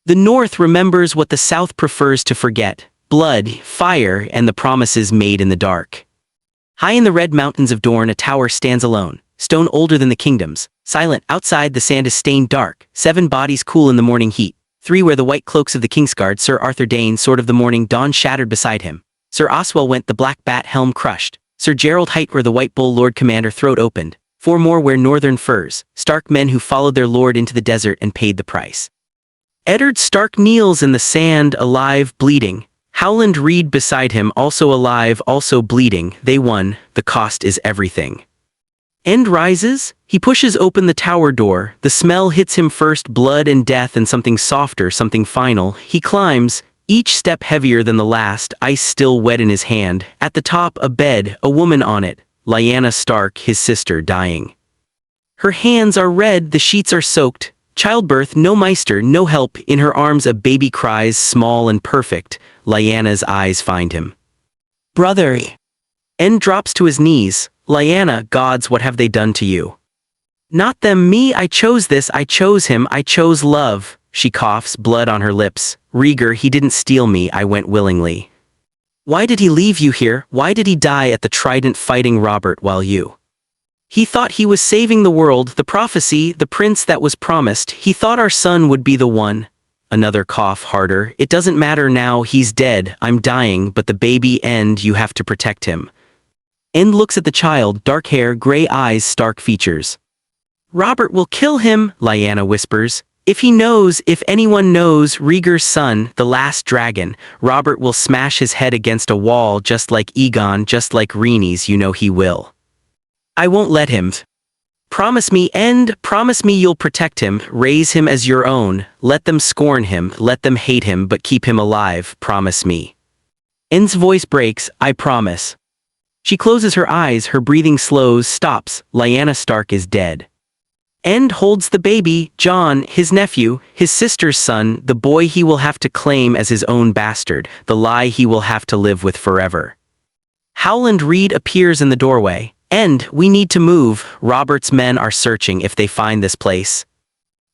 The North remembers what the South prefers to forget: blood, fire, and the promises made in the dark. High in the red mountains of Dorne, a tower stands alone, stone older than the kingdoms. Silent, outside the sand is stained dark, 7 bodies cool in the morning heat. 3 wear the white cloaks of the Kingsguard. Sir Arthur Dane, sword of the morning dawn shattered beside him. Sir Oswell went, the black bat helm crushed. Sir Gerald Hight were the white bull lord commander, throat opened. 4 more wear northern furs, Stark men who followed their lord into the desert and paid the price. Eddard Stark kneels in the sand, alive, bleeding. Howland Reed beside him, also alive, also bleeding. They won, the cost is everything. End rises, he pushes open the tower door, the smell hits him first, blood and death and something softer, something final. He climbs, each step heavier than the last, ice still wet in his hand. At the top, a bed, a woman on it, Lyanna Stark, his sister, dying. Her hands are red, the sheets are soaked. Childbirth, no Meister, no help. In her arms a baby cries, small and perfect. Lyanna's eyes find him. Brother! End drops to his knees. Lyanna, gods, what have they done to you? Not them, me, I chose this, I chose him, I chose love. She coughs, blood on her lips. Rhaegar, he didn't steal me, I went willingly. Why did he leave you here? Why did he die at the Trident fighting Robert while you? He thought he was saving the world, the prophecy, the prince that was promised. He thought our son would be the one. Another cough, harder. It doesn't matter now, he's dead, I'm dying, but the baby, End, you have to protect him. End looks at the child, dark hair, gray eyes, stark features. Robert will kill him, Lyanna whispers. If he knows, if anyone knows, Rhaegar's son, the last dragon, Robert will smash his head against a wall just like Aegon, just like Rhaenys, you know he will. I won't let him. Promise me, End, promise me you'll protect him, raise him as your own, let them scorn him, let them hate him, but keep him alive, promise me. End's voice breaks, I promise. She closes her eyes, her breathing slows, stops. Lyanna Stark is dead. End holds the baby, Jon, his nephew, his sister's son, the boy he will have to claim as his own bastard, the lie he will have to live with forever. Howland Reed appears in the doorway. End, we need to move. Robert's men are searching if they find this place.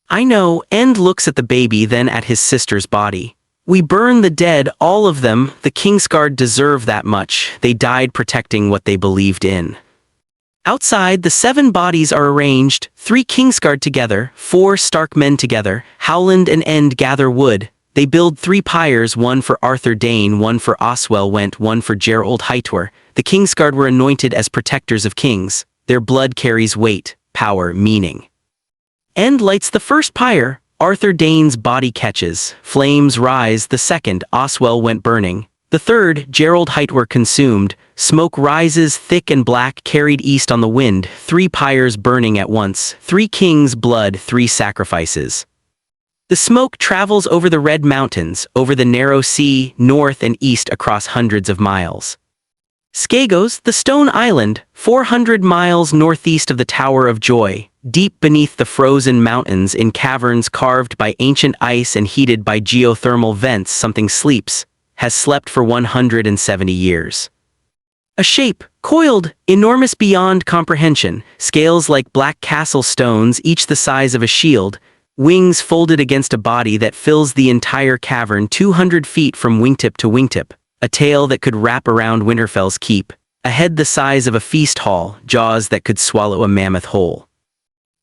I know. End looks at the baby, then at his sister's body. We burn the dead, all of them. The Kingsguard deserve that much. They died protecting what they believed in. Outside, the 7 bodies are arranged, 3 Kingsguard together, 4 Stark men together. Howland and End gather wood. They build 3 pyres, one for Arthur Dane, one for Oswell Went, one for Gerald Hightower. The Kingsguard were anointed as protectors of kings. Their blood carries weight, power, meaning. End lights the first pyre. Arthur Dane's body catches. Flames rise. The second, Oswell Went burning. The third, Gerald Hightower consumed. Smoke rises, thick and black, carried east on the wind. 3 pyres burning at once. 3 kings' blood, 3 sacrifices. The smoke travels over the Red Mountains, over the narrow sea, north and east across hundreds of miles. Skagos, the stone island, 400 miles northeast of the Tower of Joy, deep beneath the frozen mountains in caverns carved by ancient ice and heated by geothermal vents, something sleeps, has slept for 170 years. A shape, coiled, enormous beyond comprehension, scales like black castle stones, each the size of a shield, wings folded against a body that fills the entire cavern 200 feet from wingtip to wingtip, a tail that could wrap around Winterfell's keep, a head the size of a feast hall, jaws that could swallow a mammoth whole.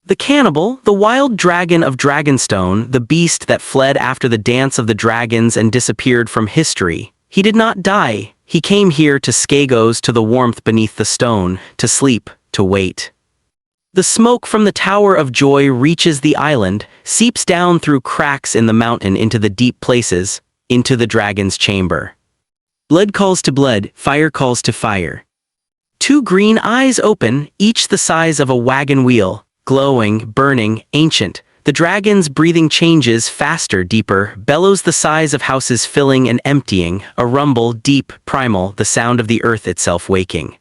The cannibal, the wild dragon of Dragonstone, the beast that fled after the dance of the dragons and disappeared from history, he did not die. He came here to Skagos, to the warmth beneath the stone, to sleep, to wait. The smoke from the Tower of Joy reaches the island, seeps down through cracks in the mountain into the deep places, into the dragon's chamber. Blood calls to blood, fire calls to fire. 2 green eyes open, each the size of a wagon wheel, glowing, burning, ancient. The dragon's breathing changes, faster, deeper, bellows the size of houses filling and emptying, a rumble, deep, primal, the sound of the earth itself waking.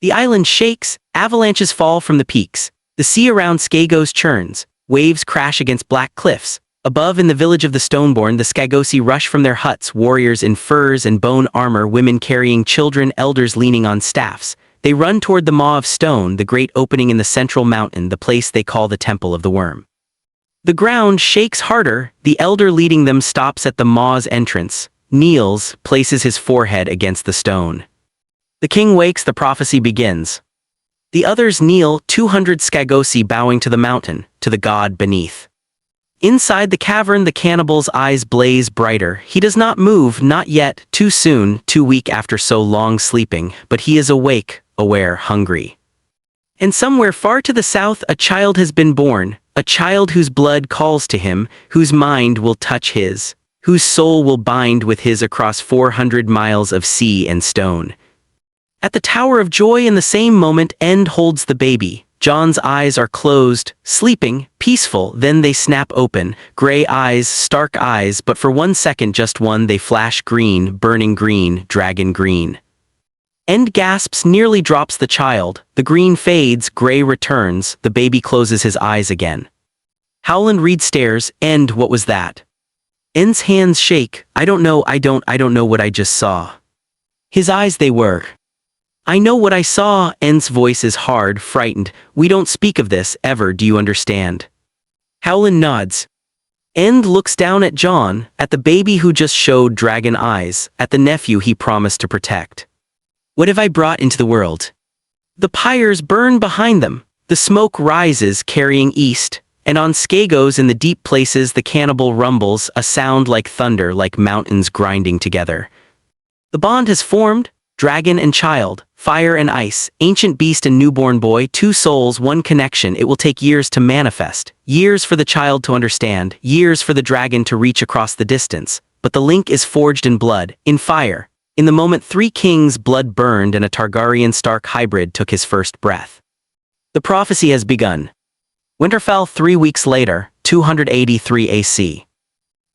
The island shakes, avalanches fall from the peaks. The sea around Skagos churns, waves crash against black cliffs. Above in the village of the Stoneborn, the Skagosi rush from their huts, warriors in furs and bone armor, women carrying children, elders leaning on staffs. They run toward the Maw of Stone, the great opening in the central mountain, the place they call the Temple of the Worm. The ground shakes harder, the elder leading them stops at the maw's entrance, kneels, places his forehead against the stone. The king wakes, the prophecy begins. The others kneel, 200 Skagosi bowing to the mountain, to the god beneath. Inside the cavern the cannibal's eyes blaze brighter. He does not move, not yet, too soon, too weak after so long sleeping, but he is awake, aware, hungry. And somewhere far to the south a child has been born, a child whose blood calls to him, whose mind will touch his, whose soul will bind with his across 400 miles of sea and stone. At the Tower of Joy in the same moment End holds the baby. Jon's eyes are closed, sleeping, peaceful, then they snap open, gray eyes, stark eyes, but for 1 second, just one, they flash green, burning green, dragon green. End gasps, nearly drops the child, the green fades, gray returns, the baby closes his eyes again. Howland Reed stares, End, what was that? End's hands shake, I don't know what I just saw. His eyes, they were. I know what I saw, End's voice is hard, frightened. We don't speak of this, ever, do you understand? Howland nods. End looks down at Jon, at the baby who just showed dragon eyes, at the nephew he promised to protect. What have I brought into the world? The pyres burn behind them, the smoke rises carrying east, and on Skagos in the deep places the cannibal rumbles, a sound like thunder, like mountains grinding together. The bond has formed, dragon and child, fire and ice, ancient beast and newborn boy, two souls, one connection. It will take years to manifest, years for the child to understand, years for the dragon to reach across the distance, but the link is forged in blood, in fire. In the moment 3 kings' blood burned and a Targaryen Stark hybrid took his first breath. The prophecy has begun. Winterfell 3 weeks later, 283 AC.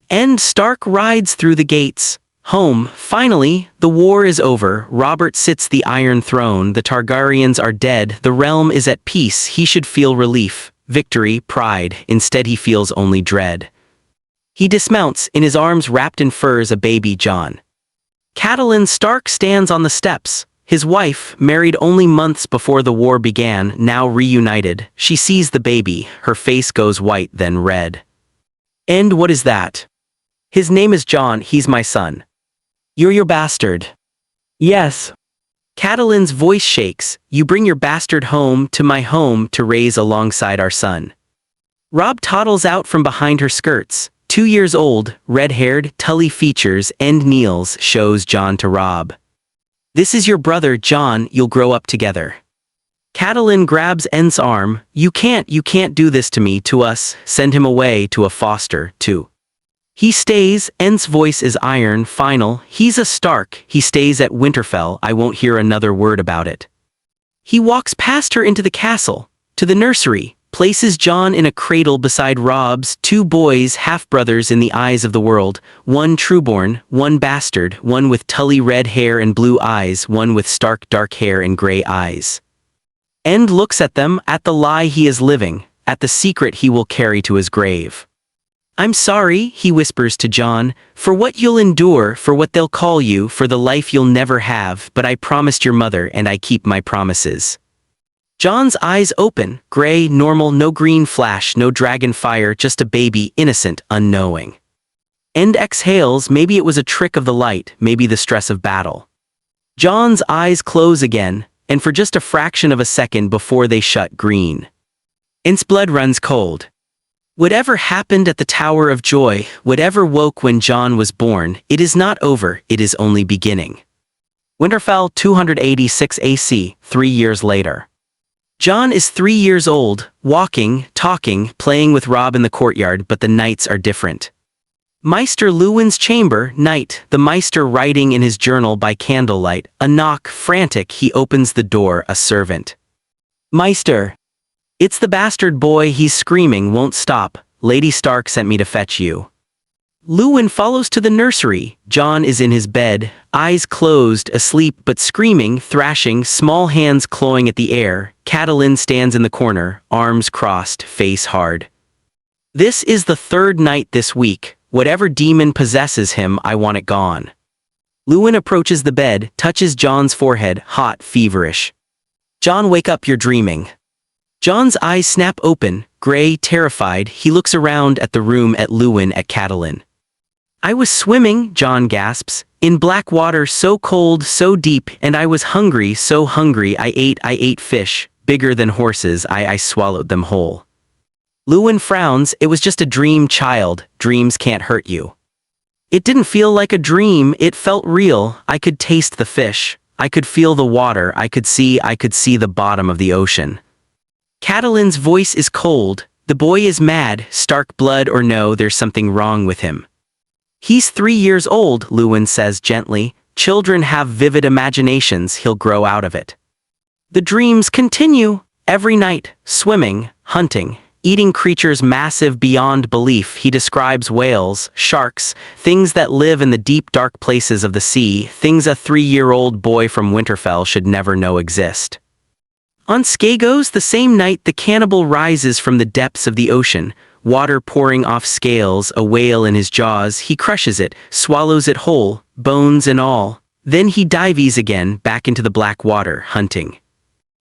Ned Stark rides through the gates. Home, finally, the war is over, Robert sits the Iron Throne, the Targaryens are dead, the realm is at peace, he should feel relief, victory, pride, instead he feels only dread. He dismounts, in his arms wrapped in furs a baby Jon. Catelyn Stark stands on the steps, his wife, married only months before the war began, now reunited, she sees the baby, her face goes white then red. And what is that? His name is Jon, he's my son. You're your bastard. Yes. Catelyn's voice shakes, you bring your bastard home to my home to raise alongside our son. Robb toddles out from behind her skirts, 2 years old, red-haired, tully features, End kneels, shows Jon to Robb. This is your brother, Jon, you'll grow up together. Catelyn grabs End's arm, you can't do this to me, to us, send him away to a foster, too. He stays, End's voice is iron, final, he's a Stark, he stays at Winterfell, I won't hear another word about it. He walks past her into the castle, to the nursery, places Jon in a cradle beside Robb's, 2 boys, half-brothers in the eyes of the world, one trueborn, one bastard, one with tully red hair and blue eyes, one with Stark dark hair and gray eyes. End looks at them, at the lie he is living, at the secret he will carry to his grave. I'm sorry, he whispers to Jon, for what you'll endure, for what they'll call you, for the life you'll never have, but I promised your mother and I keep my promises. Jon's eyes open, gray, normal, no green flash, no dragon fire, just a baby, innocent, unknowing. End exhales, maybe it was a trick of the light, maybe the stress of battle. Jon's eyes close again, and for just a fraction of a second before they shut green. End's blood runs cold. Whatever happened at the Tower of Joy, whatever woke when Jon was born, it is not over, it is only beginning. Winterfell 286 AC, 3 years later. Jon is 3 years old, walking, talking, playing with Robb in the courtyard, but the nights are different. Maester Luwin's chamber, night, the Maester writing in his journal by candlelight, a knock, frantic, he opens the door, a servant. Maester. It's the bastard boy, he's screaming, won't stop, Lady Stark sent me to fetch you. Luwin follows to the nursery, Jon is in his bed, eyes closed, asleep but screaming, thrashing, small hands clawing at the air, Catelyn stands in the corner, arms crossed, face hard. This is the 3rd night this week, whatever demon possesses him, I want it gone. Luwin approaches the bed, touches Jon's forehead, hot, feverish. Jon, wake up, you're dreaming. Jon's eyes snap open, Gray, terrified, he looks around at the room at Luwin at Catelyn. I was swimming, Jon gasps, in black water so cold, so deep, and I was hungry, so hungry I ate fish, bigger than horses, I swallowed them whole. Luwin frowns, it was just a dream, child, dreams can't hurt you. It didn't feel like a dream, it felt real, I could taste the fish, I could feel the water, I could see the bottom of the ocean. Catelyn's voice is cold, the boy is mad, Stark blood or no, there's something wrong with him. He's 3 years old, Luwin says gently, children have vivid imaginations, he'll grow out of it. The dreams continue, every night, swimming, hunting, eating creatures massive beyond belief. He describes whales, sharks, things that live in the deep dark places of the sea, things a 3-year-old boy from Winterfell should never know exist. On Skagos, the same night the cannibal rises from the depths of the ocean, water pouring off scales, a whale in his jaws, he crushes it, swallows it whole, bones and all. Then he dives again, back into the black water, hunting.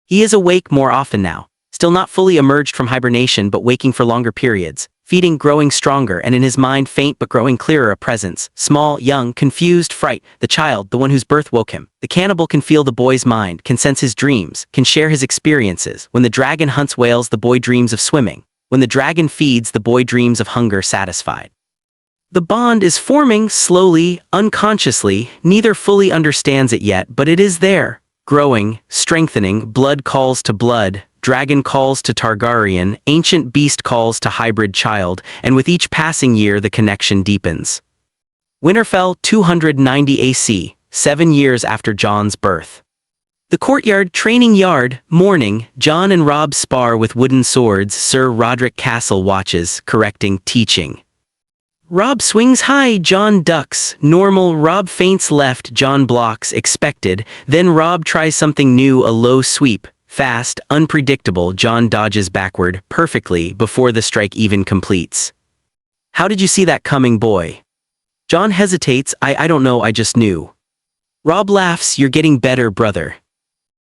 He is awake more often now, still not fully emerged from hibernation but waking for longer periods, feeding, growing stronger, and in his mind faint but growing clearer a presence, small, young, confused, fright, the child, the one whose birth woke him. The cannibal can feel the boy's mind, can sense his dreams, can share his experiences. When the dragon hunts whales, the boy dreams of swimming. When the dragon feeds, the boy dreams of hunger satisfied. The bond is forming slowly, unconsciously, neither fully understands it yet, but it is there, growing, strengthening, blood calls to blood, dragon calls to Targaryen, ancient beast calls to hybrid child, and with each passing year the connection deepens. Winterfell 290 AC, 7 years after Jon's birth. The courtyard, training yard, morning, Jon and Robb spar with wooden swords, Sir Roderick Castle watches, correcting, teaching. Robb swings high, Jon ducks, normal, Robb feints left, Jon blocks, expected, then Robb tries something new, a low sweep, fast, unpredictable, Jon dodges backward, perfectly, before the strike even completes. How did you see that coming, boy? Jon hesitates, I don't know, I just knew. Robb laughs, you're getting better, brother.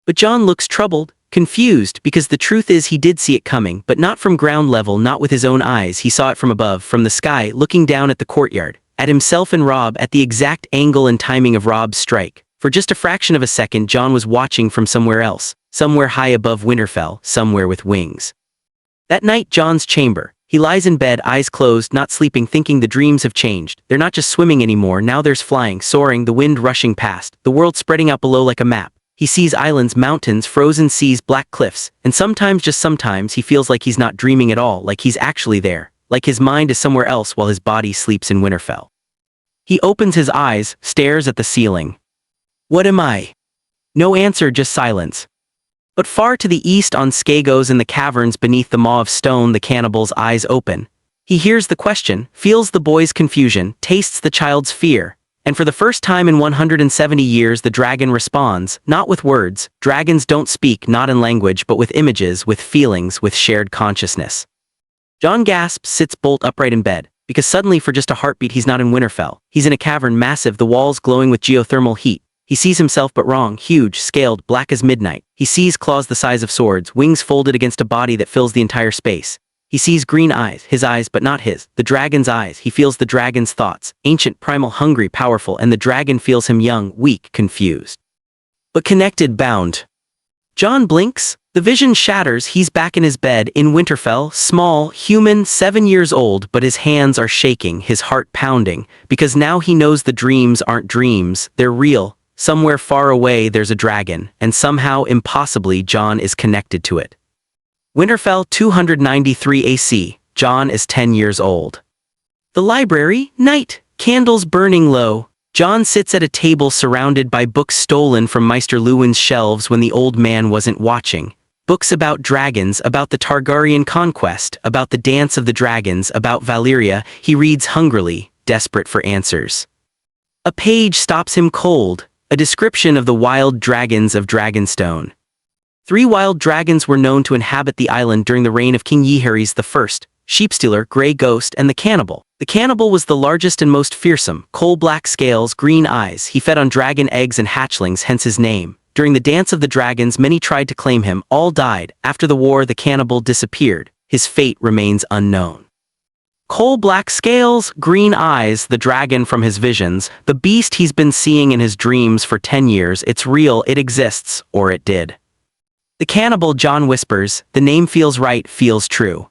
But Jon looks troubled, confused, because the truth is he did see it coming, but not from ground level, not with his own eyes, he saw it from above, from the sky, looking down at the courtyard, at himself and Robb, at the exact angle and timing of Robb's strike. For just a fraction of a second, Jon was watching from somewhere else, somewhere high above Winterfell, somewhere with wings. That night, Jon's chamber. He lies in bed, eyes closed, not sleeping, thinking the dreams have changed. They're not just swimming anymore, now there's flying, soaring, the wind rushing past, the world spreading out below like a map. He sees islands, mountains, frozen seas, black cliffs, and sometimes, just sometimes, he feels like he's not dreaming at all, like he's actually there, like his mind is somewhere else while his body sleeps in Winterfell. He opens his eyes, stares at the ceiling. What am I? No answer, just silence. But far to the east on Skagos in the caverns beneath the maw of stone, the cannibal's eyes open. He hears the question, feels the boy's confusion, tastes the child's fear. And for the first time in 170 years the dragon responds, not with words. Dragons don't speak, not in language, but with images, with feelings, with shared consciousness. Jon gasps, sits bolt upright in bed, because suddenly for just a heartbeat he's not in Winterfell. He's in a cavern massive, the walls glowing with geothermal heat. He sees himself but wrong, huge, scaled, black as midnight. He sees claws the size of swords, wings folded against a body that fills the entire space. He sees green eyes, his eyes but not his, the dragon's eyes. He feels the dragon's thoughts, ancient, primal, hungry, powerful, and the dragon feels him young, weak, confused. But connected, bound. Jon blinks, the vision shatters, he's back in his bed, in Winterfell, small, human, 7 years old, but his hands are shaking, his heart pounding, because now he knows the dreams aren't dreams, they're real. Somewhere far away there's a dragon, and somehow, impossibly, Jon is connected to it. Winterfell 293 AC, Jon is 10 years old. The library, night, candles burning low. Jon sits at a table surrounded by books stolen from Maester Luwin's shelves when the old man wasn't watching. Books about dragons, about the Targaryen conquest, about the dance of the dragons, about Valyria. He reads hungrily, desperate for answers. A page stops him cold, a description of the wild dragons of Dragonstone. 3 wild dragons were known to inhabit the island during the reign of King Jaehaerys I, Sheepstealer, Grey Ghost, and the Cannibal. The Cannibal was the largest and most fearsome, coal-black scales, green eyes. He fed on dragon eggs and hatchlings, hence his name. During the dance of the dragons, many tried to claim him, all died. After the war, the Cannibal disappeared. His fate remains unknown. Coal-black scales, green eyes, the dragon from his visions, the beast he's been seeing in his dreams for 10 years, it's real, it exists, or it did. The cannibal, Jon whispers, the name feels right, feels true.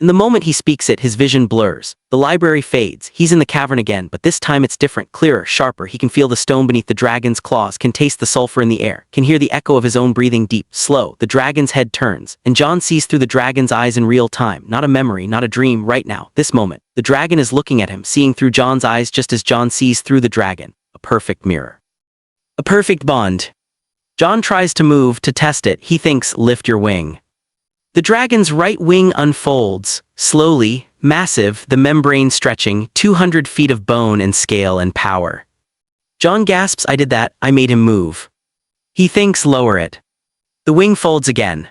In the moment he speaks it, his vision blurs. The library fades. He's in the cavern again, but this time it's different, clearer, sharper. He can feel the stone beneath the dragon's claws, can taste the sulfur in the air, can hear the echo of his own breathing deep, slow. The dragon's head turns, and Jon sees through the dragon's eyes in real time. Not a memory, not a dream, right now, this moment. The dragon is looking at him, seeing through Jon's eyes just as Jon sees through the dragon. A perfect mirror. A perfect bond. Jon tries to move, to test it. He thinks, lift your wing. The dragon's right wing unfolds, slowly, massive, the membrane stretching, 200 feet of bone and scale and power. Jon gasps, I did that, I made him move. He thinks, lower it. The wing folds again.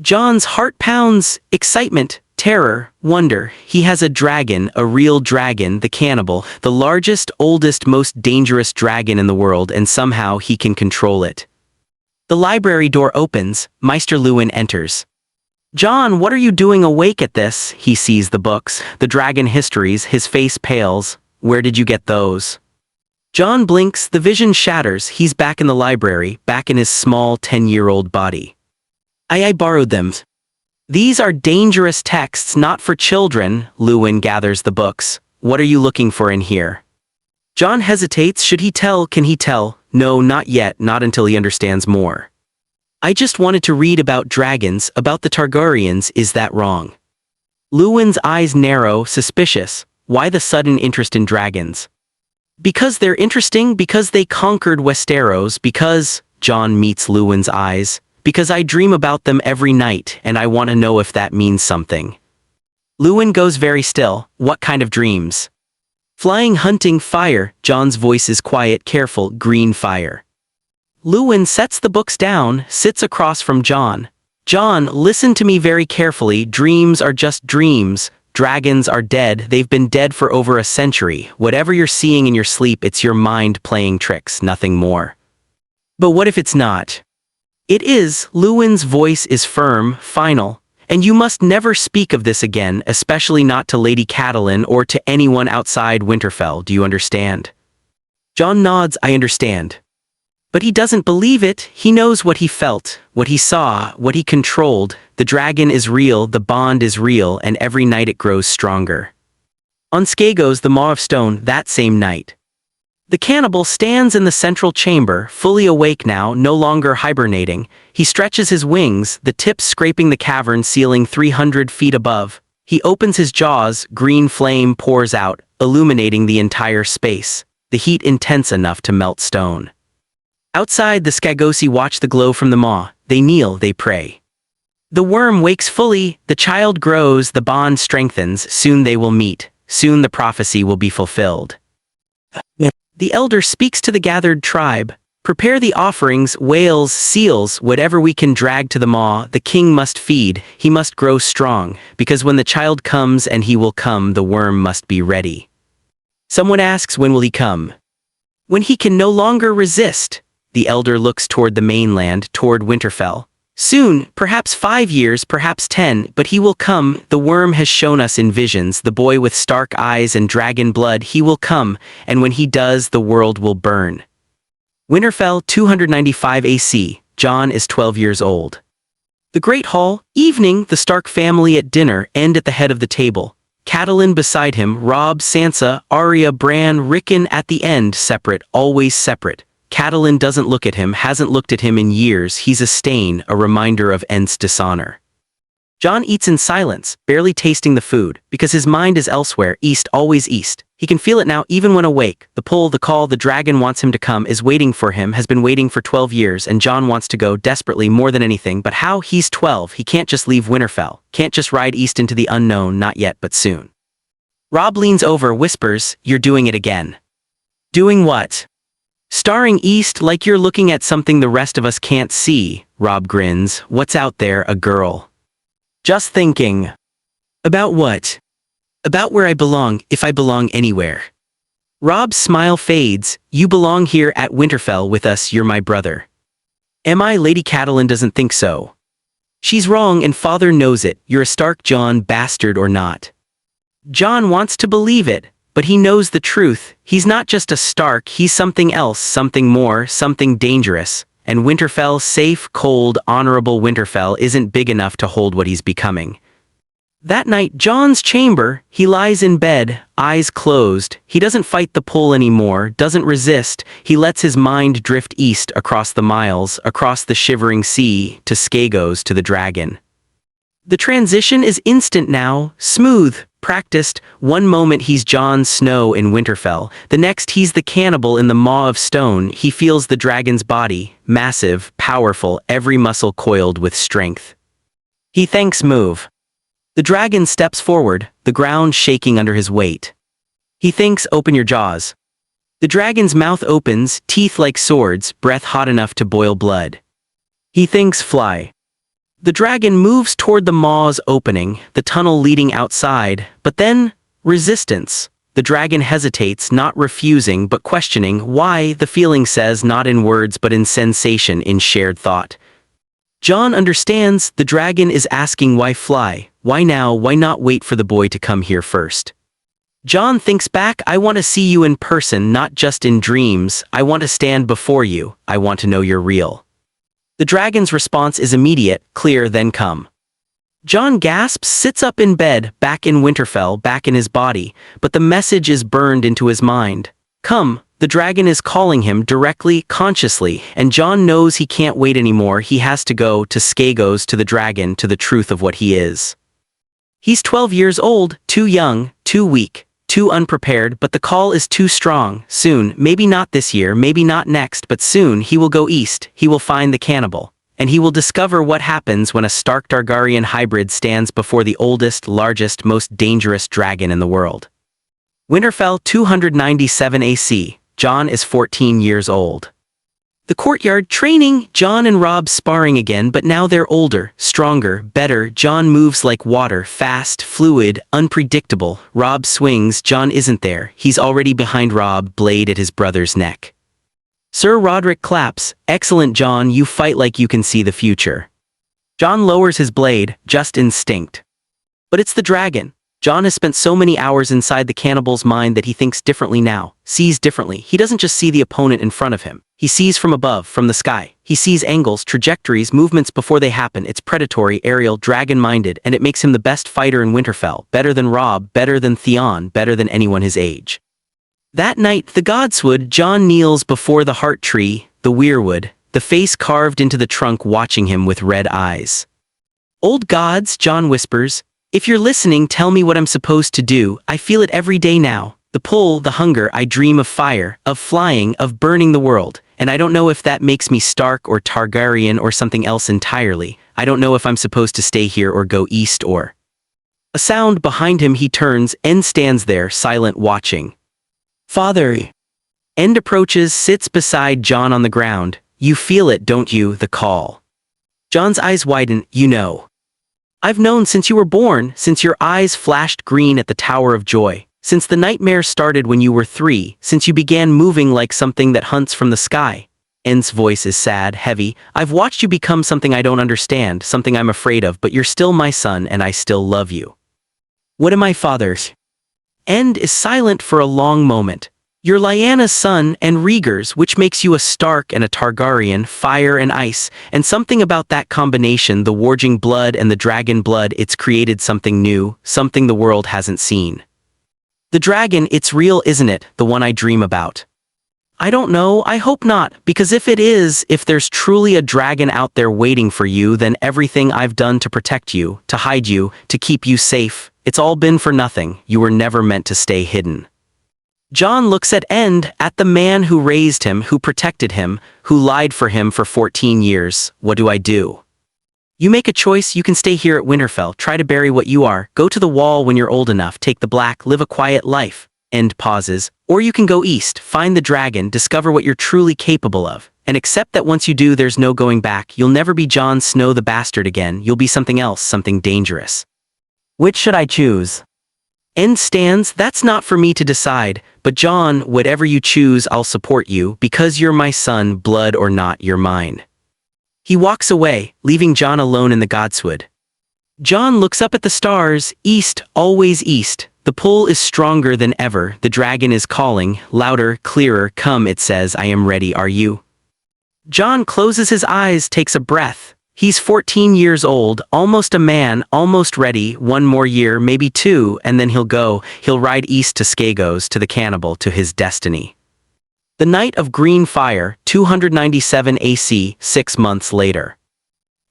Jon's heart pounds, excitement, terror, wonder. He has a dragon, a real dragon, the cannibal, the largest, oldest, most dangerous dragon in the world, and somehow he can control it. The library door opens, Maester Luwin enters. Jon, what are you doing awake at this? He sees the books, the dragon histories, his face pales. Where did you get those? Jon blinks, the vision shatters, he's back in the library, back in his small 10-year-old body. I borrowed them. These are dangerous texts, not for children. Luwin gathers the books. What are you looking for in here? Jon hesitates, should he tell, can he tell? No, not yet, not until he understands more. I just wanted to read about dragons, about the Targaryens, is that wrong? Luwin's eyes narrow, suspicious. Why the sudden interest in dragons? Because they're interesting, because they conquered Westeros, because, Jon meets Luwin's eyes, because I dream about them every night, and I want to know if that means something. Luwin goes very still. What kind of dreams? Flying, hunting, fire. Jon's voice is quiet, careful, green fire. Luwin sets the books down, sits across from Jon. Jon, listen to me very carefully. Dreams are just dreams. Dragons are dead. They've been dead for over a century. Whatever you're seeing in your sleep, it's your mind playing tricks, nothing more. But what if it's not? It is. Luwin's voice is firm, final. And you must never speak of this again, especially not to Lady Catelyn or to anyone outside Winterfell. Do you understand? Jon nods, I understand. But he doesn't believe it. He knows what he felt, what he saw, what he controlled. The dragon is real, the bond is real, and every night it grows stronger. On Skagos, the Maw of Stone, that same night. The cannibal stands in the central chamber, fully awake now, no longer hibernating. He stretches his wings, the tips scraping the cavern ceiling 300 feet above. He opens his jaws, green flame pours out, illuminating the entire space, the heat intense enough to melt stone. Outside, the Skagosi watch the glow from the maw. They kneel, they pray. The worm wakes fully, the child grows, the bond strengthens, soon they will meet, soon the prophecy will be fulfilled. The elder speaks to the gathered tribe. Prepare the offerings, whales, seals, whatever we can drag to the maw. The king must feed, he must grow strong, because when the child comes, and he will come, the worm must be ready. Someone asks, when will he come? When he can no longer resist. The elder looks toward the mainland, toward Winterfell. Soon, perhaps 5 years, perhaps 10, but he will come. The worm has shown us in visions, the boy with Stark eyes and dragon blood, he will come, and when he does, the world will burn. Winterfell, 295 AC. Jon is 12 years old. The Great Hall, evening, the Stark family at dinner, end at the head of the table. Catelyn beside him, Robb, Sansa, Arya, Bran, Rickon at the end, separate, always separate. Catelyn doesn't look at him, hasn't looked at him in years. He's a stain, a reminder of Ent's dishonor. Jon eats in silence, barely tasting the food, because his mind is elsewhere, east, always east. He can feel it now, even when awake. The pull, the call, the dragon wants him to come, is waiting for him, has been waiting for 12 years, and Jon wants to go desperately more than anything. But how? He's 12, he can't just leave Winterfell, can't just ride east into the unknown, not yet, but soon. Robb leans over, whispers, you're doing it again. Doing what? Staring east like you're looking at something the rest of us can't see. Robb grins. What's out there? A girl. Just thinking. About what? About where I belong, if I belong anywhere. Robb's smile fades. You belong here at Winterfell with us, you're my brother. Am I? Lady Catelyn doesn't think so. She's wrong and father knows it. You're a Stark, Jon, bastard or not. Jon wants to believe it, but he knows the truth. He's not just a Stark, he's something else, something more, something dangerous. And Winterfell, safe, cold, honorable Winterfell, isn't big enough to hold what he's becoming. That night, Jon's chamber, he lies in bed, eyes closed. He doesn't fight the pull anymore, doesn't resist. He lets his mind drift east across the miles, across the shivering sea, to Skagos, to the dragon. The transition is instant now, smooth, practiced. One moment he's Jon Snow in Winterfell, the next he's the cannibal in the Maw of Stone. He feels the dragon's body, massive, powerful, every muscle coiled with strength. He thanks move. The dragon steps forward, the ground shaking under his weight. He thinks, open your jaws. The dragon's mouth opens, teeth like swords, breath hot enough to boil blood. He thinks, fly. The dragon moves toward the maw's opening, the tunnel leading outside, but then, resistance. The dragon hesitates, not refusing but questioning why. The feeling says, not in words but in sensation, in shared thought. Jon understands. The dragon is asking why fly, why now, why not wait for the boy to come here first. Jon thinks back, I want to see you in person, not just in dreams. I want to stand before you, I want to know you're real. The dragon's response is immediate, clear, then come. Jon gasps, sits up in bed, back in Winterfell, back in his body, but the message is burned into his mind. Come. The dragon is calling him directly, consciously, and Jon knows he can't wait anymore. He has to go to Skagos, to the dragon, to the truth of what he is. He's 12 years old, too young, too weak, too unprepared, but the call is too strong. Soon, maybe not this year, maybe not next, but soon he will go east, he will find the cannibal, and he will discover what happens when a Stark Targaryen hybrid stands before the oldest, largest, most dangerous dragon in the world. Winterfell 297 AC. Jon is 14 years old. The courtyard, training, Jon and Robb sparring again, but now they're older, stronger, better. Jon moves like water, fast, fluid, unpredictable. Robb swings, Jon isn't there. He's already behind Robb, blade at his brother's neck. Sir Roderick claps, excellent Jon, you fight like you can see the future. Jon lowers his blade, just instinct. But it's the dragon. Jon has spent so many hours inside the cannibal's mind that he thinks differently now, sees differently. He doesn't just see the opponent in front of him. He sees from above, from the sky. He sees angles, trajectories, movements before they happen. It's predatory, aerial, dragon-minded, and it makes him the best fighter in Winterfell, better than Robb, better than Theon, better than anyone his age. That night, the godswood, Jon kneels before the heart tree, the weirwood, the face carved into the trunk watching him with red eyes. Old gods, Jon whispers, if you're listening, tell me what I'm supposed to do. I feel it every day now. The pull, the hunger, I dream of fire, of flying, of burning the world. And I don't know if that makes me Stark or Targaryen or something else entirely. I don't know if I'm supposed to stay here or go east or... A sound behind him. He turns, End stands there, silent, watching. Father. End approaches, sits beside Jon on the ground. You feel it, don't you, the call. Jon's eyes widen, you know. I've known since you were born, since your eyes flashed green at the Tower of Joy, since the nightmare started when you were 3, since you began moving like something that hunts from the sky. End's voice is sad, heavy. I've watched you become something I don't understand, something I'm afraid of, but you're still my son and I still love you. What am I, father? End is silent for a long moment. You're Lyanna's son and Rhaegar's, which makes you a Stark and a Targaryen, fire and ice, and something about that combination, the warging blood and the dragon blood, it's created something new, something the world hasn't seen. The dragon, it's real, isn't it, the one I dream about? I don't know, I hope not, because if it is, if there's truly a dragon out there waiting for you, then everything I've done to protect you, to hide you, to keep you safe, it's all been for nothing. You were never meant to stay hidden. Jon looks at End, at the man who raised him, who protected him, who lied for him for 14 years. What do I do? You make a choice. You can stay here at Winterfell, try to bury what you are, go to the wall when you're old enough, take the black, live a quiet life. End pauses. Or you can go east, find the dragon, discover what you're truly capable of, and accept that once you do, there's no going back. You'll never be Jon Snow the bastard again. You'll be something else, something dangerous. Which should I choose? End stands, that's not for me to decide, but Jon, whatever you choose, I'll support you, because you're my son, blood or not, you're mine. He walks away, leaving Jon alone in the godswood. Jon looks up at the stars, east, always east. The pull is stronger than ever, the dragon is calling, louder, clearer, come it says I am ready, are you? Jon closes his eyes, takes a breath. He's 14 years old, almost a man, almost ready, one more year, maybe two, and then he'll ride east to Skagos, to the cannibal, to his destiny. The night of green fire, 297 AC, 6 months later.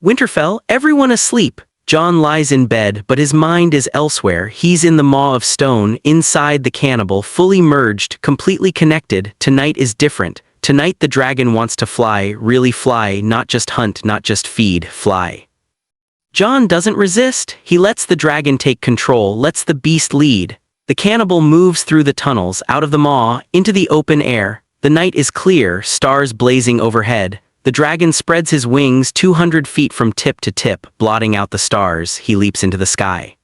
Winterfell, everyone asleep. Jon lies in bed, but his mind is elsewhere. He's in the maw of stone, inside the cannibal, fully merged, completely connected. Tonight is different. Tonight the dragon wants to fly, really fly, not just hunt, not just feed, fly. Jon doesn't resist. He lets the dragon take control, lets the beast lead. The cannibal moves through the tunnels, out of the maw, into the open air. The night is clear, stars blazing overhead. The dragon spreads his wings 200 feet from tip to tip, blotting out the stars. He leaps into the sky.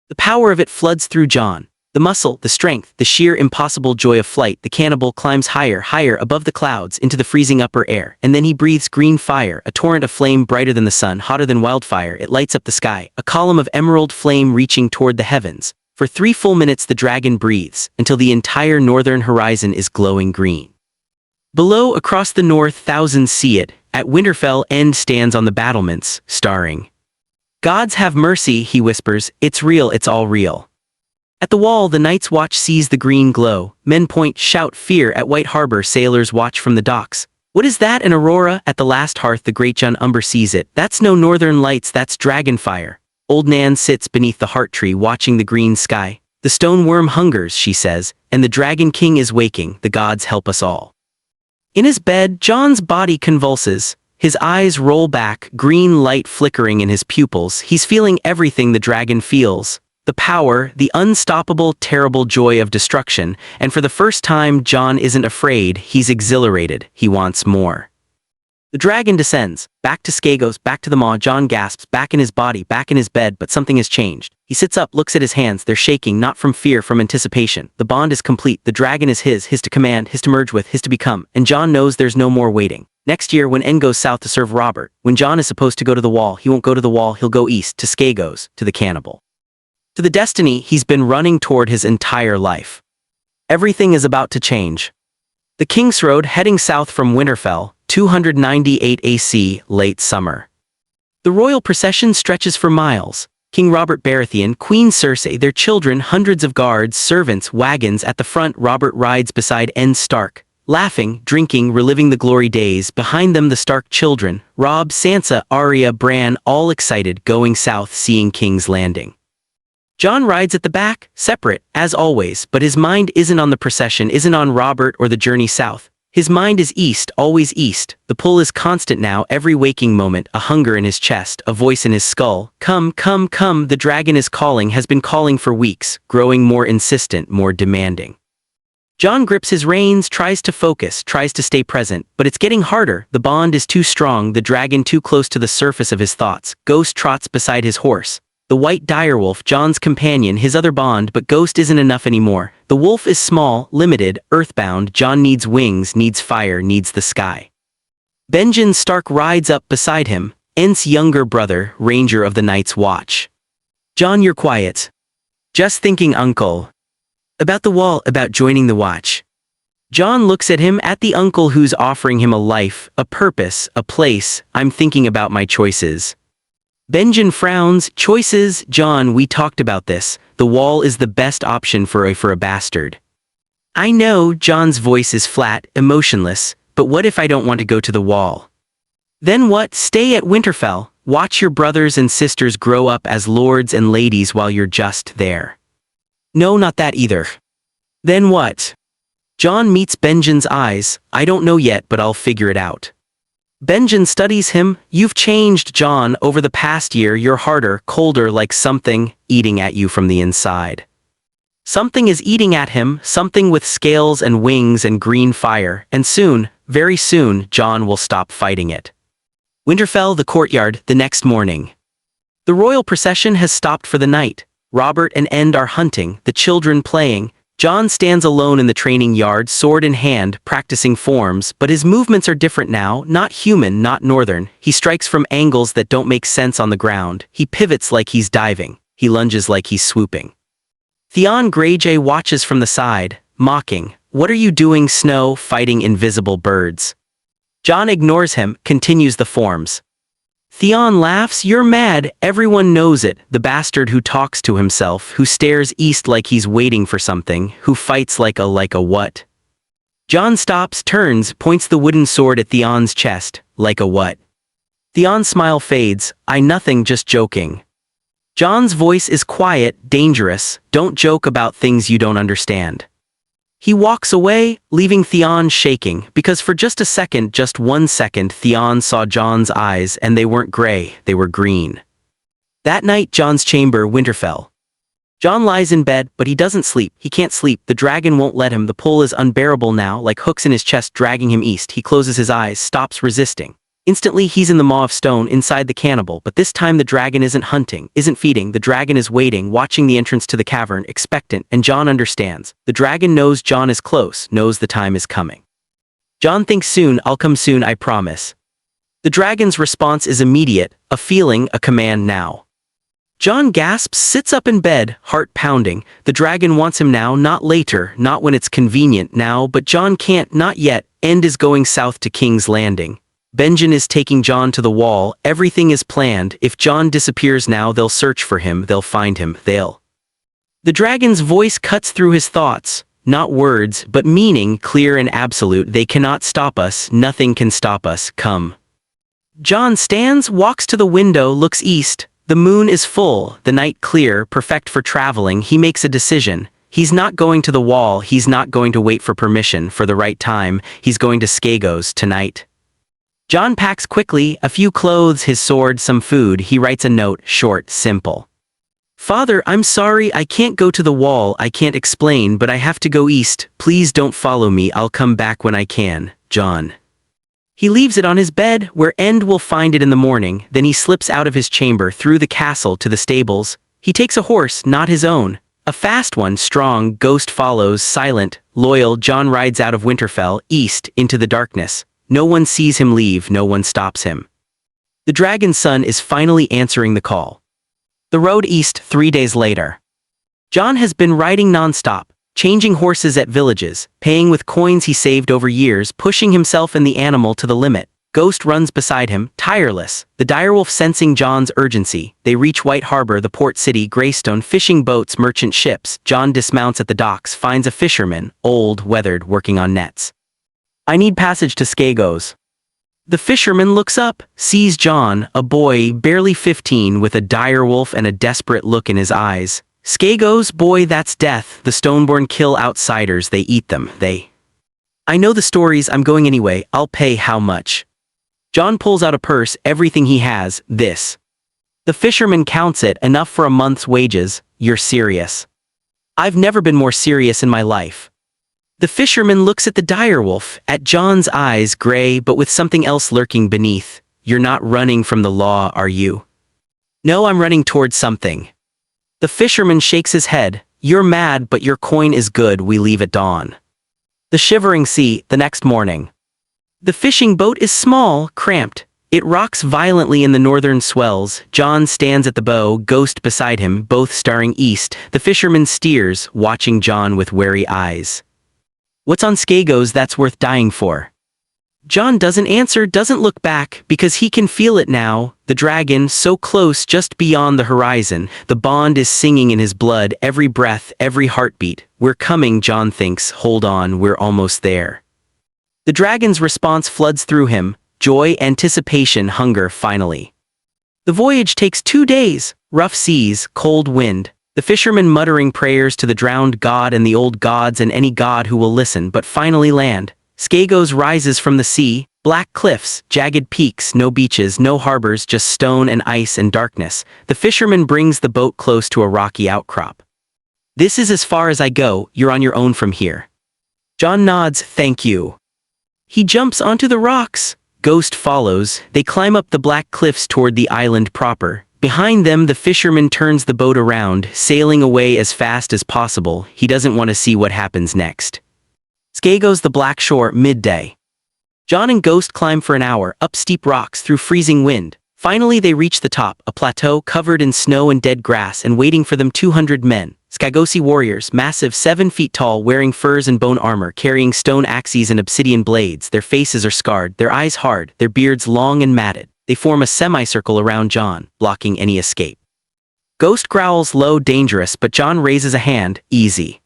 The power of it floods through Jon. The muscle, the strength, the sheer impossible joy of flight. The cannibal climbs higher, higher above the clouds, into the freezing upper air, and then he breathes green fire, a torrent of flame brighter than the sun, hotter than wildfire. It lights up the sky, a column of emerald flame reaching toward the heavens. For 3 full minutes the dragon breathes, until the entire northern horizon is glowing green. Below, across the north, thousands see it. At Winterfell, End stands on the battlements, staring. Gods have mercy, he whispers, it's real, it's all real. At the wall, the Night's Watch sees the green glow. Men point, shout, fear. At White Harbor, sailors watch from the docks. What is that? An aurora? At the last hearth, the great Jon Umber sees it. That's no northern lights, that's dragon fire. Old Nan sits beneath the heart tree, watching the green sky. The stone worm hungers, she says, and the dragon king is waking. The gods help us all. In his bed, Jon's body convulses. His eyes roll back, green light flickering in his pupils. He's feeling everything the dragon feels. The power, the unstoppable, terrible joy of destruction. And for the first time, Jon isn't afraid, he's exhilarated. He wants more. The dragon descends. Back to Skagos, back to the maw. Jon gasps, back in his body, back in his bed, but something has changed. He sits up, looks at his hands. They're shaking, not from fear, from anticipation. The bond is complete. The dragon is his to command, his to merge with, his to become. And Jon knows there's no more waiting. Next year, when End goes south to serve Robert, when Jon is supposed to go to the wall, he won't go to the wall, he'll go east, to Skagos, to the cannibal. To the destiny he's been running toward his entire life. Everything is about to change. The King's Road heading south from Winterfell, 298 AC, late summer. The royal procession stretches for miles. King Robert Baratheon, Queen Cersei, their children, hundreds of guards, servants, wagons. At the front, Robert rides beside Ned Stark, laughing, drinking, reliving the glory days. Behind them the Stark children, Robb, Sansa, Arya, Bran, all excited, going south, seeing King's Landing. Jon rides at the back, separate, as always, but his mind isn't on the procession, isn't on Robert or the journey south. His mind is east, always east. The pull is constant now, every waking moment, a hunger in his chest, a voice in his skull. Come, come, come, the dragon is calling, has been calling for weeks, growing more insistent, more demanding. Jon grips his reins, tries to focus, tries to stay present, but it's getting harder. The bond is too strong, the dragon too close to the surface of his thoughts. Ghost trots beside his horse. The white direwolf, Jon's companion, his other bond, but Ghost isn't enough anymore. The wolf is small, limited, earthbound. Jon needs wings, needs fire, needs the sky. Benjen Stark rides up beside him, Ent's younger brother, ranger of the Night's Watch. Jon, you're quiet. Just thinking, uncle. About the wall, about joining the watch. Jon looks at him, at the uncle who's offering him a life, a purpose, a place. I'm thinking about my choices. Benjen frowns. Choices? Jon, we talked about this. The wall is the best option for a bastard. I know, Jon's voice is flat, emotionless, but what if I don't want to go to the wall? Then what? Stay at Winterfell. Watch your brothers and sisters grow up as lords and ladies while you're just there. No, not that either. Then what? Jon meets Benjen's eyes. I don't know yet, but I'll figure it out. Benjen studies him. You've changed, Jon, over the past year. You're harder, colder, like something eating at you from the inside. Something is eating at him, something with scales and wings and green fire, and soon, very soon, Jon will stop fighting it. Winterfell, the courtyard, the next morning. The royal procession has stopped for the night. Robert and End are hunting, the children playing. Jon stands alone in the training yard, sword in hand, practicing forms, but his movements are different now, not human, not northern. He strikes from angles that don't make sense on the ground. He pivots like he's diving. He lunges like he's swooping. Theon Greyjoy watches from the side, mocking. "What are you doing, Snow, fighting invisible birds?" Jon ignores him, continues the forms. Theon laughs. "You're mad, everyone knows it, the bastard who talks to himself, who stares east like he's waiting for something, who fights like a what?" Jon stops, turns, points the wooden sword at Theon's chest. "Like a what?" Theon's smile fades. "I nothing, just joking." Jon's voice is quiet, dangerous. "Don't joke about things you don't understand." He walks away, leaving Theon shaking, because for just a second, just 1 second, Theon saw Jon's eyes, and they weren't gray, they were green. That night, Jon's chamber, Winterfell. Jon lies in bed, but he doesn't sleep. He can't sleep. The dragon won't let him. The pull is unbearable now, like hooks in his chest dragging him east. He closes his eyes, stops resisting. Instantly, he's in the maw of stone inside the cannibal, but this time the dragon isn't hunting, isn't feeding. The dragon is waiting, watching the entrance to the cavern, expectant, and Jon understands. The dragon knows Jon is close, knows the time is coming. Jon thinks, "Soon, I'll come soon, I promise." The dragon's response is immediate, a feeling, a command now. Jon gasps, sits up in bed, heart pounding. The dragon wants him now, not later, not when it's convenient now, but Jon can't, not yet. End is going south to King's Landing. Benjen is taking Jon to the wall. Everything is planned. If Jon disappears now, they'll search for him, they'll find him, they'll... The dragon's voice cuts through his thoughts. Not words, but meaning, clear and absolute. "They cannot stop us, nothing can stop us, come." Jon stands, walks to the window, looks east. The moon is full, the night clear, perfect for traveling. He makes a decision. He's not going to the wall, he's not going to wait for permission, for the right time. He's going to Skagos tonight. Jon packs quickly, a few clothes, his sword, some food. He writes a note, short, simple. "Father, I'm sorry, I can't go to the wall, I can't explain, but I have to go east. Please don't follow me, I'll come back when I can, Jon." He leaves it on his bed, where End will find it in the morning. Then he slips out of his chamber, through the castle, to the stables. He takes a horse, not his own. A fast one, strong. Ghost follows, silent, loyal. Jon rides out of Winterfell, east, into the darkness. No one sees him leave, no one stops him. The dragon's son is finally answering the call. The road east, 3 days later. Jon has been riding non-stop, changing horses at villages, paying with coins he saved over years, pushing himself and the animal to the limit. Ghost runs beside him, tireless. The direwolf sensing Jon's urgency. They reach White Harbor, the port city, Greystone, fishing boats, merchant ships. Jon dismounts at the docks, finds a fisherman, old, weathered, working on nets. "I need passage to Skagos." The fisherman looks up, sees Jon, a boy, barely 15, with a direwolf and a desperate look in his eyes. "Skagos, boy, that's death. The Stoneborn kill outsiders, they eat them, they..." "I know the stories, I'm going anyway, I'll pay." "How much?" Jon pulls out a purse, everything he has, this. The fisherman counts it, enough for a month's wages. "You're serious?" "I've never been more serious in my life." The fisherman looks at the direwolf, at Jon's eyes, gray but with something else lurking beneath. "You're not running from the law, are you?" "No, I'm running towards something." The fisherman shakes his head. "You're mad, but your coin is good. We leave at dawn." The shivering sea, the next morning. The fishing boat is small, cramped. It rocks violently in the northern swells. Jon stands at the bow, Ghost beside him, both staring east. The fisherman steers, watching Jon with wary eyes. "What's on Skagos that's worth dying for?" Jon doesn't answer, doesn't look back, because he can feel it now. The dragon, so close, just beyond the horizon. The bond is singing in his blood, every breath, every heartbeat. "We're coming," Jon thinks. "Hold on, we're almost there." The dragon's response floods through him. Joy, anticipation, hunger, finally. The voyage takes 2 days. Rough seas, cold wind. The fisherman muttering prayers to the drowned god and the old gods and any god who will listen, but finally land. Skagos rises from the sea, black cliffs, jagged peaks, no beaches, no harbors, just stone and ice and darkness. The fisherman brings the boat close to a rocky outcrop. "This is as far as I go, you're on your own from here." Jon nods, "Thank you." He jumps onto the rocks. Ghost follows. They climb up the black cliffs toward the island proper. Behind them, the fisherman turns the boat around, sailing away as fast as possible. He doesn't want to see what happens next. Skagos the Black Shore, midday. Jon and Ghost climb for an hour, up steep rocks through freezing wind. Finally they reach the top, a plateau covered in snow and dead grass, and waiting for them 200 men. Skagosi warriors, massive, 7 feet tall, wearing furs and bone armor, carrying stone axes and obsidian blades. Their faces are scarred, their eyes hard, their beards long and matted. They form a semicircle around Jon, blocking any escape. Ghost growls low, dangerous, but Jon raises a hand, easy.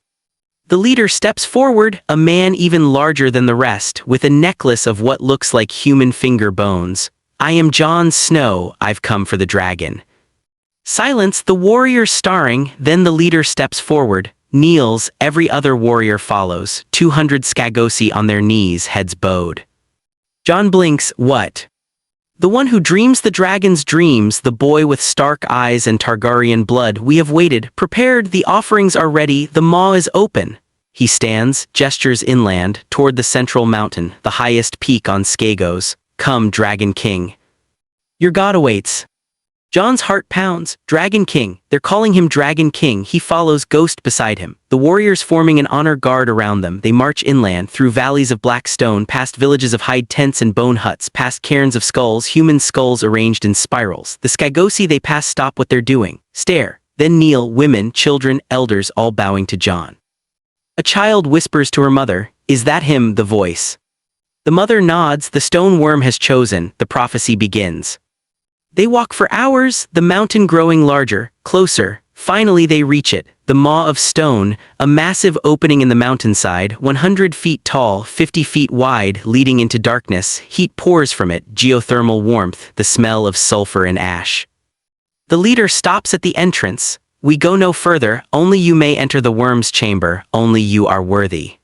The leader steps forward, a man even larger than the rest, with a necklace of what looks like human finger bones. "I am Jon Snow, I've come for the dragon." Silence, the warrior staring, then the leader steps forward, kneels, every other warrior follows, 200 Skagosi on their knees, heads bowed. Jon blinks, what? The one who dreams the dragon's dreams, the boy with Stark eyes and Targaryen blood. We have waited, prepared, the offerings are ready, the maw is open. He stands, gestures inland, toward the central mountain, the highest peak on Skagos. Come, Dragon King. Your god awaits. Jon's heart pounds. Dragon King. They're calling him Dragon King. He follows, Ghost beside him. The warriors forming an honor guard around them. They march inland, through valleys of black stone, past villages of hide tents and bone huts, past cairns of skulls, human skulls arranged in spirals. The Skagosi they pass stop what they're doing, stare, then kneel, women, children, elders all bowing to Jon. A child whispers to her mother, "Is that him?" The voice. The mother nods. The stone worm has chosen. The prophecy begins. They walk for hours, the mountain growing larger, closer. Finally they reach it, the maw of stone, a massive opening in the mountainside, 100 feet tall, 50 feet wide, leading into darkness. Heat pours from it, geothermal warmth, the smell of sulfur and ash. The leader stops at the entrance. "We go no further, only you may enter the worm's chamber, only you are worthy."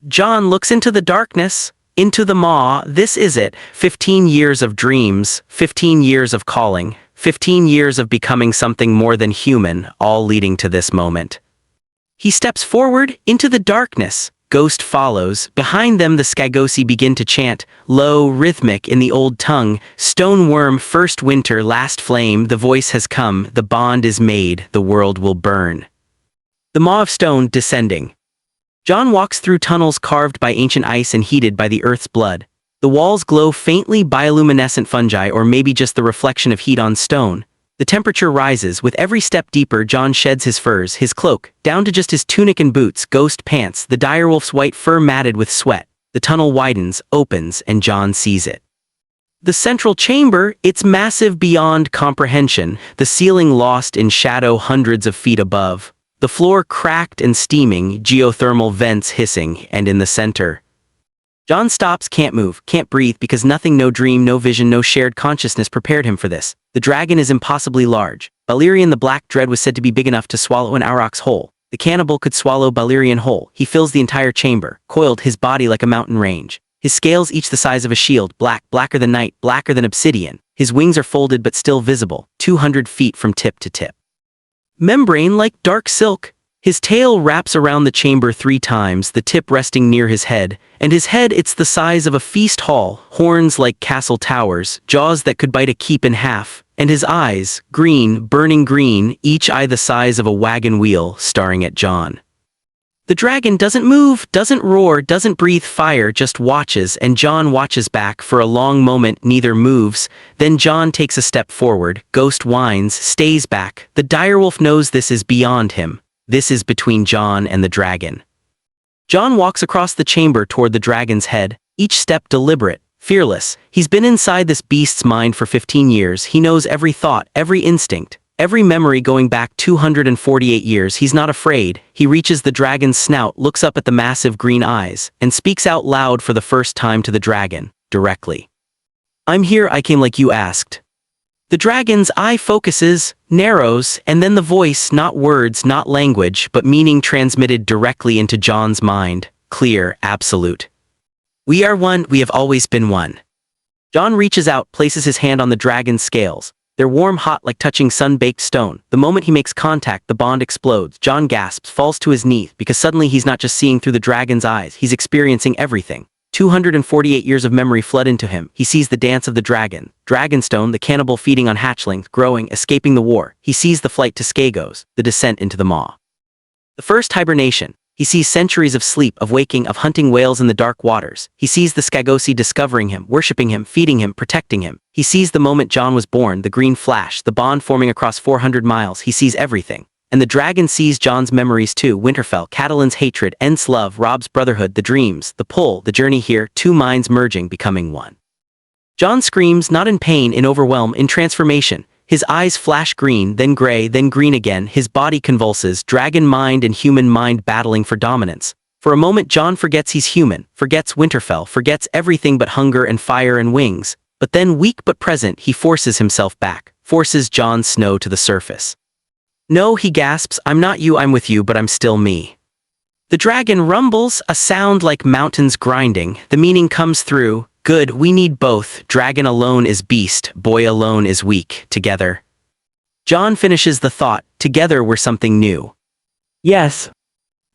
Jon looks into the darkness. Into the maw, this is it, 15 years of dreams, 15 years of calling, 15 years of becoming something more than human, all leading to this moment. He steps forward, into the darkness. Ghost follows. Behind them the Skagosi begin to chant, low, rhythmic in the old tongue, "Stone worm, first winter, last flame, the voice has come, the bond is made, the world will burn." The maw of stone descending. Jon walks through tunnels carved by ancient ice and heated by the earth's blood. The walls glow faintly, bioluminescent fungi, or maybe just the reflection of heat on stone. The temperature rises. With every step deeper, Jon sheds his furs, his cloak, down to just his tunic and boots. Ghost pants, the direwolf's white fur matted with sweat. The tunnel widens, opens, and Jon sees it. The central chamber, it's massive beyond comprehension, the ceiling lost in shadow hundreds of feet above. The floor cracked and steaming, geothermal vents hissing, and in the center. Jon stops, can't move, can't breathe, because nothing, no dream, no vision, no shared consciousness prepared him for this. The dragon is impossibly large. Balerion the Black Dread was said to be big enough to swallow an aurochs whole. The cannibal could swallow Balerion whole. He fills the entire chamber, coiled, his body like a mountain range. His scales each the size of a shield, black, blacker than night, blacker than obsidian. His wings are folded but still visible, 200 feet from tip to tip. Membrane like dark silk. His tail wraps around the chamber 3 times, the tip resting near his head, and his head, it's the size of a feast hall, horns like castle towers, jaws that could bite a keep in half, and his eyes, green, burning green, each eye the size of a wagon wheel, staring at Jon. The dragon doesn't move, doesn't roar, doesn't breathe fire, just watches, and Jon watches back. For a long moment neither moves. Then Jon takes a step forward. Ghost whines, stays back. The direwolf knows this is beyond him. This is between Jon and the dragon. Jon walks across the chamber toward the dragon's head, each step deliberate, fearless. He's been inside this beast's mind for 15 years. He knows every thought, every instinct. Every memory going back 248 years. He's not afraid. He reaches the dragon's snout, looks up at the massive green eyes, and speaks out loud for the first time to the dragon, directly. "I'm here, I came like you asked." The dragon's eye focuses, narrows, and then the voice, not words, not language, but meaning transmitted directly into Jon's mind, clear, absolute. "We are one, we have always been one." Jon reaches out, places his hand on the dragon's scales. They're warm, hot, like touching sun-baked stone. The moment he makes contact, the bond explodes. Jon gasps, falls to his knees, because suddenly he's not just seeing through the dragon's eyes, he's experiencing everything. 248 years of memory flood into him. He sees the dance of the dragon, Dragonstone, the cannibal feeding on hatchlings, growing, escaping the war. He sees the flight to Skagos, the descent into the maw. The first hibernation. He sees centuries of sleep, of waking, of hunting whales in the dark waters. He sees the Skagosi discovering him, worshipping him, feeding him, protecting him. He sees the moment Jon was born, the green flash, the bond forming across 400 miles. He sees everything. And the dragon sees Jon's memories too. Winterfell, Catelyn's hatred, Ent's love, Robb's brotherhood, the dreams, the pull, the journey here, two minds merging, becoming one. Jon screams, not in pain, in overwhelm, in transformation. His eyes flash green, then gray, then green again. His body convulses, dragon mind and human mind battling for dominance. For a moment Jon forgets he's human, forgets Winterfell, forgets everything but hunger and fire and wings. But then, weak but present, he forces himself back, forces Jon Snow to the surface. No, he gasps, I'm not you, I'm with you, but I'm still me. The dragon rumbles, a sound like mountains grinding. The meaning comes through. Good, we need both. Dragon alone is beast, boy alone is weak. Together. Jon finishes the thought. Together we're something new. Yes.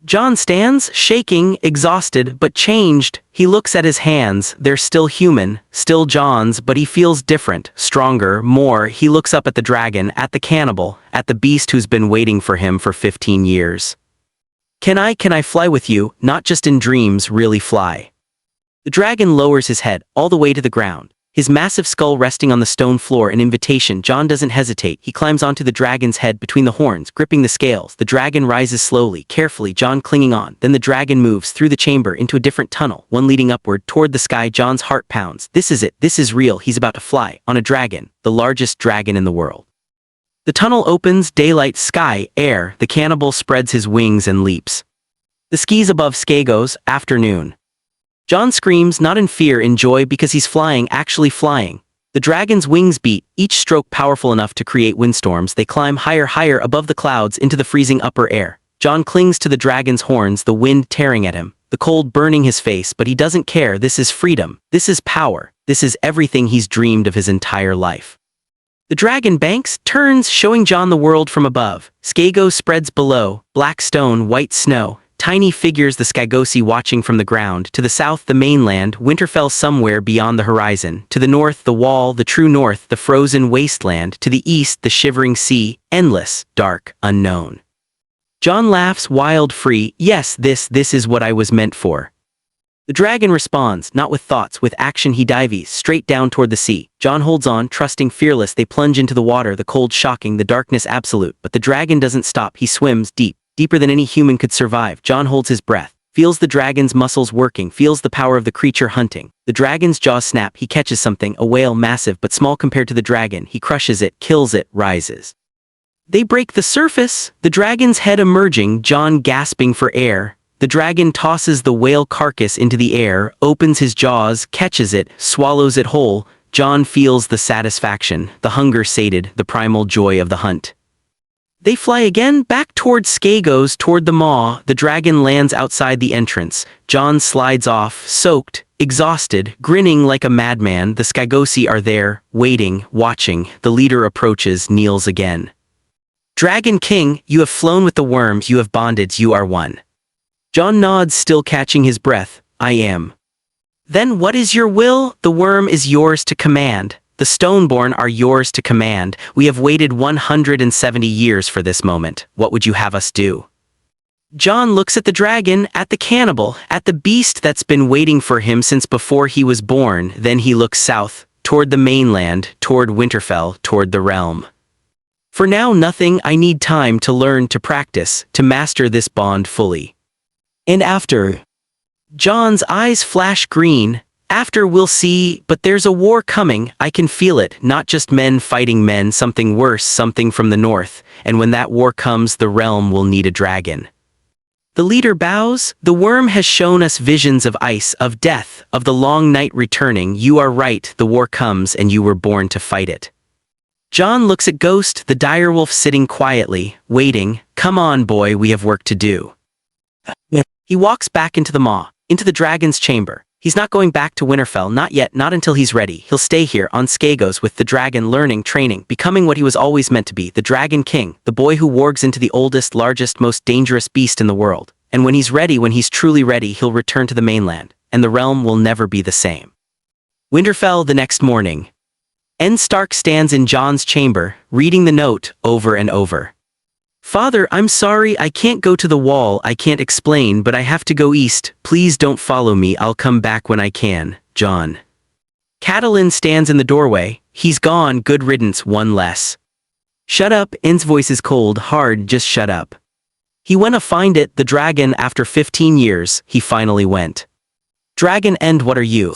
Jon stands, shaking, exhausted, but changed. He looks at his hands. They're still human, still Jon's, but he feels different, stronger, more. He looks up at the dragon, at the cannibal, at the beast who's been waiting for him for 15 years. Can I fly with you, not just in dreams, really fly? The dragon lowers his head, all the way to the ground, his massive skull resting on the stone floor, an invitation. Jon doesn't hesitate. He climbs onto the dragon's head between the horns, gripping the scales. The dragon rises slowly, carefully, Jon clinging on. Then the dragon moves through the chamber into a different tunnel, one leading upward toward the sky. Jon's heart pounds. This is it, this is real. He's about to fly, on a dragon, the largest dragon in the world. The tunnel opens, daylight, sky, air. The cannibal spreads his wings and leaps. The skis above Skagos, afternoon. Jon screams, not in fear, in joy, because he's flying, actually flying. The dragon's wings beat, each stroke powerful enough to create windstorms. They climb higher, higher above the clouds into the freezing upper air. Jon clings to the dragon's horns, the wind tearing at him, the cold burning his face, but he doesn't care. This is freedom. This is power. This is everything he's dreamed of his entire life. The dragon banks, turns, showing Jon the world from above. Skagos spreads below, black stone, white snow. Tiny figures, the Skagosi watching from the ground. To the south, the mainland, Winterfell somewhere beyond the horizon. To the north, the wall, the true north, the frozen wasteland. To the east, the shivering sea, endless, dark, unknown. Jon laughs, wild, free. Yes, this is what I was meant for. The dragon responds, not with thoughts, with action. He dives straight down toward the sea. Jon holds on, trusting, fearless. They plunge into the water, the cold shocking, the darkness absolute. But the dragon doesn't stop. He swims deep. Deeper than any human could survive. Jon holds his breath, feels the dragon's muscles working, feels the power of the creature hunting. The dragon's jaws snap. He catches something, a whale, massive but small compared to the dragon. He crushes it, kills it, rises. They break the surface, the dragon's head emerging, Jon gasping for air. The dragon tosses the whale carcass into the air, opens his jaws, catches it, swallows it whole. Jon feels the satisfaction, the hunger sated, the primal joy of the hunt. They fly again, back toward Skagos, toward the maw. The dragon lands outside the entrance. Jon slides off, soaked, exhausted, grinning like a madman. The Skagosi are there, waiting, watching. The leader approaches, kneels again. Dragon King, you have flown with the worms, you have bonded, you are one. Jon nods, still catching his breath. I am. Then what is your will? The worm is yours to command. The Stoneborn are yours to command. We have waited 170 years for this moment. What would you have us do? Jon looks at the dragon, at the cannibal, at the beast that's been waiting for him since before he was born. Then he looks south, toward the mainland, toward Winterfell, toward the realm. For now, nothing. I need time to learn, to practice, to master this bond fully. And after? Jon's eyes flash green. After we'll see, but there's a war coming. I can feel it, not just men fighting men, something worse, something from the north. And when that war comes, the realm will need a dragon. The leader bows. The worm has shown us visions of ice, of death, of the long night returning. You are right, the war comes and you were born to fight it. Jon looks at Ghost, the direwolf sitting quietly, waiting. Come on, boy, we have work to do. He walks back into the maw, into the dragon's chamber. He's not going back to Winterfell, not yet, not until he's ready. He'll stay here, on Skagos, with the dragon, learning, training, becoming what he was always meant to be, the Dragon King, the boy who wargs into the oldest, largest, most dangerous beast in the world. And when he's ready, when he's truly ready, he'll return to the mainland. and the realm will never be the same. Winterfell the next morning. Ned Stark stands in Jon's chamber, reading the note over and over. "Father, I'm sorry, I can't go to the wall, I can't explain, but I have to go east. Please don't follow me, I'll come back when I can, Jon." Catelyn stands in the doorway. "He's gone, good riddance, one less." "Shut up," Ned's voice is cold, hard, "just shut up." "He went to find it, the dragon, after 15 years, he finally went." "Dragon Ned, what are you?"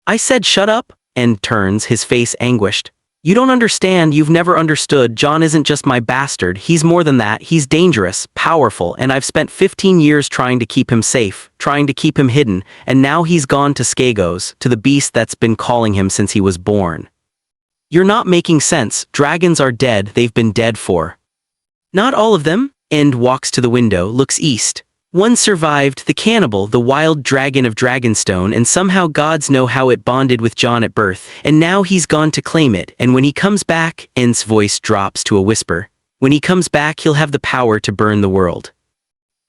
"I said shut up," Ned turns, his face anguished. "You don't understand, you've never understood. Jon isn't just my bastard, he's more than that. He's dangerous, powerful, and I've spent 15 years trying to keep him safe, trying to keep him hidden, and now he's gone to Skagos, to the beast that's been calling him since he was born." "You're not making sense. Dragons are dead, they've been dead for—" "Not all of them." Ned walks to the window, looks east. "One survived, the cannibal, the wild dragon of Dragonstone, and somehow gods know how it bonded with Jon at birth, and now he's gone to claim it, and when he comes back," Ned's voice drops to a whisper, "when he comes back he'll have the power to burn the world."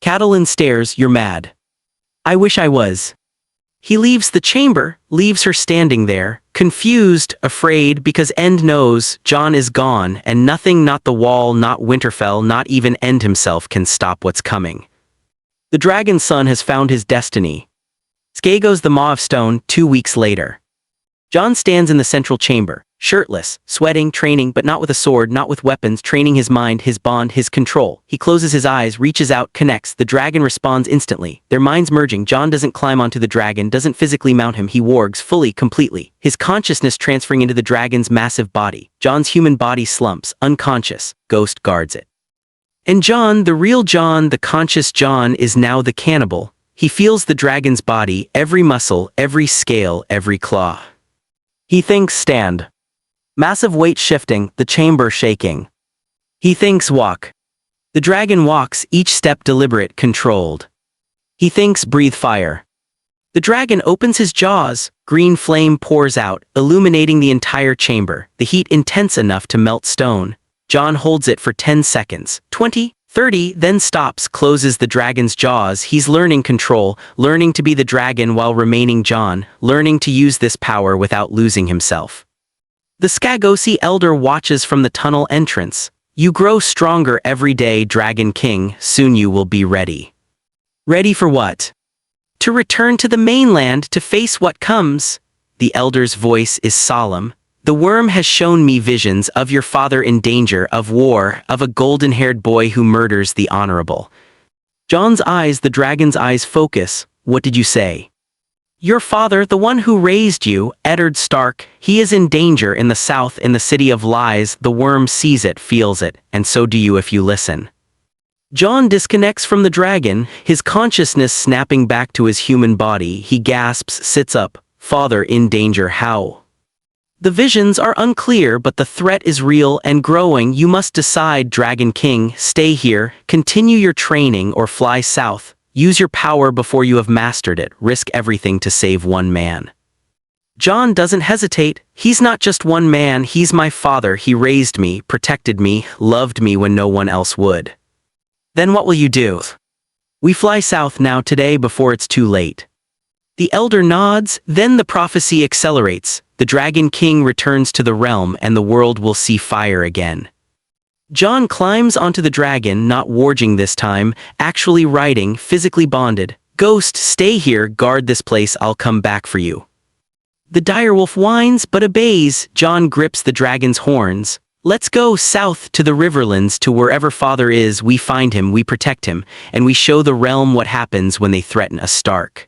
Catelyn stares, "You're mad." "I wish I was." He leaves the chamber, leaves her standing there, confused, afraid, because Ned knows Jon is gone, and nothing, not the wall, not Winterfell, not even Ned himself, can stop what's coming. The dragon's son has found his destiny. Skagos, the Maw of Stone, 2 weeks later. Jon stands in the central chamber, shirtless, sweating, training, but not with a sword, not with weapons, training his mind, his bond, his control. He closes his eyes, reaches out, connects. The dragon responds instantly. Their minds merging. Jon doesn't climb onto the dragon, doesn't physically mount him, he wargs fully, completely. His consciousness transferring into the dragon's massive body. Jon's human body slumps, unconscious. Ghost guards it. And Jon, the real Jon, the conscious Jon, is now the cannibal. He feels the dragon's body, every muscle, every scale, every claw. He thinks stand. Massive weight shifting, the chamber shaking. He thinks walk. The dragon walks, each step deliberate, controlled. He thinks breathe fire. The dragon opens his jaws, green flame pours out, illuminating the entire chamber, the heat intense enough to melt stone. Jon holds it for 10 seconds, 20, 30, then stops, closes the dragon's jaws. He's learning control, learning to be the dragon while remaining Jon, learning to use this power without losing himself. The Skagosi elder watches from the tunnel entrance. "You grow stronger every day, Dragon King, soon you will be ready." "Ready for what?" "To return to the mainland, to face what comes." The elder's voice is solemn. "The worm has shown me visions of your father in danger, of war, of a golden-haired boy who murders the honorable." Jon's eyes, the dragon's eyes, focus. "What did you say?" "Your father, the one who raised you, Eddard Stark, he is in danger in the south, in the city of lies. The worm sees it, feels it, and so do you if you listen." Jon disconnects from the dragon, his consciousness snapping back to his human body. He gasps, sits up. "Father in danger, how?" "The visions are unclear, but the threat is real and growing. You must decide, Dragon King. Stay here, continue your training, or fly south. Use your power before you have mastered it. Risk everything to save one man." Jon doesn't hesitate. "He's not just one man, he's my father. He raised me, protected me, loved me when no one else would." "Then what will you do?" "We fly south now, today, before it's too late." The elder nods, then the prophecy accelerates. The Dragon King returns to the realm and the world will see fire again. Jon climbs onto the dragon, not warging this time, actually riding, physically bonded. "Ghost, stay here, guard this place, I'll come back for you." The direwolf whines but obeys. Jon grips the dragon's horns. "Let's go south to the Riverlands, to wherever father is. We find him, we protect him, and we show the realm what happens when they threaten a Stark."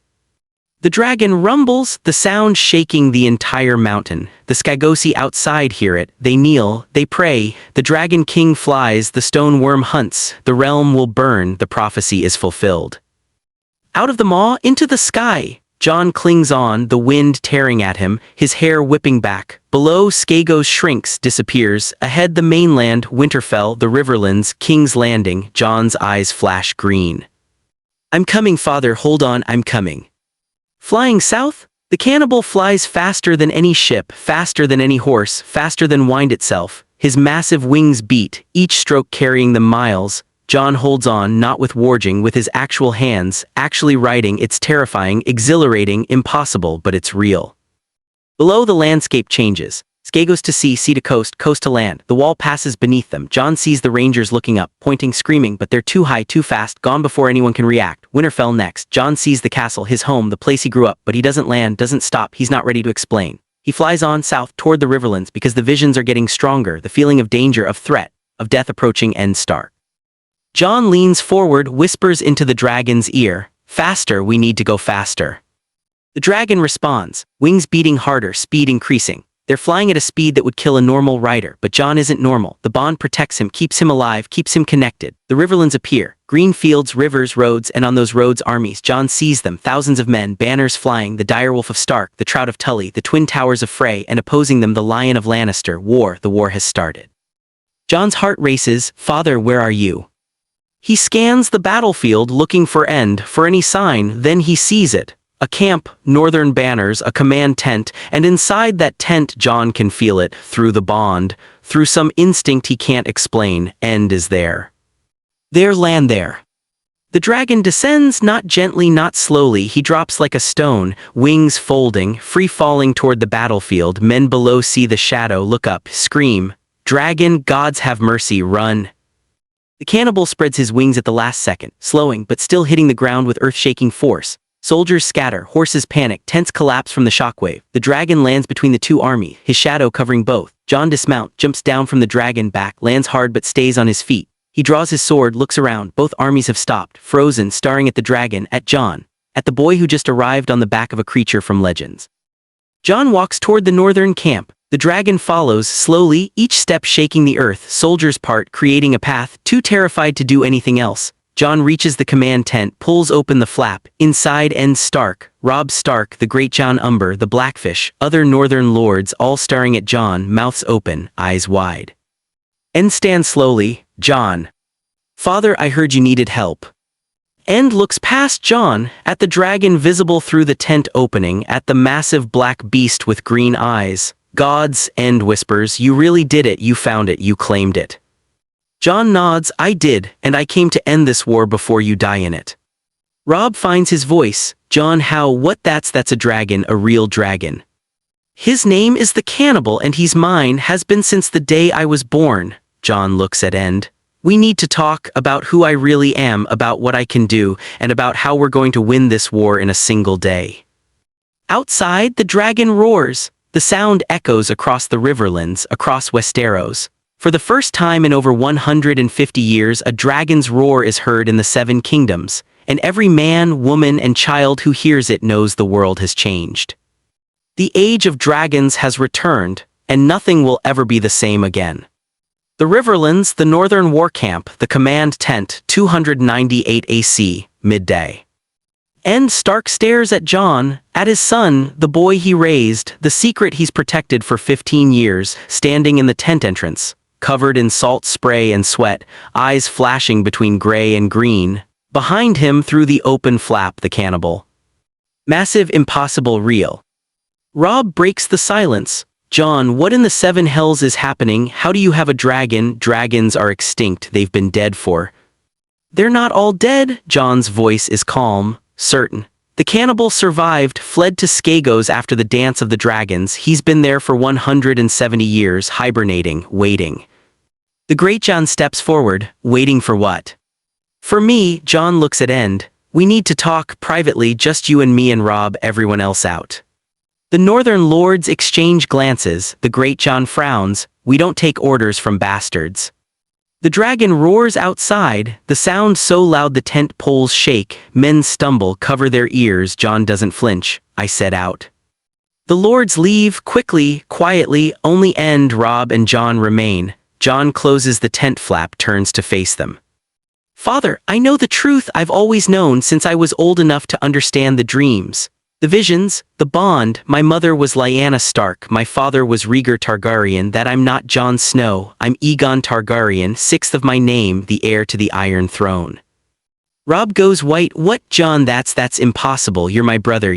The dragon rumbles, the sound shaking the entire mountain. The Skagosi outside hear it. They kneel, they pray. The Dragon King flies, the stone worm hunts. The realm will burn, the prophecy is fulfilled. Out of the maw, into the sky. Jon clings on, the wind tearing at him, his hair whipping back. Below, Skagos shrinks, disappears. Ahead, the mainland, Winterfell, the Riverlands, King's Landing. Jon's eyes flash green. "I'm coming, father, hold on, I'm coming." Flying south, the cannibal flies faster than any ship, faster than any horse, faster than wind itself. His massive wings beat, each stroke carrying them miles. Jon holds on, not with warging, with his actual hands, actually writing. It's terrifying, exhilarating, impossible, but it's real. Below, the landscape changes. Skagos to sea, sea to coast, coast to land. The wall passes beneath them. Jon sees the rangers looking up, pointing, screaming, but they're too high, too fast, gone before anyone can react. Winterfell next. Jon sees the castle, his home, the place he grew up, but he doesn't land, doesn't stop. He's not ready to explain. He flies on south toward the Riverlands because the visions are getting stronger, the feeling of danger, of threat, of death approaching. Ned Stark. Jon leans forward, whispers into the dragon's ear, "Faster, we need to go faster." The dragon responds, wings beating harder, speed increasing. They're flying at a speed that would kill a normal rider, but Jon isn't normal. The bond protects him, keeps him alive, keeps him connected. The Riverlands appear, green fields, rivers, roads, and on those roads armies. Jon sees them, thousands of men, banners flying, the direwolf of Stark, the Trout of Tully, the twin towers of Frey, and opposing them the Lion of Lannister. The war has started. Jon's heart races. "Father, where are you?" He scans the battlefield looking for any sign, then he sees it. A camp, northern banners, a command tent, and inside that tent Jon can feel it, through the bond, through some instinct he can't explain. End is there. There, land there. The dragon descends, not gently, not slowly. He drops like a stone, wings folding, free falling toward the battlefield. Men below see the shadow, look up, scream, "Dragon, gods have mercy, run." The cannibal spreads his wings at the last second, slowing but still hitting the ground with earth-shaking force. Soldiers scatter, horses panic, tents collapse from the shockwave. The dragon lands between the two armies, his shadow covering both. Jon dismounts, jumps down from the dragon back, lands hard but stays on his feet. He draws his sword, looks around. Both armies have stopped, frozen, staring at the dragon, at Jon, at the boy who just arrived on the back of a creature from legends. Jon walks toward the northern camp. The dragon follows, slowly, each step shaking the earth. Soldiers part, creating a path, too terrified to do anything else. Jon reaches the command tent, pulls open the flap. Inside, Ned Stark, Robb Stark, the Great Jon Umber, the Blackfish, other northern lords, all staring at Jon, mouths open, eyes wide. Ned stands slowly. "Jon. Father, I heard you needed help." Ned looks past Jon, at the dragon visible through the tent opening, at the massive black beast with green eyes. "Gods," Ned whispers, "you really did it, you found it, you claimed it." Jon nods, "I did, and I came to end this war before you die in it." Robb finds his voice. "Jon, how? What? That's a dragon, a real dragon. His name is the Cannibal, and he's mine, has been since the day I was born." Jon looks at Ned. "We need to talk about who I really am, about what I can do, and about how we're going to win this war in a single day." Outside, the dragon roars. The sound echoes across the Riverlands, across Westeros. For the first time in over 150 years, a dragon's roar is heard in the Seven Kingdoms, and every man, woman, and child who hears it knows the world has changed. The age of dragons has returned, and nothing will ever be the same again. The Riverlands, the northern war camp, the command tent, 298 AC, midday. Ned Stark stares at Jon, at his son, the boy he raised, the secret he's protected for 15 years, standing in the tent entrance, covered in salt spray and sweat, eyes flashing between gray and green. Behind him, through the open flap, the cannibal. Massive, impossible, real. Robb breaks the silence. "Jon, what in the seven hells is happening? How do you have a dragon? Dragons are extinct, they've been dead for..." "They're not all dead." Jon's voice is calm, certain. "The cannibal survived, fled to Skagos after the Dance of the Dragons. He's been there for 170 years, hibernating, waiting." The Great Jon steps forward. "Waiting for what?" "For me." Jon looks at Ned. "We need to talk, privately, just you and me and Robb, everyone else out." The northern lords exchange glances. The Great Jon frowns. "We don't take orders from bastards." The dragon roars outside, the sound so loud the tent poles shake. Men stumble, cover their ears. Jon doesn't flinch. "I set out." The lords leave, quickly, quietly. Only Ned, Robb, and Jon remain. Jon closes the tent flap, turns to face them. "Father, I know the truth I've always known since I was old enough to understand the dreams. The visions, the bond. My mother was Lyanna Stark, my father was Rhaegar Targaryen, that I'm not Jon Snow, I'm Aegon Targaryen, sixth of my name, the heir to the Iron Throne." Robb goes white. "What, Jon? That's impossible. You're my brother,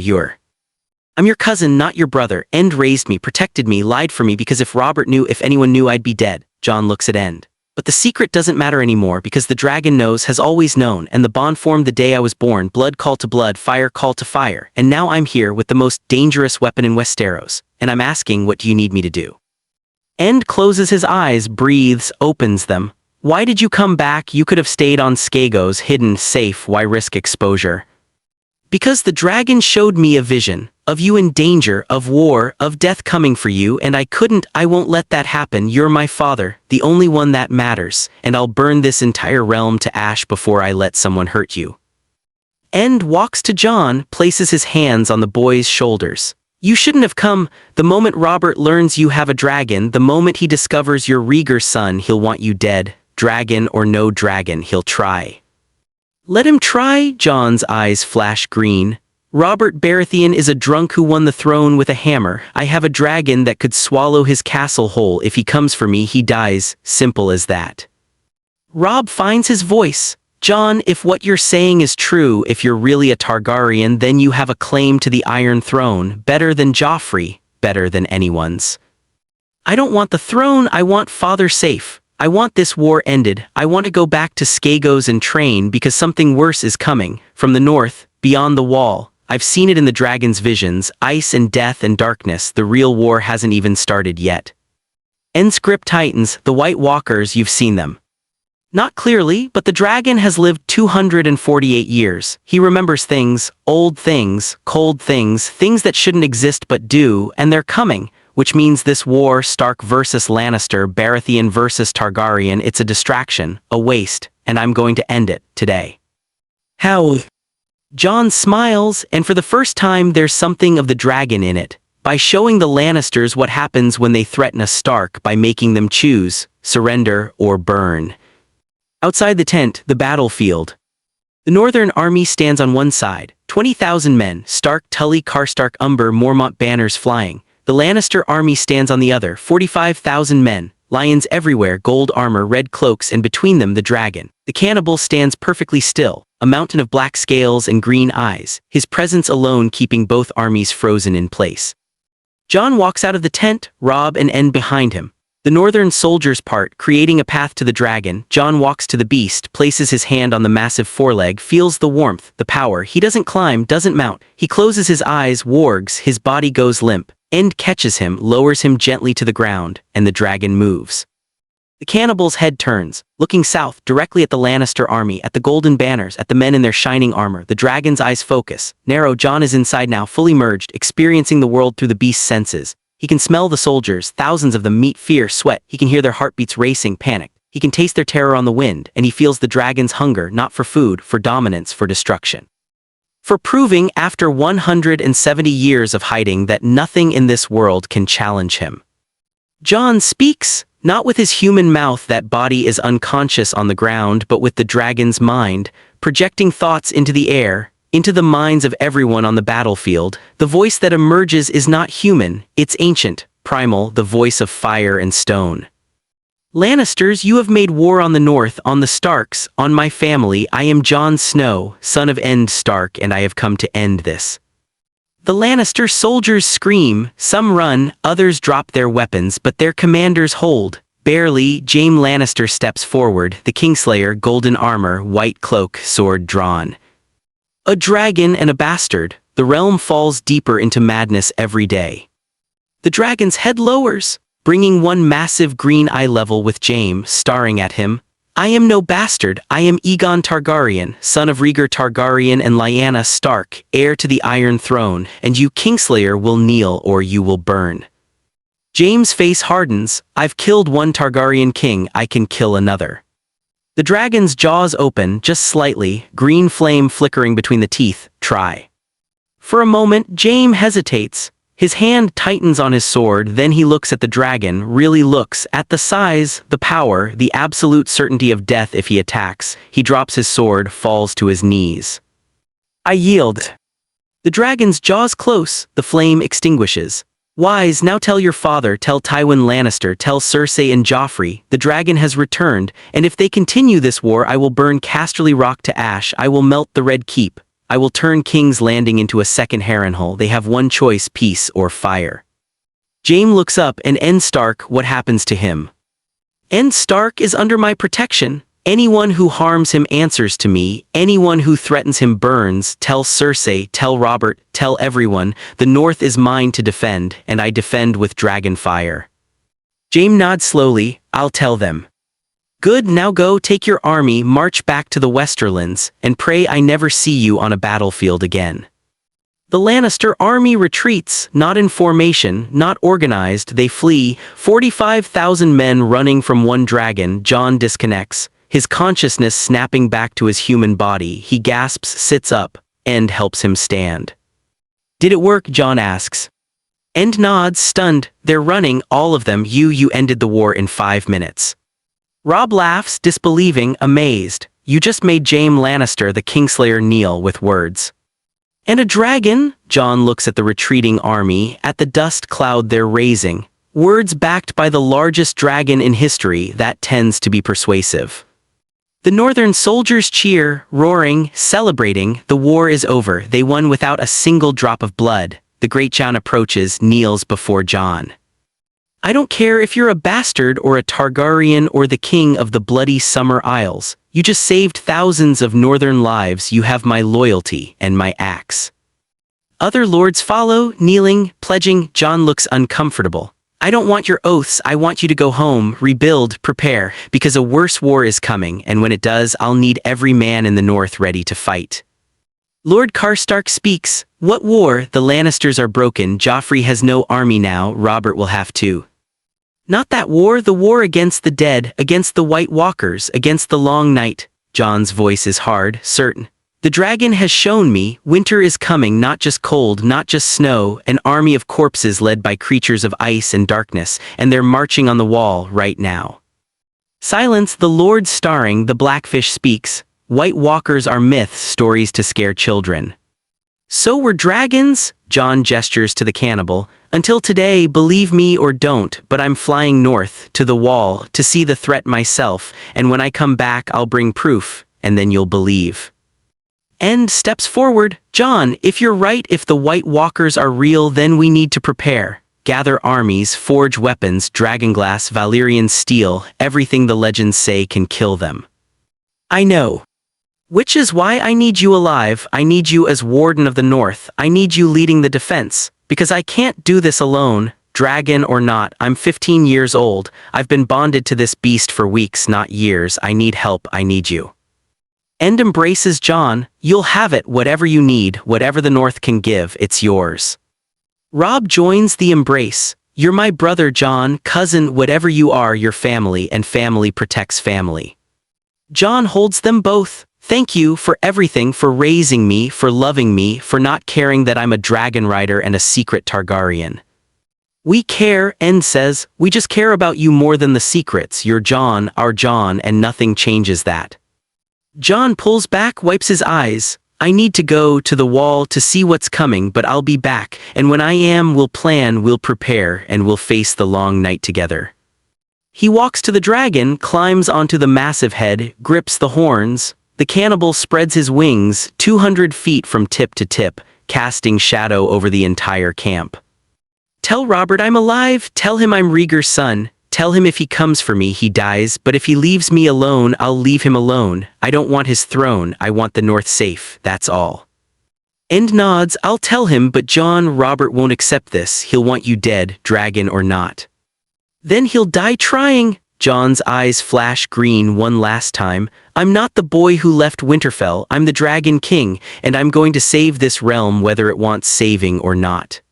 I'm your cousin, not your brother. Ned raised me, protected me, lied for me because if Robert knew, if anyone knew, I'd be dead." Jon looks at Ned. But the secret doesn't matter anymore because the dragon has always known, and the bond formed the day I was born. Blood called to blood, fire called to fire, and now I'm here with the most dangerous weapon in Westeros, and I'm asking, what do you need me to do? End closes his eyes, breathes, opens them. Why did you come back? You could have stayed on Skagos, hidden, safe. Why risk exposure? Because the dragon showed me a vision of you in danger, of war, of death coming for you, and I won't let that happen. You're my father, the only one that matters, and I'll burn this entire realm to ash before I let someone hurt you. End walks to Jon, places his hands on the boy's shoulders. You shouldn't have come. The moment Robert learns you have a dragon, the moment he discovers you're Rhaegar's son, he'll want you dead. Dragon or no dragon, he'll try. Let him try. Jon's eyes flash green. Robert Baratheon is a drunk who won the throne with a hammer. I have a dragon that could swallow his castle whole. If he comes for me, he dies. Simple as that. Robb finds his voice. Jon, if what you're saying is true, if you're really a Targaryen, then you have a claim to the Iron Throne, better than Joffrey, better than anyone's. I don't want the throne, I want father safe. I want this war ended. I want to go back to Skagos and train because something worse is coming. From the north, beyond the wall. I've seen it in the dragon's visions, ice and death and darkness. The real war hasn't even started yet. End script Titans, the White Walkers, you've seen them. Not clearly, but the dragon has lived 248 years. He remembers things, old things, cold things, things that shouldn't exist but do, and they're coming. Which means this war, Stark versus Lannister, Baratheon versus Targaryen, it's a distraction, a waste, and I'm going to end it, today. How? Jon smiles, and for the first time there's something of the dragon in it, by showing the Lannisters what happens when they threaten a Stark, by making them choose, surrender or burn. Outside the tent, the battlefield. The Northern Army stands on one side, 20,000 men, Stark, Tully, Karstark, Umber, Mormont banners flying. The Lannister army stands on the other, 45,000 men, lions everywhere, gold armor, red cloaks, and between them the dragon. The cannibal stands perfectly still, a mountain of black scales and green eyes, his presence alone keeping both armies frozen in place. Jon walks out of the tent, Robb and End behind him. The northern soldiers part, creating a path to the dragon. Jon walks to the beast, places his hand on the massive foreleg, feels the warmth, the power. He doesn't climb, doesn't mount. He closes his eyes, wargs, his body goes limp. End catches him, lowers him gently to the ground, and the dragon moves. The cannibal's head turns, looking south, directly at the Lannister army, at the golden banners, at the men in their shining armor. The dragon's eyes focus. Narrow. Jon is inside now, fully merged, experiencing the world through the beast's senses. He can smell the soldiers, thousands of them, meet, fear, sweat. He can hear their heartbeats racing, panicked. He can taste their terror on the wind, and he feels the dragon's hunger, not for food, for dominance, for destruction. For proving, after 170 years of hiding, that nothing in this world can challenge him. Jon speaks, not with his human mouth, that body is unconscious on the ground, but with the dragon's mind, projecting thoughts into the air, into the minds of everyone on the battlefield. The voice that emerges is not human, it's ancient, primal, the voice of fire and stone. Lannisters, you have made war on the north, on the Starks, on my family. I am Jon Snow, son of Ned Stark, and I have come to end this. The Lannister soldiers scream, some run, others drop their weapons, but their commanders hold. Barely, Jaime Lannister steps forward, the Kingslayer, golden armor, white cloak, sword drawn. A dragon and a bastard, the realm falls deeper into madness every day. The dragon's head lowers, bringing one massive green eye level with Jaime, staring at him. I am no bastard, I am Aegon Targaryen, son of Rhaegar Targaryen and Lyanna Stark, heir to the Iron Throne, and you Kingslayer will kneel or you will burn. Jaime's face hardens. I've killed one Targaryen king, I can kill another. The dragon's jaws open, just slightly, green flame flickering between the teeth. Try. For a moment, Jaime hesitates. His hand tightens on his sword, then he looks at the dragon, really looks, at the size, the power, the absolute certainty of death if he attacks. He drops his sword, falls to his knees. I yield. The dragon's jaws close, the flame extinguishes. Wise, now tell your father, tell Tywin Lannister, tell Cersei and Joffrey, the dragon has returned, and if they continue this war I will burn Casterly Rock to ash, I will melt the Red Keep. I will turn King's Landing into a second Harrenhal. They have one choice, peace or fire. Jaime looks up, and Ned Stark, what happens to him? Ned Stark is under my protection. Anyone who harms him answers to me. Anyone who threatens him burns. Tell Cersei, tell Robert, tell everyone. The North is mine to defend, and I defend with dragon fire." Jaime nods slowly. "I'll tell them." "Good, now go take your army, march back to the Westerlands, and pray I never see you on a battlefield again." The Lannister army retreats, not in formation, not organized, they flee. 45,000 men running from one dragon. Jon disconnects, his consciousness snapping back to his human body. He gasps, sits up, and helps him stand. "Did it work?" Jon asks. Ned nods, stunned. "They're running, all of them. You ended the war in 5 minutes." Robb laughs, disbelieving, amazed. "You just made Jaime Lannister the Kingslayer kneel with words." "And a dragon?" Jon looks at the retreating army, at the dust cloud they're raising. Words backed by the largest dragon in history, that tends to be persuasive. The northern soldiers cheer, roaring, celebrating. The war is over. They won without a single drop of blood. The great Jon approaches, kneels before Jon. "I don't care if you're a bastard or a Targaryen or the king of the bloody Summer Isles. You just saved thousands of northern lives. You have my loyalty and my axe." Other lords follow, kneeling, pledging. Jon looks uncomfortable. "I don't want your oaths. I want you to go home, rebuild, prepare, because a worse war is coming, and when it does, I'll need every man in the north ready to fight." Lord Karstark speaks. "What war? The Lannisters are broken. Joffrey has no army now. Robert will have to." "Not that war, the war against the dead, against the White Walkers, against the Long Night." Jon's voice is hard, certain. "The dragon has shown me, winter is coming, not just cold, not just snow, an army of corpses led by creatures of ice and darkness, and they're marching on the wall right now." Silence. The Lord starring, the Blackfish speaks. "White Walkers are myths, stories to scare children." "So were dragons?" Jon gestures to the cannibal. "Until today, believe me or don't, but I'm flying north, to the wall, to see the threat myself, and when I come back I'll bring proof, and then you'll believe." Ned steps forward. "Jon, if you're right, if the White Walkers are real, then we need to prepare. Gather armies, forge weapons, dragonglass, Valyrian steel, everything the legends say can kill them." "I know. Which is why I need you alive. I need you as Warden of the North. I need you leading the defense. Because I can't do this alone, dragon or not. I'm 15 years old. I've been bonded to this beast for weeks, not years. I need help. I need you." Ned embraces Jon. "You'll have it, whatever you need, whatever the North can give, it's yours." Robb joins the embrace. "You're my brother, Jon, cousin, whatever you are, your family, and family protects family." Jon holds them both. "Thank you for everything, for raising me, for loving me, for not caring that I'm a dragon rider and a secret Targaryen." "We care," Ned says. "We just care about you more than the secrets. You're Jon, our Jon, and nothing changes that." Jon pulls back, wipes his eyes. "I need to go to the wall to see what's coming, but I'll be back, and when I am, we'll plan, we'll prepare, and we'll face the long night together." He walks to the dragon, climbs onto the massive head, grips the horns. The cannibal spreads his wings, 200 feet from tip to tip, casting shadow over the entire camp. "Tell Robert I'm alive, tell him I'm Rhaegar's son, tell him if he comes for me he dies, but if he leaves me alone I'll leave him alone. I don't want his throne, I want the North safe, that's all." Ned nods. "I'll tell him, but Jon, Robert won't accept this. He'll want you dead, dragon or not." "Then he'll die trying." Jon's eyes flash green one last time. "I'm not the boy who left Winterfell. I'm the Dragon King, and I'm going to save this realm whether it wants saving or not."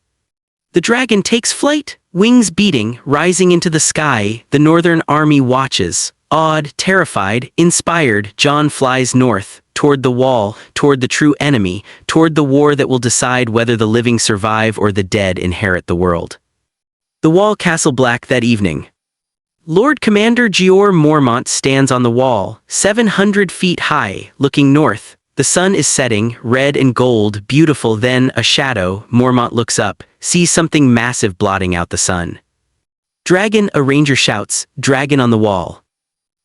The dragon takes flight, wings beating, rising into the sky. The northern army watches. Awed, terrified, inspired, Jon flies north, toward the wall, toward the true enemy, toward the war that will decide whether the living survive or the dead inherit the world. The Wall Castle Black that evening. Lord Commander Jeor Mormont stands on the wall, 700 feet high, looking north. The sun is setting, red and gold, beautiful. Then, a shadow. Mormont looks up, sees something massive blotting out the sun. "Dragon," a ranger shouts. "Dragon on the wall."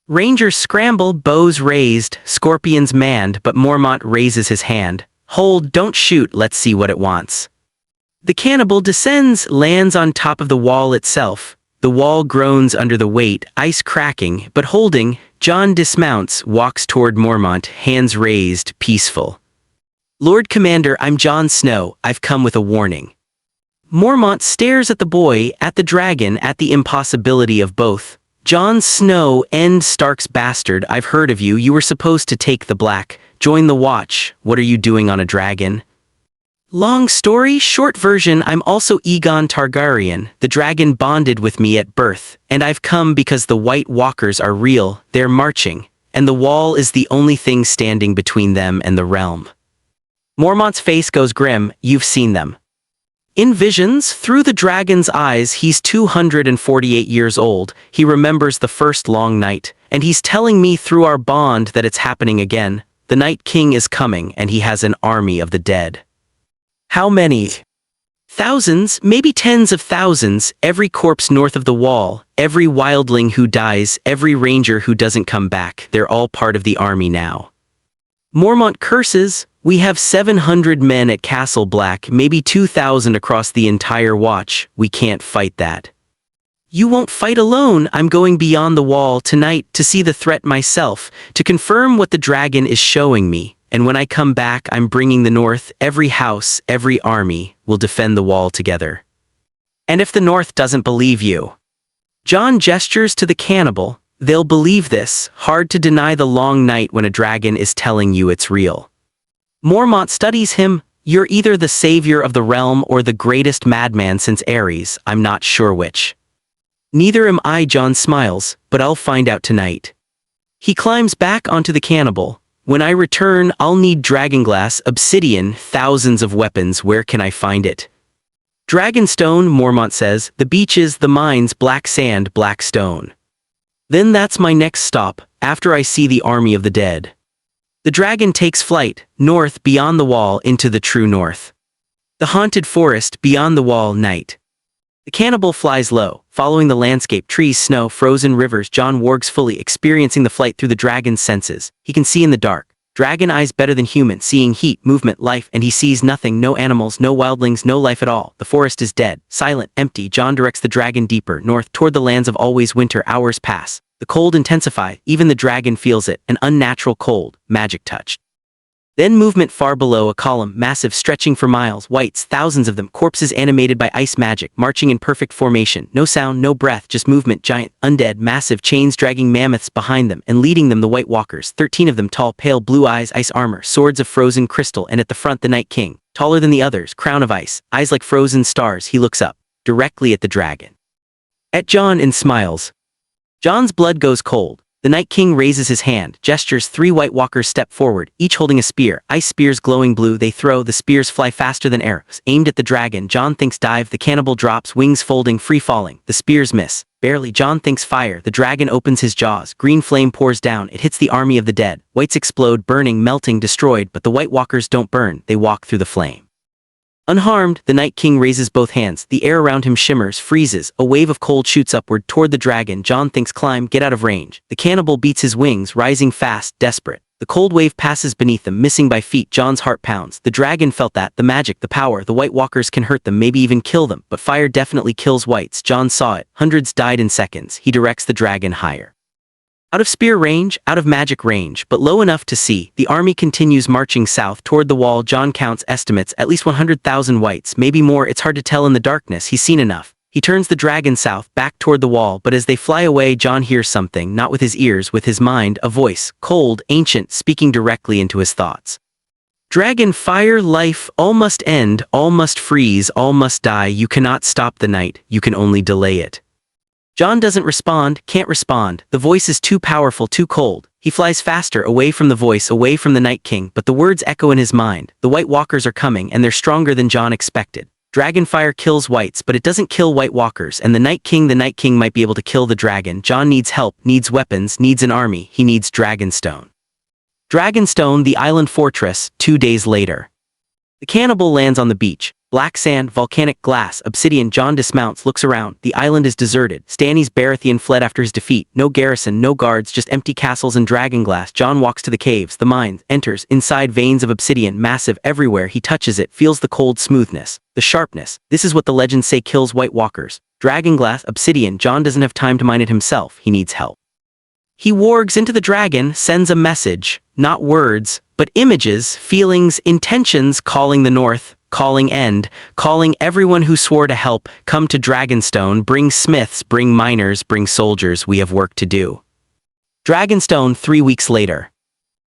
Rangers scramble, bows raised, scorpions manned, but Mormont raises his hand. "Hold, don't shoot, let's see what it wants." The cannibal descends, lands on top of the wall itself. The wall groans under the weight, ice cracking, but holding. Jon dismounts, walks toward Mormont, hands raised, peaceful. "Lord Commander, I'm Jon Snow, I've come with a warning." Mormont stares at the boy, at the dragon, at the impossibility of both. "Jon Snow, Ned Stark's bastard, I've heard of you. You were supposed to take the black, join the watch. What are you doing on a dragon?" Long story, short version, I'm also Aegon Targaryen. The dragon bonded with me at birth, and I've come because the White Walkers are real, they're marching, and the wall is the only thing standing between them and the realm. Mormont's face goes grim. "You've seen them." In visions, through the dragon's eyes, he's 248 years old, he remembers the first long night, and he's telling me through our bond that it's happening again. The Night King is coming, and he has an army of the dead. How many? Thousands, maybe tens of thousands, every corpse north of the wall, every wildling who dies, every ranger who doesn't come back, they're all part of the army now. Mormont curses. "We have 700 men at Castle Black, maybe 2,000 across the entire watch. We can't fight that." "You won't fight alone. I'm going beyond the wall tonight to see the threat myself, to confirm what the dragon is showing me. And when I come back, I'm bringing the North, every house, every army, will defend the wall together. And if the North doesn't believe you," Jon gestures to the cannibal, "they'll believe this. Hard to deny the long night when a dragon is telling you it's real." Mormont studies him. "You're either the savior of the realm or the greatest madman since Ares. I'm not sure which." "Neither am I," Jon smiles, "but I'll find out tonight." He climbs back onto the cannibal. "When I return, I'll need dragonglass, obsidian, thousands of weapons. Where can I find it?" "Dragonstone," Mormont says, "the beaches, the mines, black sand, black stone." "Then that's my next stop, after I see the army of the dead." The dragon takes flight, north, beyond the wall, into the true north. The haunted forest, beyond the wall, night. The cannibal flies low, following the landscape, trees, snow, frozen rivers. Jon wargs fully, experiencing the flight through the dragon's senses. He can see in the dark. Dragon eyes better than human, seeing heat, movement, life, and he sees nothing, no animals, no wildlings, no life at all. The forest is dead, silent, empty. Jon directs the dragon deeper, north, toward the lands of always winter. Hours pass. The cold intensify, even the dragon feels it, an unnatural cold, magic touched. Then movement far below, a column, massive, stretching for miles, whites, thousands of them, corpses animated by ice magic, marching in perfect formation, no sound, no breath, just movement, giant, undead, massive, chains dragging mammoths behind them, and leading them the White Walkers, 13 of them tall, pale blue eyes, ice armor, swords of frozen crystal, and at the front the Night King, taller than the others, crown of ice, eyes like frozen stars. He looks up, directly at the dragon. At Jon, and smiles. Jon's blood goes cold. The Night King raises his hand, gestures. 3 White Walkers step forward, each holding a spear, ice spears glowing blue. They throw, the spears fly faster than arrows, aimed at the dragon. Jon thinks dive, the cannibal drops, wings folding, free falling. The spears miss, barely. Jon thinks fire, the dragon opens his jaws, green flame pours down, it hits the army of the dead. Whites explode, burning, melting, destroyed, but the White Walkers don't burn, they walk through the flame. Unharmed, the Night King raises both hands, the air around him shimmers, freezes, a wave of cold shoots upward toward the dragon. Jon thinks climb, get out of range. The cannibal beats his wings, rising fast, desperate. The cold wave passes beneath them, missing by feet. Jon's heart pounds. The dragon felt that, the magic, the power. The White Walkers can hurt them, maybe even kill them, but fire definitely kills whites. Jon saw it, hundreds died in seconds. He directs the dragon higher. Out of spear range, out of magic range, but low enough to see. The army continues marching south toward the wall. Jon counts, estimates, at least 100,000 whites, maybe more. It's hard to tell in the darkness. He's seen enough. He turns the dragon south, back toward the wall, but as they fly away, Jon hears something, not with his ears, with his mind, a voice, cold, ancient, speaking directly into his thoughts. "Dragon, fire, life, all must end, all must freeze, all must die. You cannot stop the night, you can only delay it." Jon doesn't respond, can't respond. The voice is too powerful, too cold. He flies faster, away from the voice, away from the Night King, but the words echo in his mind. The White Walkers are coming, and they're stronger than Jon expected. Dragonfire kills whites, but it doesn't kill White Walkers, and the Night King might be able to kill the dragon. Jon needs help, needs weapons, needs an army. He needs Dragonstone. Dragonstone, the island fortress, 2 days later. The cannibal lands on the beach. Black sand, volcanic glass, obsidian. Jon dismounts, looks around. The island is deserted. Stannis Baratheon fled after his defeat. No garrison, no guards, just empty castles and dragonglass. Jon walks to the caves, the mines, enters. Inside, veins of obsidian, massive everywhere. He touches it, feels the cold smoothness, the sharpness. This is what the legends say kills White Walkers. dragonglass, obsidian. Jon doesn't have time to mine it himself, he needs help. He wargs into the dragon, sends a message, not words, but images, feelings, intentions, calling the north, calling end, calling everyone who swore to help, come to Dragonstone, bring smiths, bring miners, bring soldiers, we have work to do. Dragonstone 3 weeks later.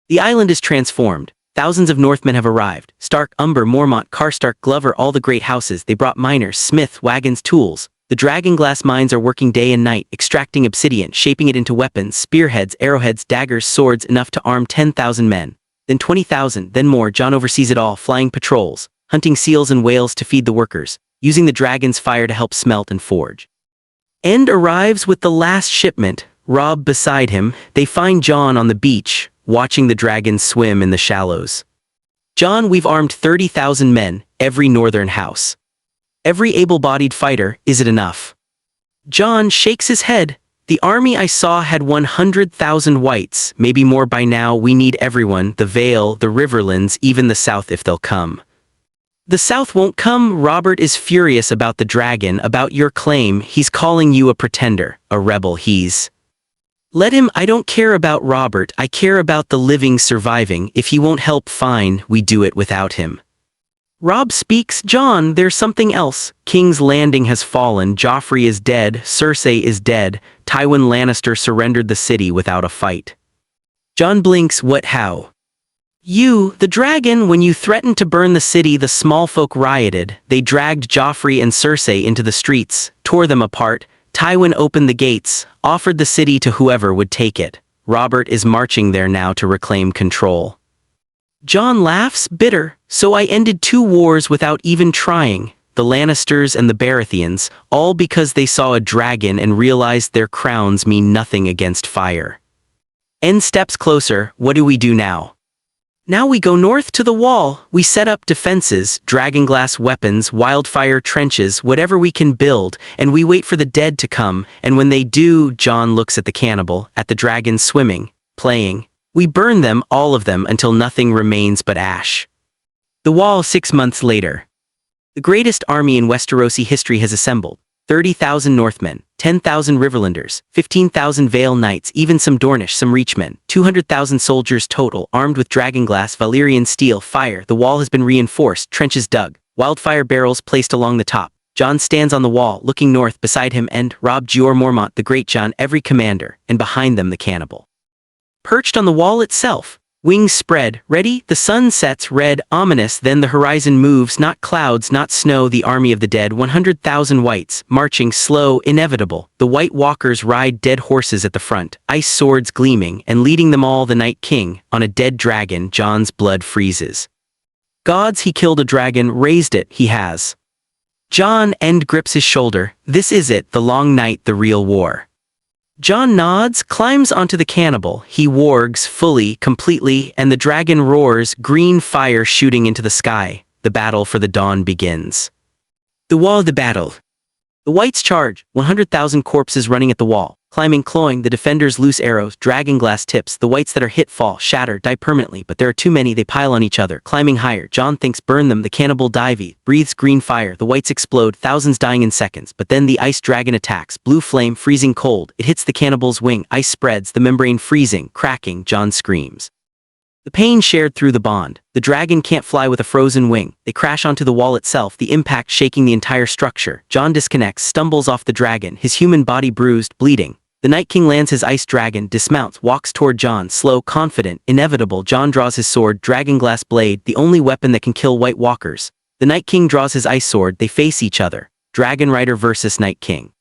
The island is transformed. Thousands of Northmen have arrived. Stark, Umber, Mormont, Karstark, Glover, all the great houses. They brought miners, smiths, wagons, tools. The dragonglass mines are working day and night, extracting obsidian, shaping it into weapons, spearheads, arrowheads, daggers, swords, enough to arm 10,000 men. Then 20,000, then more. Jon oversees it all, flying patrols, hunting seals and whales to feed the workers, using the dragon's fire to help smelt and forge. End arrives with the last shipment. Robb beside him, they find Jon on the beach, watching the dragons swim in the shallows. Jon, we've armed 30,000 men, every northern house. Every able-bodied fighter, is it enough? Jon shakes his head. The army I saw had 100,000 whites, maybe more by now. We need everyone, the Vale, the Riverlands, even the South if they'll come. The South won't come. Robert is furious about the dragon, about your claim. He's calling you a pretender, a rebel. Let him. I don't care about Robert, I care about the living surviving. If he won't help, fine, we do it without him. Robb speaks. Jon, there's something else. King's Landing has fallen, Joffrey is dead, Cersei is dead, Tywin Lannister surrendered the city without a fight. Jon blinks. What, how? You, the dragon, when you threatened to burn the city, the small folk rioted. They dragged Joffrey and Cersei into the streets, tore them apart. Tywin opened the gates, offered the city to whoever would take it. Robert is marching there now to reclaim control. Jon laughs, bitter. So I ended 2 wars without even trying. The Lannisters and the Baratheons, all because they saw a dragon and realized their crowns mean nothing against fire. End steps closer. What do we do now? Now we go north to the wall. We set up defenses, dragonglass weapons, wildfire trenches, whatever we can build, and we wait for the dead to come, and when they do, Jon looks at the cannibal, at the dragons swimming, playing. We burn them, all of them, until nothing remains but ash. The wall 6 months later. The greatest army in Westerosi history has assembled. 30,000 Northmen, 10,000 Riverlanders, 15,000 Vale Knights, even some Dornish, some Reachmen, 200,000 soldiers total, armed with dragonglass, Valyrian steel, fire. The wall has been reinforced, trenches dug, wildfire barrels placed along the top. Jon stands on the wall, looking north. Beside him and Robb, Jeor Mormont, the great Jon, every commander, and behind them the cannibal. Perched on the wall itself, wings spread, ready, the sun sets, red, ominous, then the horizon moves, not clouds, not snow, the army of the dead, 100,000 whites, marching slow, inevitable. The White Walkers ride dead horses at the front, ice swords gleaming, and leading them all the Night King, on a dead dragon. Jon's blood freezes. Gods, he killed a dragon, raised it, he has. Jon End grips his shoulder. This is it, the long night, the real war. Jon nods, climbs onto the cannibal. He wargs fully, completely, and the dragon roars, green fire shooting into the sky. The battle for the dawn begins. The wall of the battle. The whites charge, 100,000 corpses running at the wall, climbing, clawing, the defenders loose arrows, dragonglass tips, the whites that are hit fall, shatter, die permanently, but there are too many, they pile on each other, climbing higher. Jon thinks burn them, the cannibal divey, breathes green fire, the whites explode, thousands dying in seconds, but then the ice dragon attacks, blue flame, freezing cold, it hits the cannibal's wing, ice spreads, the membrane freezing, cracking. Jon screams. The pain shared through the bond. The dragon can't fly with a frozen wing. They crash onto the wall itself, the impact shaking the entire structure. Jon disconnects, stumbles off the dragon, his human body bruised, bleeding. The Night King lands his ice dragon, dismounts, walks toward Jon, slow, confident, inevitable. Jon draws his sword, dragonglass blade, the only weapon that can kill White Walkers. The Night King draws his ice sword, they face each other. Dragon Rider versus Night King.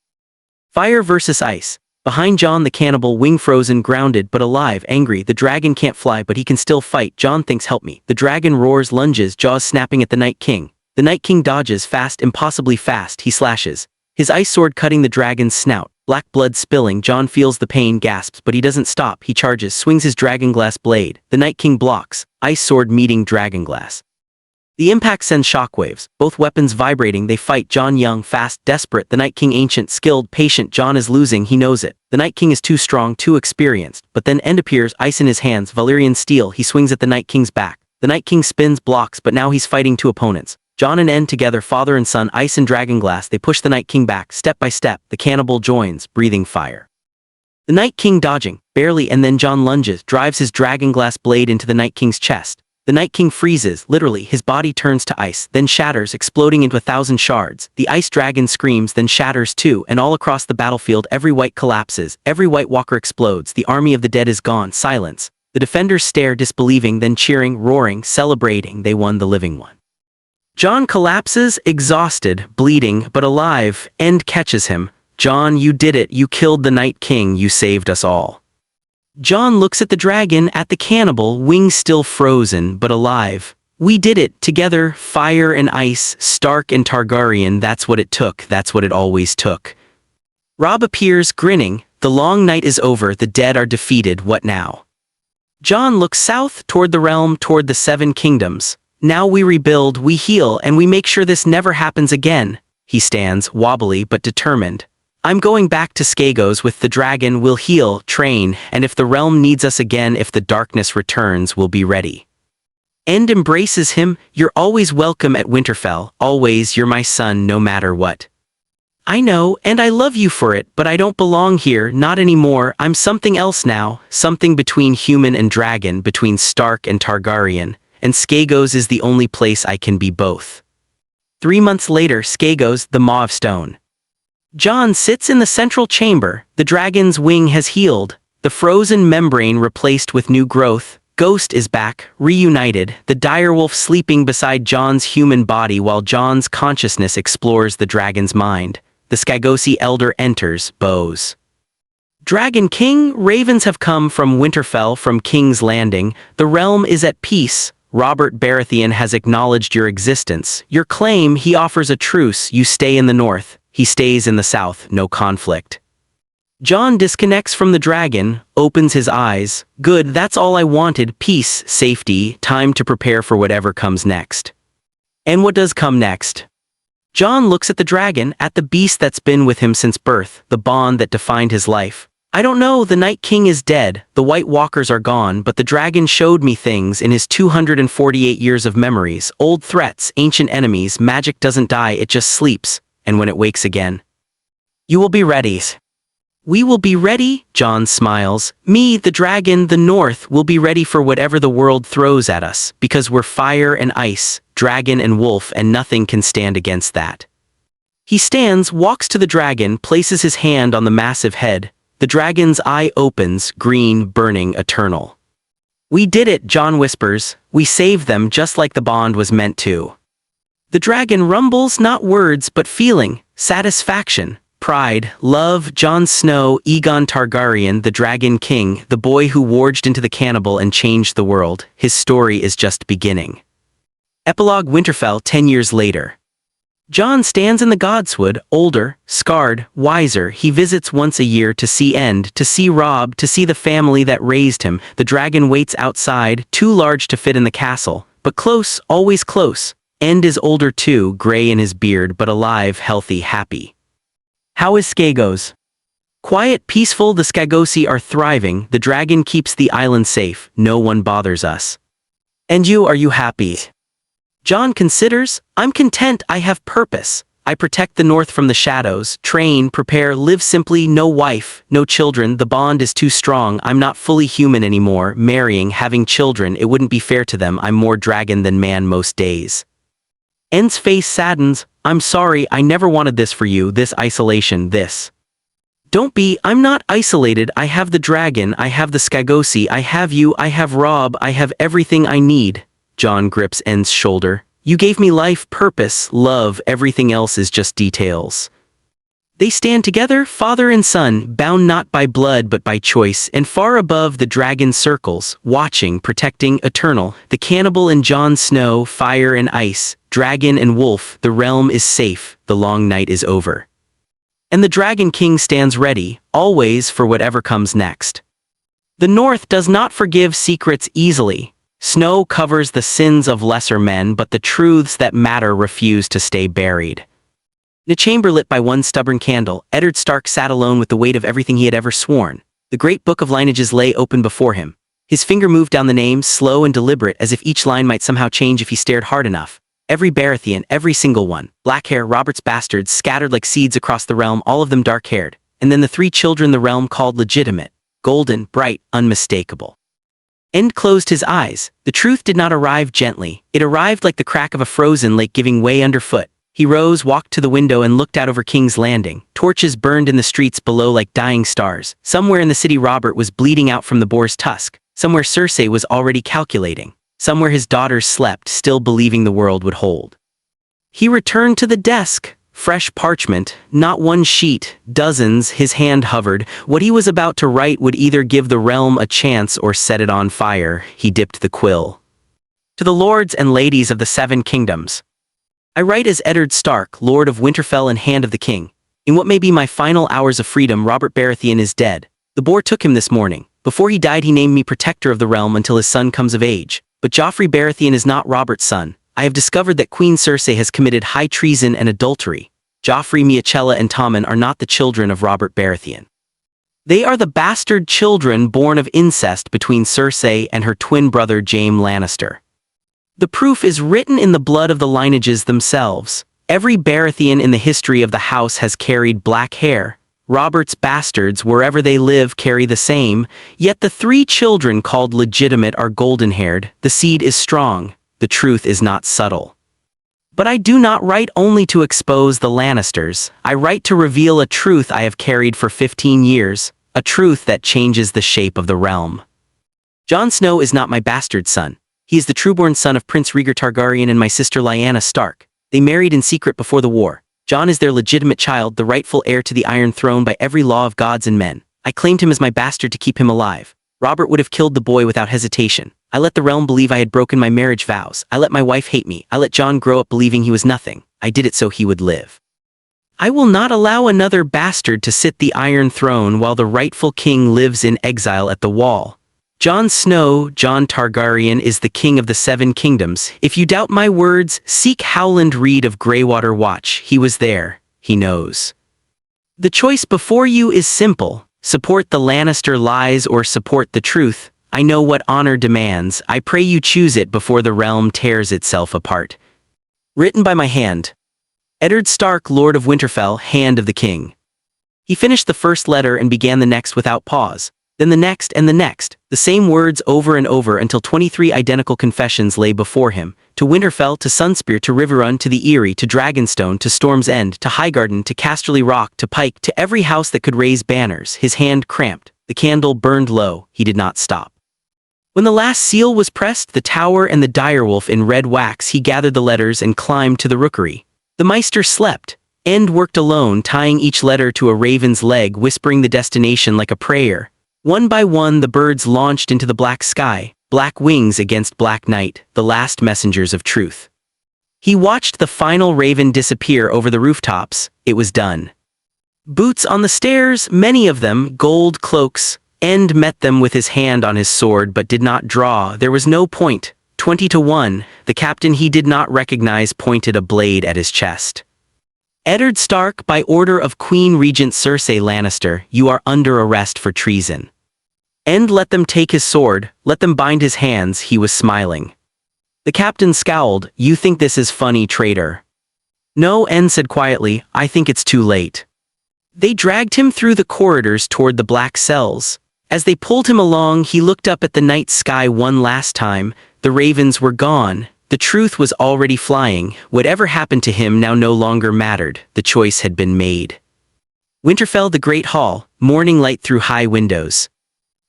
Fire versus ice. Behind Jon the cannibal, wing frozen, grounded but alive, angry. The dragon can't fly but he can still fight. Jon thinks, help me. The dragon roars, lunges, jaws snapping at the Night King. The Night King dodges, fast, impossibly fast. He slashes, his ice sword cutting the dragon's snout, black blood spilling. Jon feels the pain, gasps, but he doesn't stop. He charges, swings his dragonglass blade. The Night King blocks, ice sword meeting dragonglass. The impact sends shockwaves, both weapons vibrating. They fight. Jon young, fast, desperate. The Night King ancient, skilled, patient. Jon is losing, he knows it. The Night King is too strong, too experienced. But then End appears, ice in his hands, Valyrian steel. He swings at the Night King's back. The Night King spins, blocks, but now he's fighting two opponents. Jon and End together, father and son, ice and dragonglass, they push the Night King back, step by step, the cannibal joins, breathing fire. The Night King dodging, barely, and then Jon lunges, drives his dragonglass blade into the Night King's chest. The Night King freezes, literally, his body turns to ice, then shatters, exploding into 1,000 shards. The ice dragon screams, then shatters too, and all across the battlefield every white collapses, every White Walker explodes, the army of the dead is gone, silence. The defenders stare, disbelieving, then cheering, roaring, celebrating, they won, the living one. Jon collapses, exhausted, bleeding, but alive. End catches him. Jon, you did it, you killed the Night King, you saved us all. Jon looks at the dragon, at the cannibal, wings still frozen, but alive. We did it, together, fire and ice, Stark and Targaryen, that's what it took, that's what it always took. Robb appears, grinning, the long night is over, the dead are defeated, what now? Jon looks south, toward the realm, toward the Seven Kingdoms. Now we rebuild, we heal, and we make sure this never happens again. He stands, wobbly but determined. I'm going back to Skagos with the dragon, we'll heal, train, and if the realm needs us again, if the darkness returns, we'll be ready. End embraces him, you're always welcome at Winterfell, always, you're my son no matter what. I know, and I love you for it, but I don't belong here, not anymore, I'm something else now, something between human and dragon, between Stark and Targaryen, and Skagos is the only place I can be both. 3 months later, Skagos, the Maw of Stone. Jon sits in the central chamber, the dragon's wing has healed, the frozen membrane replaced with new growth, Ghost is back, reunited, the direwolf sleeping beside Jon's human body while Jon's consciousness explores the dragon's mind. The Skagosi elder enters, bows. Dragon King, ravens have come from Winterfell, from King's Landing, the realm is at peace, Robert Baratheon has acknowledged your existence, your claim, he offers a truce, you stay in the north. He stays in the south, no conflict. Jon disconnects from the dragon, opens his eyes. Good, that's all I wanted, peace, safety, time to prepare for whatever comes next. And what does come next? Jon looks at the dragon, at the beast that's been with him since birth, the bond that defined his life. I don't know, the Night King is dead, the White Walkers are gone, but the dragon showed me things in his 248 years of memories, old threats, ancient enemies, magic doesn't die, it just sleeps. And when it wakes again, you will be ready. We will be ready, Jon smiles. Me, the dragon, the north, will be ready for whatever the world throws at us, because we're fire and ice, dragon and wolf, and nothing can stand against that. He stands, walks to the dragon, places his hand on the massive head. The dragon's eye opens, green, burning, eternal. We did it, Jon whispers. We saved them just like the bond was meant to. The dragon rumbles, not words but feeling, satisfaction, pride, love. Jon Snow, Aegon Targaryen, the Dragon King, the boy who warged into the cannibal and changed the world, his story is just beginning. Epilogue Winterfell 10 years later. Jon stands in the Godswood, older, scarred, wiser. He visits once a year to see End, to see Robb, to see the family that raised him. The dragon waits outside, too large to fit in the castle, but close, always close. End is older too, gray in his beard, but alive, healthy, happy. How is Skagos? Quiet, peaceful, the Skagosi are thriving, the dragon keeps the island safe, no one bothers us. And you, are you happy? Jon considers, I'm content, I have purpose. I protect the north from the shadows, train, prepare, live simply, no wife, no children, the bond is too strong, I'm not fully human anymore, marrying, having children, it wouldn't be fair to them, I'm more dragon than man most days. End's face saddens, I'm sorry, I never wanted this for you, this isolation, this. Don't be, I'm not isolated, I have the dragon, I have the Skagosi, I have you, I have Robb, I have everything I need. Jon grips End's shoulder. You gave me life, purpose, love, everything else is just details. They stand together, father and son, bound not by blood but by choice, and far above the dragon circles, watching, protecting, eternal, the cannibal and Jon Snow, fire and ice, dragon and wolf, the realm is safe, the long night is over. And the Dragon King stands ready, always for whatever comes next. The North does not forgive secrets easily. Snow covers the sins of lesser men, but the truths that matter refuse to stay buried. In a chamber lit by one stubborn candle, Eddard Stark sat alone with the weight of everything he had ever sworn. The great book of lineages lay open before him. His finger moved down the names, slow and deliberate, as if each line might somehow change if he stared hard enough. Every Baratheon, every single one. Black hair, Robert's bastards, scattered like seeds across the realm, all of them dark-haired. And then the 3 children the realm called legitimate. Golden, bright, unmistakable. End closed his eyes. The truth did not arrive gently. It arrived like the crack of a frozen lake giving way underfoot. He rose, walked to the window and looked out over King's Landing. Torches burned in the streets below like dying stars. Somewhere in the city Robert was bleeding out from the boar's tusk. Somewhere Cersei was already calculating. Somewhere his daughters slept, still believing the world would hold. He returned to the desk. Fresh parchment, not one sheet, dozens, his hand hovered. What he was about to write would either give the realm a chance or set it on fire. He dipped the quill. To the lords and ladies of the 7 kingdoms. I write as Eddard Stark, Lord of Winterfell and Hand of the King. In what may be my final hours of freedom, Robert Baratheon is dead. The boar took him this morning. Before he died he named me protector of the realm until his son comes of age. But Joffrey Baratheon is not Robert's son. I have discovered that Queen Cersei has committed high treason and adultery. Joffrey, Miechella and Tommen are not the children of Robert Baratheon. They are the bastard children born of incest between Cersei and her twin brother Jaime Lannister. The proof is written in the blood of the lineages themselves. Every Baratheon in the history of the house has carried black hair. Robert's bastards, wherever they live, carry the same, yet the 3 children called legitimate are golden-haired. The seed is strong, the truth is not subtle. But I do not write only to expose the Lannisters. I write to reveal a truth I have carried for 15 years, a truth that changes the shape of the realm. Jon Snow is not my bastard son. He is the trueborn son of Prince Rhaegar Targaryen and my sister Lyanna Stark. They married in secret before the war. Jon is their legitimate child, the rightful heir to the Iron Throne by every law of gods and men. I claimed him as my bastard to keep him alive. Robert would have killed the boy without hesitation. I let the realm believe I had broken my marriage vows. I let my wife hate me. I let Jon grow up believing he was nothing. I did it so he would live. I will not allow another bastard to sit the Iron Throne while the rightful king lives in exile at the Wall. Jon Snow, Jon Targaryen, is the king of the 7 kingdoms. If you doubt my words, seek Howland Reed of Greywater Watch. He was there. He knows. The choice before you is simple. Support the Lannister lies or support the truth. I know what honor demands. I pray you choose it before the realm tears itself apart. Written by my hand. Eddard Stark, Lord of Winterfell, Hand of the King. He finished the first letter and began the next without pause. Then the next and the next, the same words over and over until 23 identical confessions lay before him, to Winterfell, to Sunspear, to Riverrun, to the Eyrie, to Dragonstone, to Storm's End, to Highgarden, to Casterly Rock, to Pike, to every house that could raise banners. His hand cramped, the candle burned low, he did not stop. When the last seal was pressed, the tower and the direwolf in red wax, he gathered the letters and climbed to the rookery. The Maester slept. End worked alone, tying each letter to a raven's leg, whispering the destination like a prayer. One by one the birds launched into the black sky, black wings against black night, the last messengers of truth. He watched the final raven disappear over the rooftops. It was done. Boots on the stairs, many of them, gold cloaks. End met them with his hand on his sword but did not draw. There was no point. 20-1, the captain he did not recognize pointed a blade at his chest. Eddard Stark, by order of Queen Regent Cersei Lannister, you are under arrest for treason. End let them take his sword, let them bind his hands. He was smiling. The captain scowled. You think this is funny, traitor? No, End said quietly, I think it's too late. They dragged him through the corridors toward the black cells. As they pulled him along, he looked up at the night sky one last time. The ravens were gone. The truth was already flying. Whatever happened to him now no longer mattered. The choice had been made. Winterfell, the Great Hall, morning light through high windows.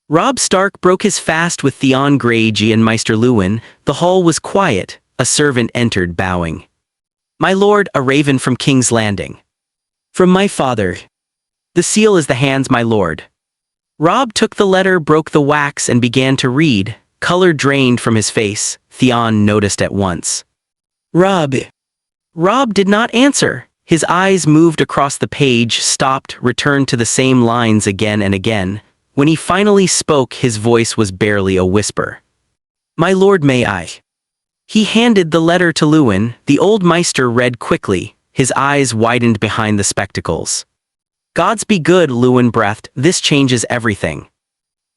Robb Stark broke his fast with Theon Greyjoy and Maester Luwin. The hall was quiet. A servant entered, bowing. My lord, a raven from King's Landing. From my father. The seal is the hands, my lord. Robb took the letter, broke the wax, and began to read. Color drained from his face. Theon noticed at once. Robb. Robb did not answer. His eyes moved across the page, stopped, returned to the same lines again and again. When he finally spoke, his voice was barely a whisper. My lord, may I? He handed the letter to Luwin. The old Maester read quickly. His eyes widened behind the spectacles. Gods be good, Luwin breathed. This changes everything.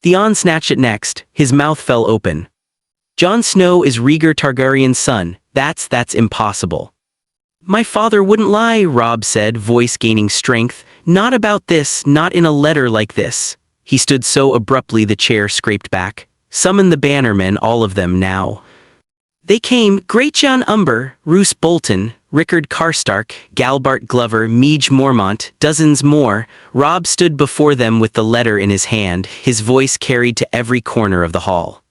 Theon snatched it next. His mouth fell open. Jon Snow is Rhaegar Targaryen's son. That's impossible. My father wouldn't lie, Robb said, voice gaining strength. Not about this, not in a letter like this. He stood so abruptly the chair scraped back. Summon the bannermen, all of them, now. They came, Greatjon Umber, Roose Bolton, Rickard Karstark, Galbart Glover, Meege Mormont, dozens more. Robb stood before them with the letter in his hand, his voice carried to every corner of the hall.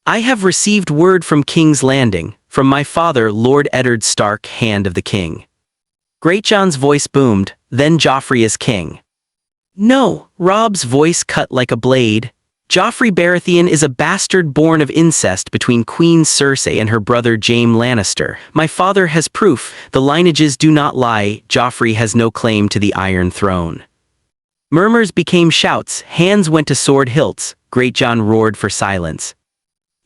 I have received word from King's Landing, from my father Lord Eddard Stark, Hand of the King. Greatjon's voice boomed, then Joffrey is king. No, Robb's voice cut like a blade. Joffrey Baratheon is a bastard born of incest between Queen Cersei and her brother Jaime Lannister. My father has proof, the lineages do not lie, Joffrey has no claim to the Iron Throne. Murmurs became shouts, hands went to sword hilts, Greatjon roared for silence.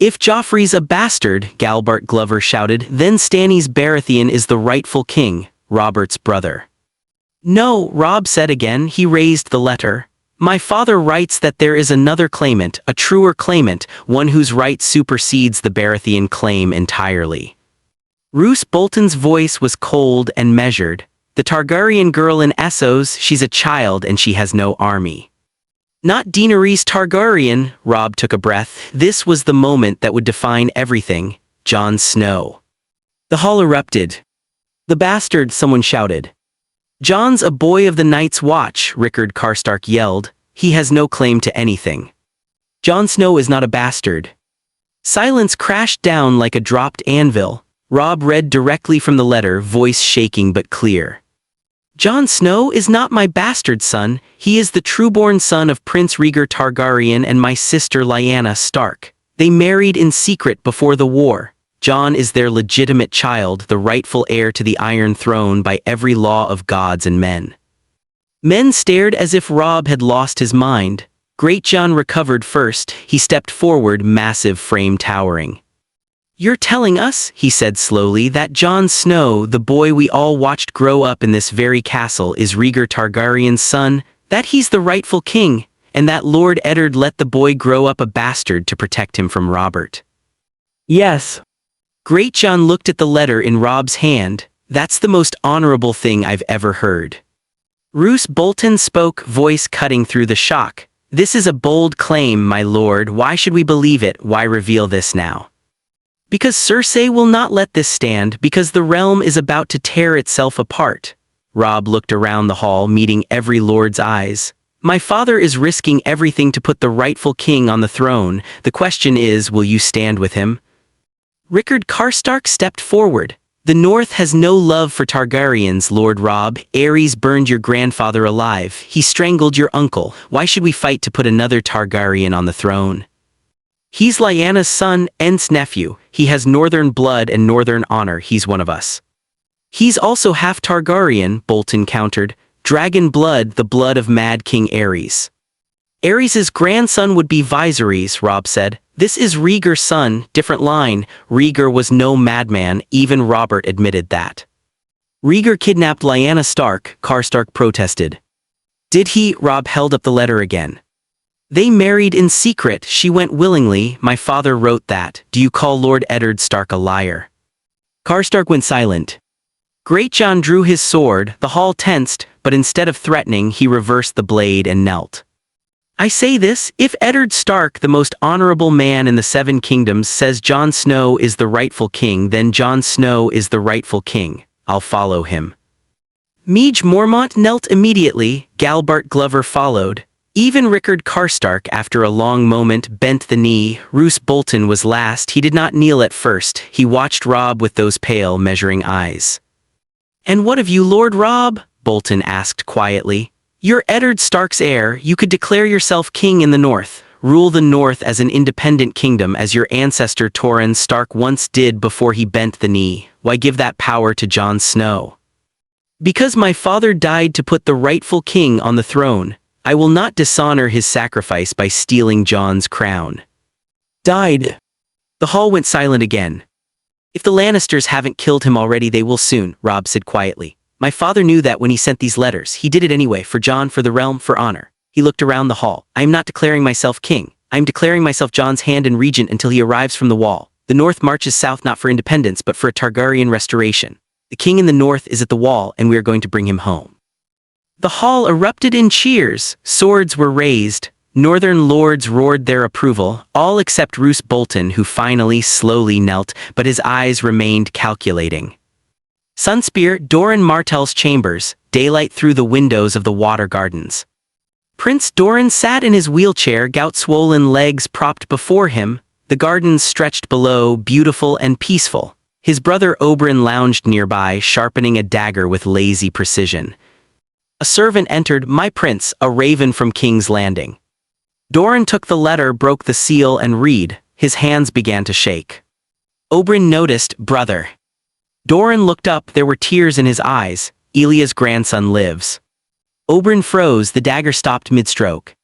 If Joffrey's a bastard, Galbart Glover shouted, then Stannis Baratheon is the rightful king, Robert's brother. No, Robb said again, he raised the letter. My father writes that there is another claimant, a truer claimant, one whose right supersedes the Baratheon claim entirely. Roose Bolton's voice was cold and measured. The Targaryen girl in Essos, she's a child and she has no army. Not Daenerys Targaryen, Robb took a breath. This was the moment that would define everything, Jon Snow. The hall erupted. The bastard, someone shouted. Jon's a boy of the Night's Watch, Rickard Karstark yelled. He has no claim to anything. Jon Snow is not a bastard. Silence crashed down like a dropped anvil. Robb read directly from the letter, voice shaking but clear. Jon Snow is not my bastard son, he is the trueborn son of Prince Rhaegar Targaryen and my sister Lyanna Stark. They married in secret before the war. Jon is their legitimate child, the rightful heir to the Iron Throne by every law of gods and men. Men stared as if Robb had lost his mind. Greatjon recovered first, he stepped forward, massive frame towering. You're telling us, he said slowly, that Jon Snow, the boy we all watched grow up in this very castle, is Rhaegar Targaryen's son, that he's the rightful king, and that Lord Eddard let the boy grow up a bastard to protect him from Robert. Yes. Greatjon looked at the letter in Robb's hand. That's the most honorable thing I've ever heard. Roose Bolton spoke, voice cutting through the shock. This is a bold claim, my lord. Why should we believe it? Why reveal this now? Because Cersei will not let this stand, because the realm is about to tear itself apart. Robb looked around the hall, meeting every lord's eyes. My father is risking everything to put the rightful king on the throne. The question is, will you stand with him? Rickard Karstark stepped forward. The North has no love for Targaryens, Lord Robb. Aerys burned your grandfather alive. He strangled your uncle. Why should we fight to put another Targaryen on the throne? He's Lyanna's son, Ent's nephew. He has northern blood and northern honor. He's one of us. He's also half Targaryen, Bolton countered. Dragon blood, the blood of Mad King Aerys. Aerys' grandson would be Viserys, Robb said. This is Rhaegar's son, different line. Rhaegar was no madman, even Robert admitted that. Rhaegar kidnapped Lyanna Stark, Karstark protested. Did he? Robb held up the letter again. They married in secret, she went willingly, my father wrote that. Do you call Lord Eddard Stark a liar? Karstark went silent. Greatjon drew his sword, the hall tensed, but instead of threatening, he reversed the blade and knelt. I say this, if Eddard Stark, the most honorable man in the Seven Kingdoms, says Jon Snow is the rightful king, then Jon Snow is the rightful king. I'll follow him. Meege Mormont knelt immediately, Galbart Glover followed. Even Rickard Karstark, after a long moment, bent the knee. Roose Bolton was last. He did not kneel at first. He watched Robb with those pale, measuring eyes. And what of you, Lord Robb? Bolton asked quietly. You're Eddard Stark's heir. You could declare yourself king in the North. Rule the North as an independent kingdom as your ancestor Torrhen Stark once did before he bent the knee. Why give that power to Jon Snow? Because my father died to put the rightful king on the throne. I will not dishonor his sacrifice by stealing Jon's crown. Died. The hall went silent again. If the Lannisters haven't killed him already, they will soon, Robb said quietly. My father knew that when he sent these letters. He did it anyway, for Jon, for the realm, for honor. He looked around the hall. I am not declaring myself king. I'm declaring myself Jon's hand and regent until he arrives from the wall. The north marches south not for independence but for a Targaryen restoration. The king in the north is at the wall and we are going to bring him home." The hall erupted in cheers, swords were raised, northern lords roared their approval, all except Roose Bolton, who finally slowly knelt, but his eyes remained calculating. Sunspear, Doran Martell's chambers, daylight through the windows of the water gardens. Prince Doran sat in his wheelchair, gout-swollen legs propped before him, the gardens stretched below, beautiful and peaceful. His brother Oberyn lounged nearby, sharpening a dagger with lazy precision. A servant entered. "My prince, a raven from King's Landing." Doran took the letter, broke the seal and read. His hands began to shake. Oberyn noticed. "Brother." Doran looked up, there were tears in his eyes. "Ilya's grandson lives." Oberyn froze, the dagger stopped mid-stroke.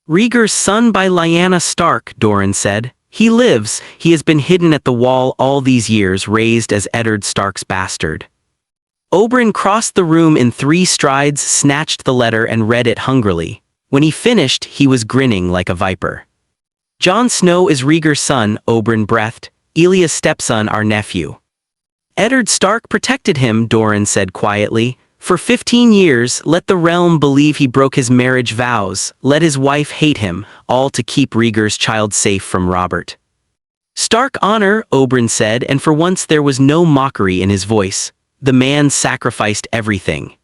"Rhaegar's son by Lyanna Stark," Doran said. "He lives. He has been hidden at the wall all these years, raised as Eddard Stark's bastard." Oberyn crossed the room in 3 strides, snatched the letter and read it hungrily. When he finished, he was grinning like a viper. "Jon Snow is Rhaegar's son," Oberyn breathed. "Ilya's stepson, our nephew." "Eddard Stark protected him," Doran said quietly. "For 15 years, let the realm believe he broke his marriage vows, let his wife hate him, all to keep Rhaegar's child safe from Robert." "Stark honor," Oberyn said, and for once there was no mockery in his voice. "The man sacrificed everything."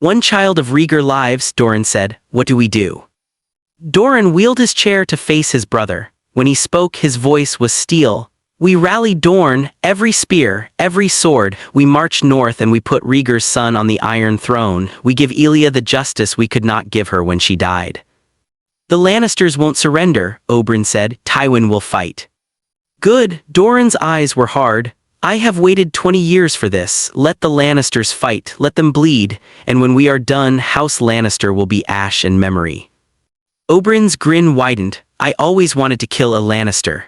"One child of Rhaegar lives," Doran said. "What do we do?" Doran wheeled his chair to face his brother. When he spoke, his voice was steel. "We rally Dorne, every spear, every sword, we march north and we put Rhaegar's son on the Iron Throne, we give Ilya the justice we could not give her when she died." "The Lannisters won't surrender," Oberyn said. "Tywin will fight." "Good." Doran's eyes were hard. "I have waited 20 years for this. Let the Lannisters fight, let them bleed, and when we are done, House Lannister will be ash and memory." Oberyn's grin widened. "I always wanted to kill a Lannister."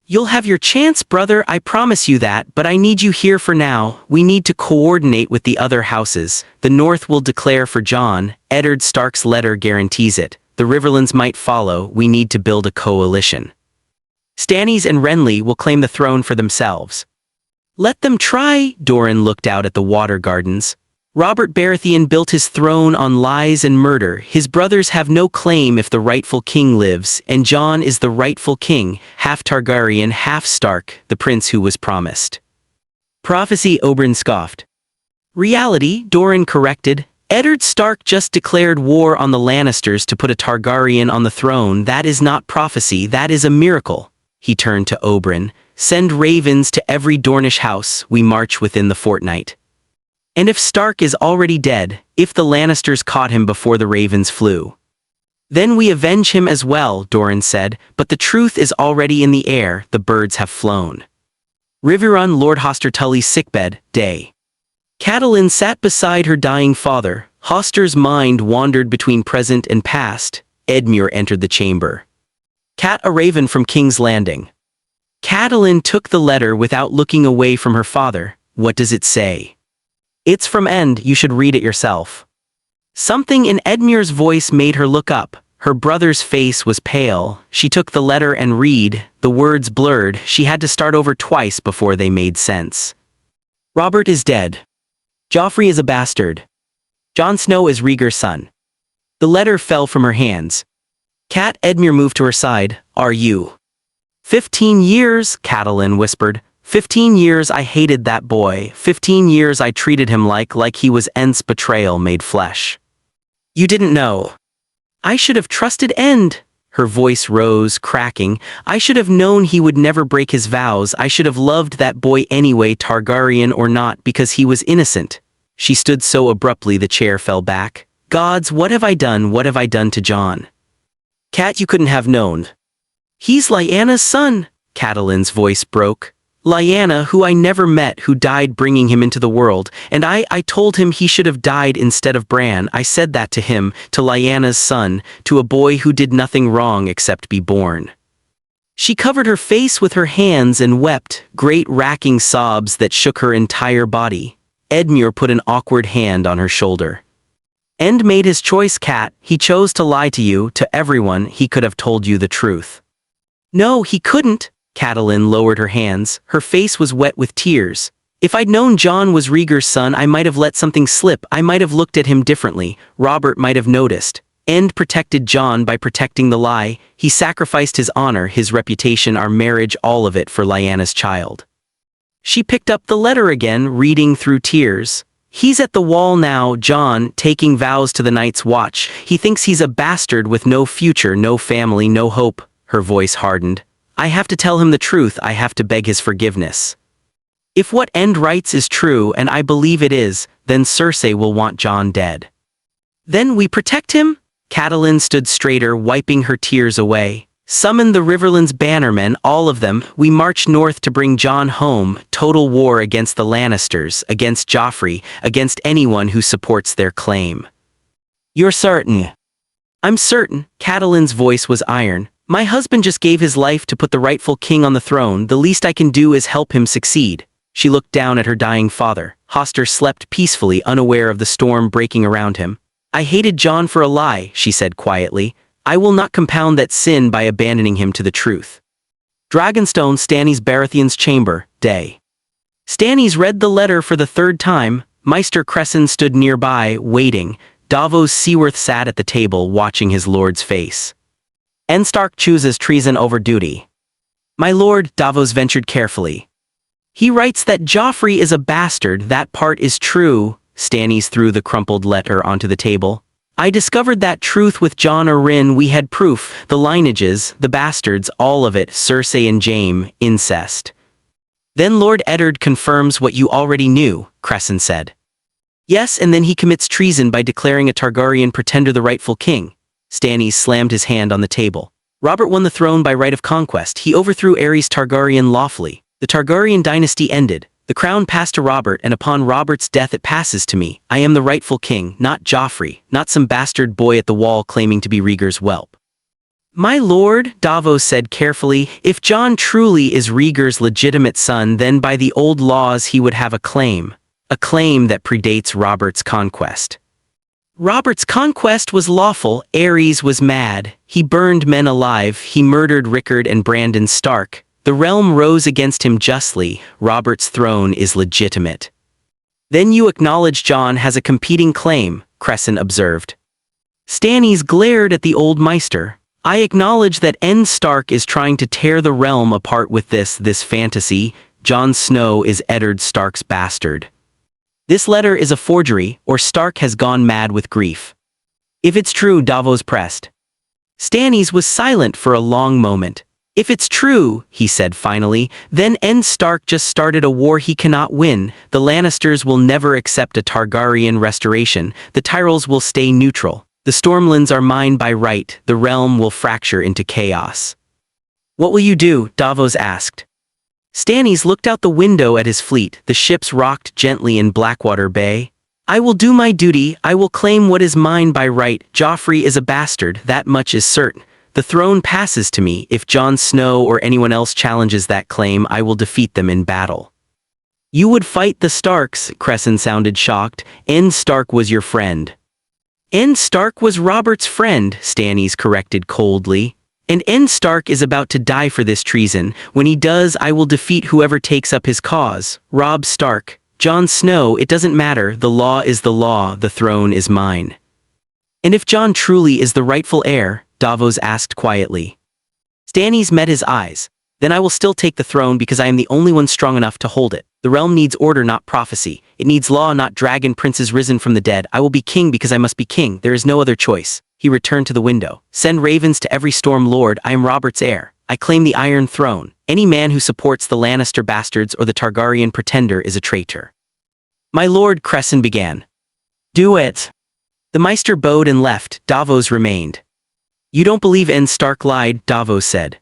"You'll have your chance, brother, I promise you that, but I need you here for now. We need to coordinate with the other houses. The North will declare for Jon. Eddard Stark's letter guarantees it. The Riverlands might follow. We need to build a coalition. Stannis and Renly will claim the throne for themselves." "Let them try." Doran looked out at the water gardens. "Robert Baratheon built his throne on lies and murder. His brothers have no claim if the rightful king lives, and Jon is the rightful king, half Targaryen, half Stark, the prince who was promised." "Prophecy," Oberyn scoffed. "Reality," Doran corrected. "Eddard Stark just declared war on the Lannisters to put a Targaryen on the throne. That is not prophecy, that is a miracle." He turned to Oberyn. "Send ravens to every Dornish house. We march within the fortnight. And if Stark is already dead, if the Lannisters caught him before the ravens flew, then we avenge him as well," Doran said. "But the truth is already in the air, the birds have flown." Riverrun, Lord Hoster Tully's sickbed, day. Catelyn sat beside her dying father. Hoster's mind wandered between present and past. Edmure entered the chamber. "Cat, a raven from King's Landing." Catelyn took the letter without looking away from her father. "What does it say?" "It's from End, you should read it yourself." Something in Edmure's voice made her look up. Her brother's face was pale. She took the letter and read. The words blurred. She had to start over twice before they made sense. "Robert is dead. Joffrey is a bastard. Jon Snow is Rhaegar's son." The letter fell from her hands. "Cat," Edmure moved to her side. "Are you?" 15 years, Catelyn whispered. 15 years I hated that boy. 15 years I treated him like he was Ent's betrayal made flesh." "You didn't know." "I should have trusted End." Her voice rose, cracking. "I should have known he would never break his vows. I should have loved that boy anyway, Targaryen or not, because he was innocent." She stood so abruptly the chair fell back. "Gods, what have I done? What have I done to Jon?" "Cat, you couldn't have known. He's Lyanna's son." Catelyn's voice broke. "Lyanna, who I never met, who died bringing him into the world, and I told him he should have died instead of Bran. I said that to him, to Lyanna's son, to a boy who did nothing wrong except be born." She covered her face with her hands and wept, great racking sobs that shook her entire body. Edmure put an awkward hand on her shoulder. End made his choice, Cat. He chose to lie to you, to everyone. He could have told you the truth. No, he couldn't. Catelyn lowered her hands. Her face was wet with tears. If I'd known Jon was Rhaegar's son, I might have let something slip. I might have looked at him differently. Robert might have noticed. End protected Jon by protecting the lie. He sacrificed his honor, his reputation, our marriage, all of it for Lyanna's child. She picked up the letter again, reading through tears. He's at the wall now, Jon, taking vows to the Night's Watch. He thinks he's a bastard with no future, no family, no hope. Her voice hardened. I have to tell him the truth. I have to beg his forgiveness. If what End writes is true, and I believe it is, then Cersei will want Jon dead. Then we protect him? Catelyn stood straighter, wiping her tears away. Summon the Riverlands bannermen, all of them. We march north to bring Jon home. Total war against the Lannisters, against Joffrey, against anyone who supports their claim. You're certain? I'm certain. Catelyn's voice was iron. My husband just gave his life to put the rightful king on the throne. The least I can do is help him succeed. She looked down at her dying father. Hoster slept peacefully, unaware of the storm breaking around him. I hated Jon for a lie, she said quietly. I will not compound that sin by abandoning him to the truth. Dragonstone, Stannis Baratheon's chamber, day. Stannis read the letter for the third time. Maester Cresson stood nearby, waiting. Davos Seaworth sat at the table, watching his lord's face. Ned Stark chooses treason over duty. My lord, Davos ventured carefully. He writes that Joffrey is a bastard. That part is true. Stannis threw the crumpled letter onto the table. I discovered that truth with Jon Arryn. We had proof. The lineages, the bastards, all of it. Cersei and Jaime, incest. Then Lord Eddard confirms what you already knew, Cresson said. Yes, and then he commits treason by declaring a Targaryen pretender the rightful king. Stannis slammed his hand on the table. Robert won the throne by right of conquest. He overthrew Aerys Targaryen lawfully. The Targaryen dynasty ended. The crown passed to Robert, and upon Robert's death it passes to me. I am the rightful king, not Joffrey, not some bastard boy at the wall claiming to be Rhaegar's whelp. My lord, Davos said carefully, if Jon truly is Rhaegar's legitimate son, then by the old laws he would have a claim that predates Robert's conquest. Robert's conquest was lawful. Aerys was mad. He burned men alive. He murdered Rickard and Brandon Stark. The realm rose against him justly. Robert's throne is legitimate. Then you acknowledge Jon has a competing claim, Cresson observed. Stannis glared at the old Maester. I acknowledge that Ned Stark is trying to tear the realm apart with this fantasy. Jon Snow is Eddard Stark's bastard. This letter is a forgery, or Stark has gone mad with grief. If it's true, Davos pressed. Stannis was silent for a long moment. If it's true, he said finally, then Ned Stark just started a war he cannot win. The Lannisters will never accept a Targaryen restoration. The Tyrells will stay neutral. The Stormlands are mine by right. The realm will fracture into chaos. What will you do? Davos asked. Stannis looked out the window at his fleet. The ships rocked gently in Blackwater Bay. I will do my duty. I will claim what is mine by right. Joffrey is a bastard. That much is certain. The throne passes to me. If Jon Snow or anyone else challenges that claim, I will defeat them in battle. You would fight the Starks, Cresson sounded shocked. Ned Stark was your friend. Ned Stark was Robert's friend, Stannis corrected coldly. And Ned Stark is about to die for this treason. When he does, I will defeat whoever takes up his cause. Robb Stark, Jon Snow, it doesn't matter. The law is the law. The throne is mine. And if Jon truly is the rightful heir, Davos asked quietly. Stannis met his eyes. Then I will still take the throne because I am the only one strong enough to hold it. The realm needs order, not prophecy. It needs law, not dragon princes risen from the dead. I will be king because I must be king. There is no other choice. He returned to the window. Send ravens to every storm lord. I am Robert's heir. I claim the Iron Throne. Any man who supports the Lannister bastards or the Targaryen pretender is a traitor. My lord, Cresson began. Do it. The Maester bowed and left. Davos remained. You don't believe Ned Stark lied, Davos said.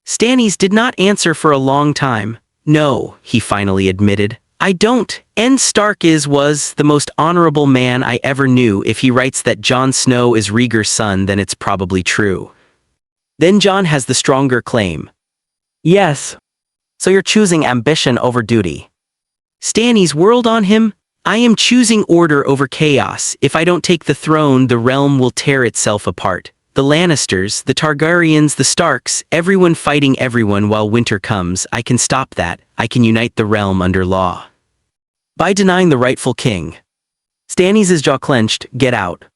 Stannis did not answer for a long time. No, he finally admitted. I don't. Ned Stark was the most honorable man I ever knew. If he writes that Jon Snow is Rhaegar's son, then it's probably true. Then Jon has the stronger claim. Yes. So you're choosing ambition over duty. Stannis whirled on him. I am choosing order over chaos. If I don't take the throne, the realm will tear itself apart. The Lannisters, the Targaryens, the Starks, everyone fighting everyone while winter comes. I can stop that. I can unite the realm under law. By denying the rightful king. Stannis' jaw clenched. Get out.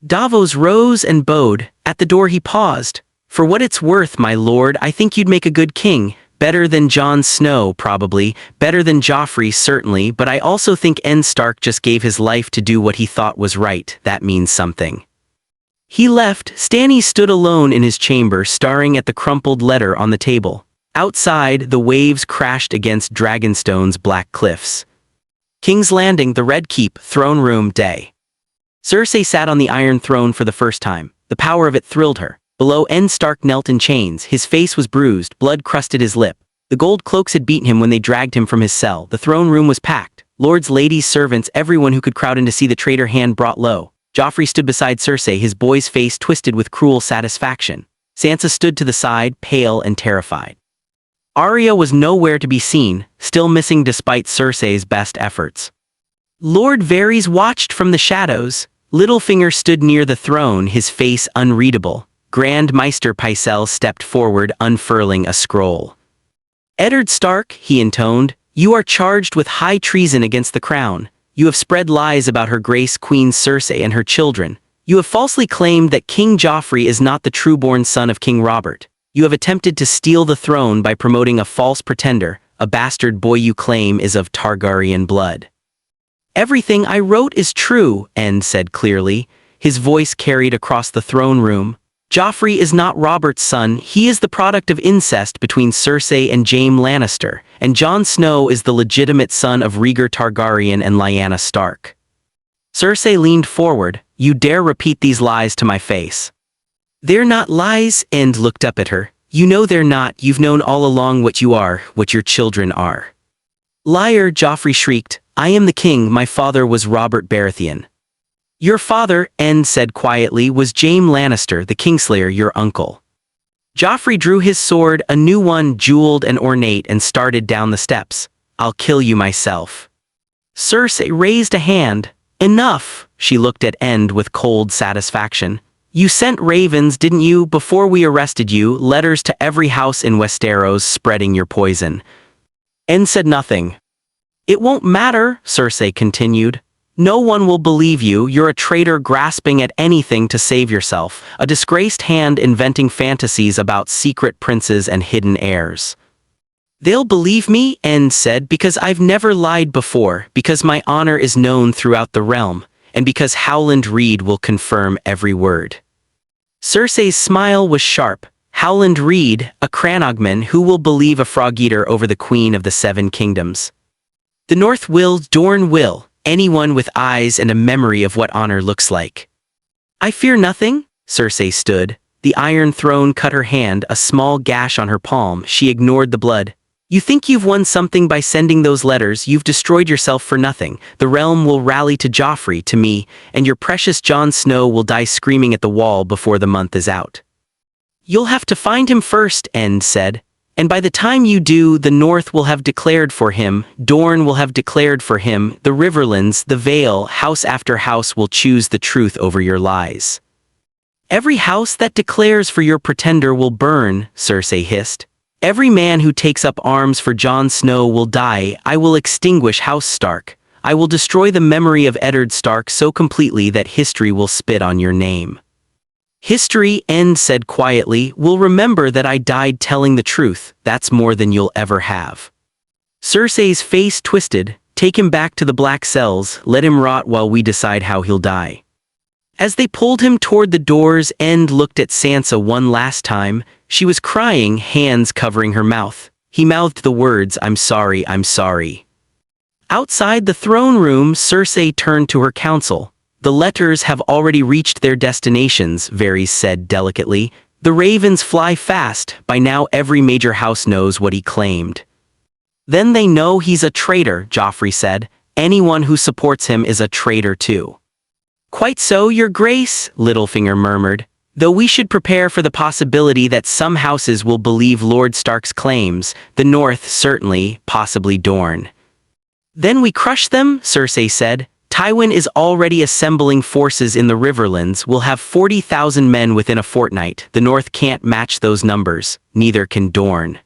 Davos rose and bowed. At the door he paused. For what it's worth, my lord, I think you'd make a good king. Better than Jon Snow, probably. Better than Joffrey, certainly. But I also think Ned Stark just gave his life to do what he thought was right. That means something. He left. Stannis stood alone in his chamber, staring at the crumpled letter on the table. Outside, the waves crashed against Dragonstone's black cliffs. King's Landing, the Red Keep, throne room, day. Cersei sat on the Iron Throne for the first time. The power of it thrilled her. Below, Ned Stark knelt in chains. His face was bruised, blood crusted his lip. The gold cloaks had beaten him when they dragged him from his cell. The throne room was packed. Lords, ladies, servants, everyone who could crowd in to see the traitor hand brought low. Joffrey stood beside Cersei, his boy's face twisted with cruel satisfaction. Sansa stood to the side, pale and terrified. Arya was nowhere to be seen, still missing despite Cersei's best efforts. Lord Varys watched from the shadows. Littlefinger stood near the throne, his face unreadable. Grand Maester Pycelle stepped forward, unfurling a scroll. Eddard Stark, he intoned, you are charged with high treason against the crown. You have spread lies about Her Grace Queen Cersei and her children. You have falsely claimed that King Joffrey is not the true-born son of King Robert. You have attempted to steal the throne by promoting a false pretender, a bastard boy you claim is of Targaryen blood. Everything I wrote is true, Ned said clearly, his voice carried across the throne room. Joffrey is not Robert's son. He is the product of incest between Cersei and Jaime Lannister, and Jon Snow is the legitimate son of Rhaegar Targaryen and Lyanna Stark. Cersei leaned forward. You dare repeat these lies to my face? They're not lies, Ned looked up at her. You know they're not. You've known all along what you are, what your children are. Liar, Joffrey shrieked. I am the king. My father was Robert Baratheon. Your father, Ned said quietly, was Jaime Lannister, the Kingslayer, your uncle. Joffrey drew his sword, a new one, jeweled and ornate, and started down the steps. I'll kill you myself. Cersei raised a hand. Enough, she looked at Ned with cold satisfaction. You sent ravens, didn't you, before we arrested you, letters to every house in Westeros spreading your poison. Ned said nothing. It won't matter, Cersei continued. No one will believe you. You're a traitor grasping at anything to save yourself, a disgraced hand inventing fantasies about secret princes and hidden heirs. They'll believe me, Ned said, because I've never lied before, because my honor is known throughout the realm, and because Howland Reed will confirm every word. Cersei's smile was sharp. Howland Reed, a Cranogman who will believe a frog-eater over the Queen of the Seven Kingdoms. The North will, Dorne will. Anyone with eyes and a memory of what honor looks like. I fear nothing, Cersei stood. The Iron Throne cut her hand, a small gash on her palm. She ignored the blood. You think you've won something by sending those letters. You've destroyed yourself for nothing. The realm will rally to Joffrey, to me, and your precious Jon Snow will die screaming at the wall before the month is out. You'll have to find him first, Ned said. And by the time you do, the North will have declared for him, Dorne will have declared for him, the Riverlands, the Vale, house after house will choose the truth over your lies. Every house that declares for your pretender will burn, Cersei hissed. Every man who takes up arms for Jon Snow will die. I will extinguish House Stark. I will destroy the memory of Eddard Stark so completely that history will spit on your name. History, Ned said quietly, will remember that I died telling the truth. That's more than you'll ever have. Cersei's face twisted. Take him back to the black cells. Let him rot while we decide how he'll die. As they pulled him toward the doors, Ned looked at Sansa one last time. She was crying, hands covering her mouth. He mouthed the words, I'm sorry, I'm sorry. Outside the throne room, Cersei turned to her council. The letters have already reached their destinations, Varys said delicately. The ravens fly fast. By now every major house knows what he claimed. Then they know he's a traitor, Joffrey said. Anyone who supports him is a traitor too. Quite so, Your Grace, Littlefinger murmured. Though we should prepare for the possibility that some houses will believe Lord Stark's claims, the North certainly, possibly Dorne. Then we crush them, Cersei said. Tywin is already assembling forces in the Riverlands. We'll have 40,000 men within a fortnight. The North can't match those numbers, neither can Dorne.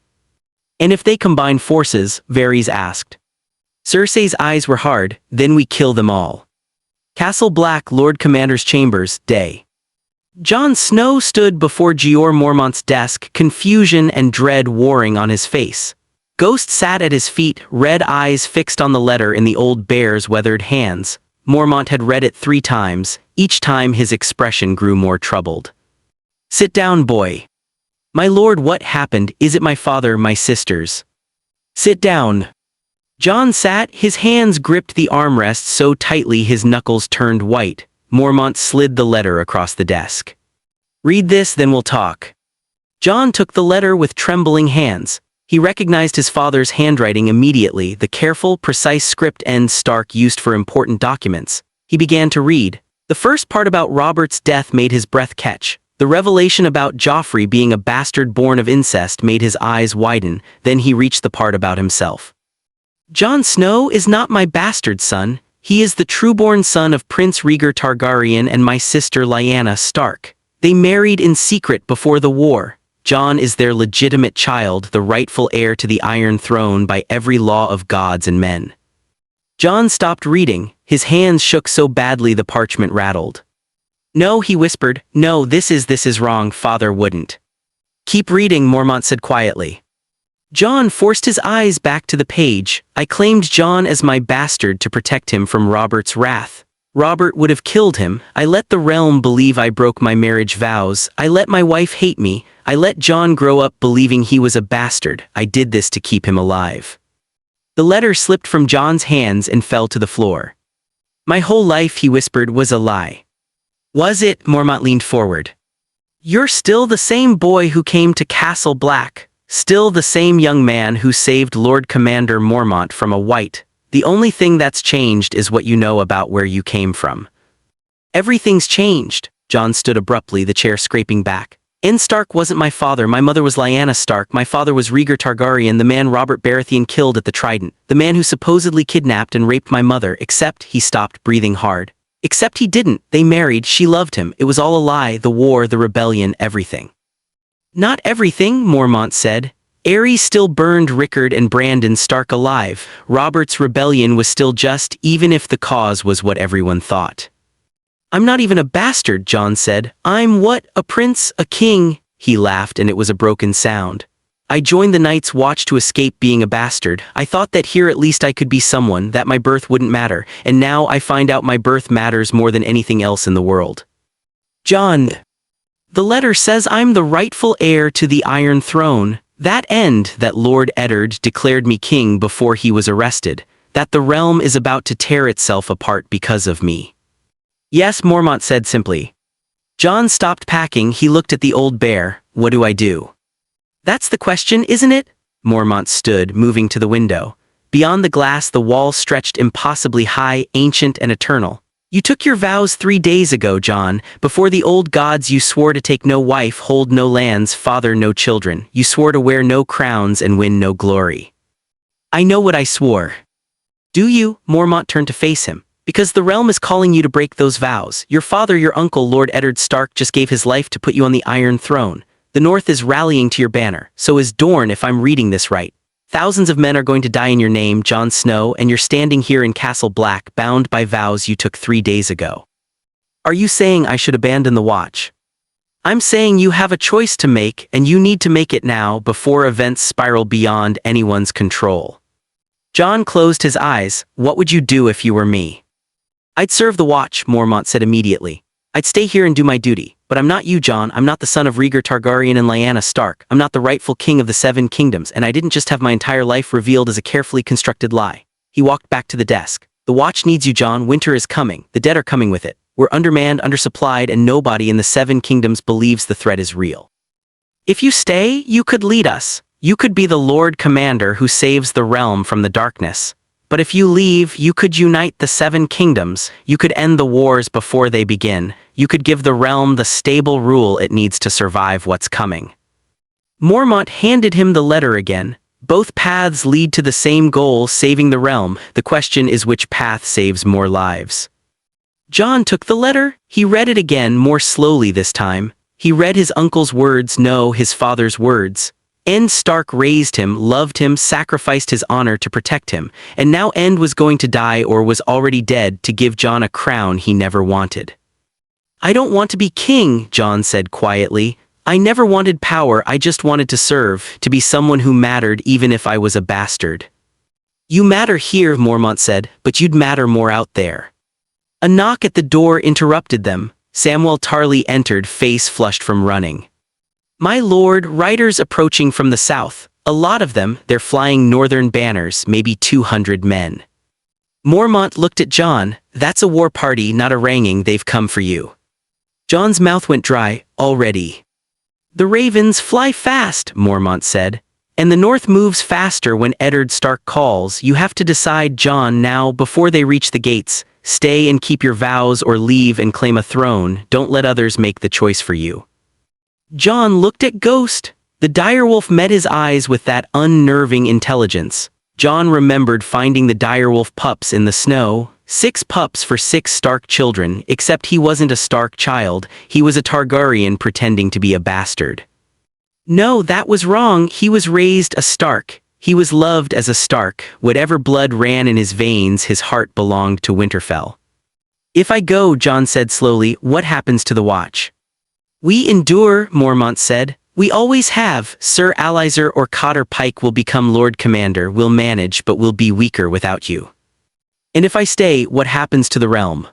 And if they combine forces, Varys asked. Cersei's eyes were hard. Then we kill them all. Castle Black, Lord Commander's chambers, day. Jon Snow stood before Jeor Mormont's desk, confusion and dread warring on his face. Ghost sat at his feet, red eyes fixed on the letter in the old bear's weathered hands. Mormont had read it 3 times. Each time his expression grew more troubled. Sit down, boy. My lord, what happened? Is it my father, my sisters? Sit down. Jon sat, his hands gripped the armrest so tightly his knuckles turned white. Mormont slid the letter across the desk. Read this, then we'll talk. Jon took the letter with trembling hands. He recognized his father's handwriting immediately, the careful, precise script Ned Stark used for important documents. He began to read. The first part about Robert's death made his breath catch. The revelation about Joffrey being a bastard born of incest made his eyes widen. Then he reached the part about himself. Jon Snow is not my bastard son. He is the trueborn son of Prince Rhaegar Targaryen and my sister Lyanna Stark. They married in secret before the war. Jon is their legitimate child, the rightful heir to the Iron Throne by every law of gods and men. Jon stopped reading. His hands shook so badly the parchment rattled. No, he whispered. No, this is wrong. Father wouldn't. Keep reading, Mormont said quietly. Jon forced his eyes back to the page. I claimed Jon as my bastard to protect him from Robert's wrath. Robert would have killed him. I let the realm believe I broke my marriage vows. I let my wife hate me. I let Jon grow up believing he was a bastard. I did this to keep him alive. The letter slipped from Jon's hands and fell to the floor. My whole life, he whispered, was a lie. Was it? Mormont leaned forward. You're still the same boy who came to Castle Black. Still the same young man who saved Lord Commander Mormont from a white. The only thing that's changed is what you know about where you came from. Everything's changed. Jon stood abruptly, the chair scraping back. Ned Stark wasn't my father. My mother was Lyanna Stark. My father was Rhaegar Targaryen, the man Robert Baratheon killed at the Trident. The man who supposedly kidnapped and raped my mother, except he stopped breathing hard. Except he didn't. They married. She loved him. It was all a lie. The war, the rebellion, everything. Not everything, Mormont said. Aerys still burned Rickard and Brandon Stark alive. Robert's rebellion was still just, even if the cause was what everyone thought. I'm not even a bastard, Jon said. I'm what? A prince? A king? He laughed, and it was a broken sound. I joined the Night's Watch to escape being a bastard. I thought that here at least I could be someone, that my birth wouldn't matter, and now I find out my birth matters more than anything else in the world. Jon. The letter says I'm the rightful heir to the Iron Throne. That Lord Eddard declared me king before he was arrested. That the realm is about to tear itself apart because of me. Yes, Mormont said simply. Jon stopped packing. He looked at the old bear. What do I do? That's the question, isn't it? Mormont stood, moving to the window. Beyond the glass, the wall stretched impossibly high, ancient and eternal. You took your vows 3 days ago, Jon. Before the old gods you swore to take no wife, hold no lands, father no children. You swore to wear no crowns and win no glory. I know what I swore. Do you? Mormont turned to face him. Because the realm is calling you to break those vows. Your father, your uncle, Lord Eddard Stark, just gave his life to put you on the Iron Throne. The North is rallying to your banner. So is Dorne, if I'm reading this right. Thousands of men are going to die in your name, Jon Snow, and you're standing here in Castle Black, bound by vows you took 3 days ago. Are you saying I should abandon the watch? I'm saying you have a choice to make, and you need to make it now, before events spiral beyond anyone's control. Jon closed his eyes. What would you do if you were me? I'd serve the watch, Mormont said immediately. I'd stay here and do my duty. But I'm not you, Jon. I'm not the son of Rhaegar Targaryen and Lyanna Stark. I'm not the rightful king of the 7 kingdoms, and I didn't just have my entire life revealed as a carefully constructed lie. He walked back to the desk. The watch needs you, Jon. Winter is coming. The dead are coming with it. We're undermanned, undersupplied, and nobody in the 7 kingdoms believes the threat is real. If you stay, you could lead us. You could be the Lord Commander who saves the realm from the darkness. But if you leave, you could unite the 7 kingdoms. You could end the wars before they begin. You could give the realm the stable rule it needs to survive what's coming. Mormont handed him the letter again. Both paths lead to the same goal, saving the realm. The question is which path saves more lives. Jon took the letter. He read it again, more slowly this time. He read his uncle's words, no, his father's words. Ned Stark raised him, loved him, sacrificed his honor to protect him, and now Ned was going to die or was already dead to give Jon a crown he never wanted. I don't want to be king, Jon said quietly. I never wanted power, I just wanted to serve, to be someone who mattered even if I was a bastard. You matter here, Mormont said, but you'd matter more out there. A knock at the door interrupted them. Samwell Tarly entered, face flushed from running. My lord, riders approaching from the south. A lot of them, they're flying northern banners, maybe 200 men. Mormont looked at Jon. That's a war party, not a ranging, they've come for you. Jon's mouth went dry, already. The ravens fly fast, Mormont said. And the north moves faster when Eddard Stark calls. You have to decide, Jon, now, before they reach the gates. Stay and keep your vows or leave and claim a throne. Don't let others make the choice for you. Jon looked at Ghost. The direwolf met his eyes with that unnerving intelligence. Jon remembered finding the direwolf pups in the snow. 6 pups for 6 Stark children, except he wasn't a Stark child, he was a Targaryen pretending to be a bastard. No, that was wrong, he was raised a Stark. He was loved as a Stark. Whatever blood ran in his veins, his heart belonged to Winterfell. If I go, Jon said slowly, what happens to the Watch? We endure, Mormont said. We always have. Sir Alizer or Cotter Pike will become Lord Commander. We'll manage, but we'll be weaker without you. And if I stay, what happens to the realm?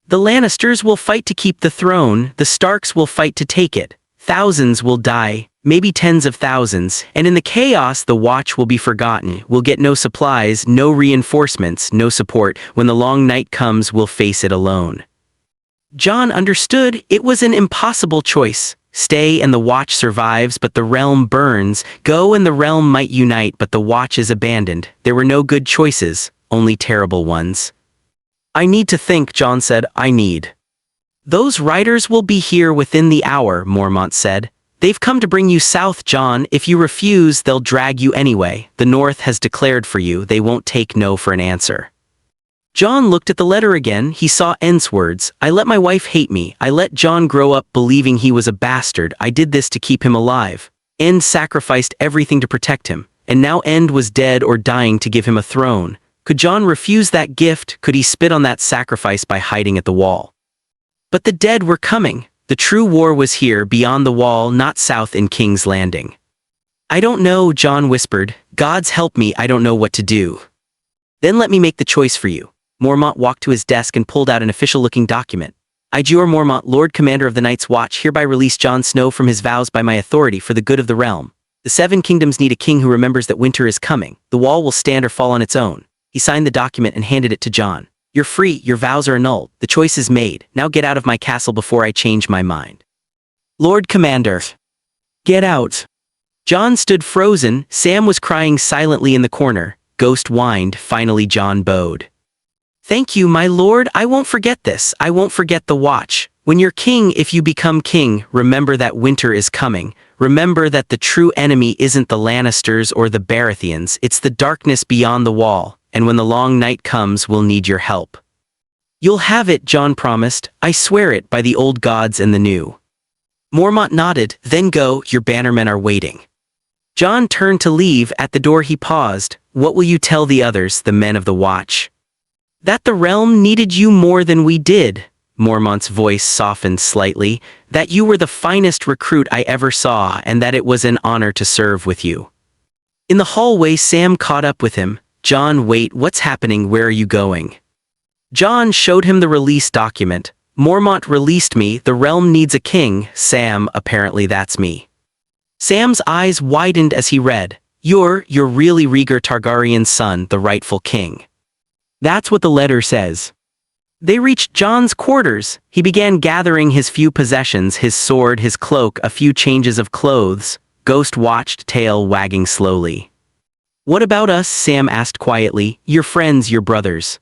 The Lannisters will fight to keep the throne, the Starks will fight to take it. Thousands will die, maybe tens of thousands, and in the chaos the Watch will be forgotten. We'll get no supplies, no reinforcements, no support. When the long night comes, we'll face it alone. Jon understood. It was an impossible choice. Stay and the Watch survives, but the realm burns. Go and the realm might unite, but the Watch is abandoned. There were no good choices, only terrible ones. I need to think, Jon said. I need. Those riders will be here within the hour, Mormont said. They've come to bring you south, Jon. If you refuse, they'll drag you anyway. The North has declared for you. They won't take no for an answer. Jon looked at the letter again. He saw Ent's words. I let my wife hate me. I let Jon grow up believing he was a bastard. I did this to keep him alive. End sacrificed everything to protect him. And now End was dead or dying to give him a throne. Could Jon refuse that gift? Could he spit on that sacrifice by hiding at the wall? But the dead were coming. The true war was here, beyond the wall, not south in King's Landing. I don't know, Jon whispered. Gods help me, I don't know what to do. Then let me make the choice for you. Mormont walked to his desk and pulled out an official-looking document. I, Jeor Mormont, Lord Commander of the Night's Watch, hereby release Jon Snow from his vows by my authority for the good of the realm. The 7 kingdoms need a king who remembers that winter is coming. The wall will stand or fall on its own. He signed the document and handed it to Jon. You're free, your vows are annulled, the choice is made. Now get out of my castle before I change my mind. Lord Commander. Get out. Jon stood frozen. Sam was crying silently in the corner. Ghost whined. Finally Jon bowed. Thank you, my lord, I won't forget this. I won't forget the Watch. When you're king, if you become king, remember that winter is coming. Remember that the true enemy isn't the Lannisters or the Baratheons, it's the darkness beyond the wall. And when the long night comes, we'll need your help. You'll have it, Jon promised. I swear it by the old gods and the new. Mormont nodded. Then go, your bannermen are waiting. Jon turned to leave. At the door he paused. What will you tell the others, the men of the Watch? That the realm needed you more than we did. Mormont's voice softened slightly. That you were the finest recruit I ever saw, and that it was an honor to serve with you. In the hallway, Sam caught up with him. Jon, wait, what's happening? Where are you going? Jon showed him the release document. Mormont released me. The realm needs a king. Sam, apparently that's me. Sam's eyes widened as he read. You're really Rhaegar Targaryen's son, the rightful king. That's what the letter says. They reached Jon's quarters. He began gathering his few possessions, his sword, his cloak, a few changes of clothes. Ghost watched, tail wagging slowly. What about us? Sam asked quietly. Your friends, your brothers.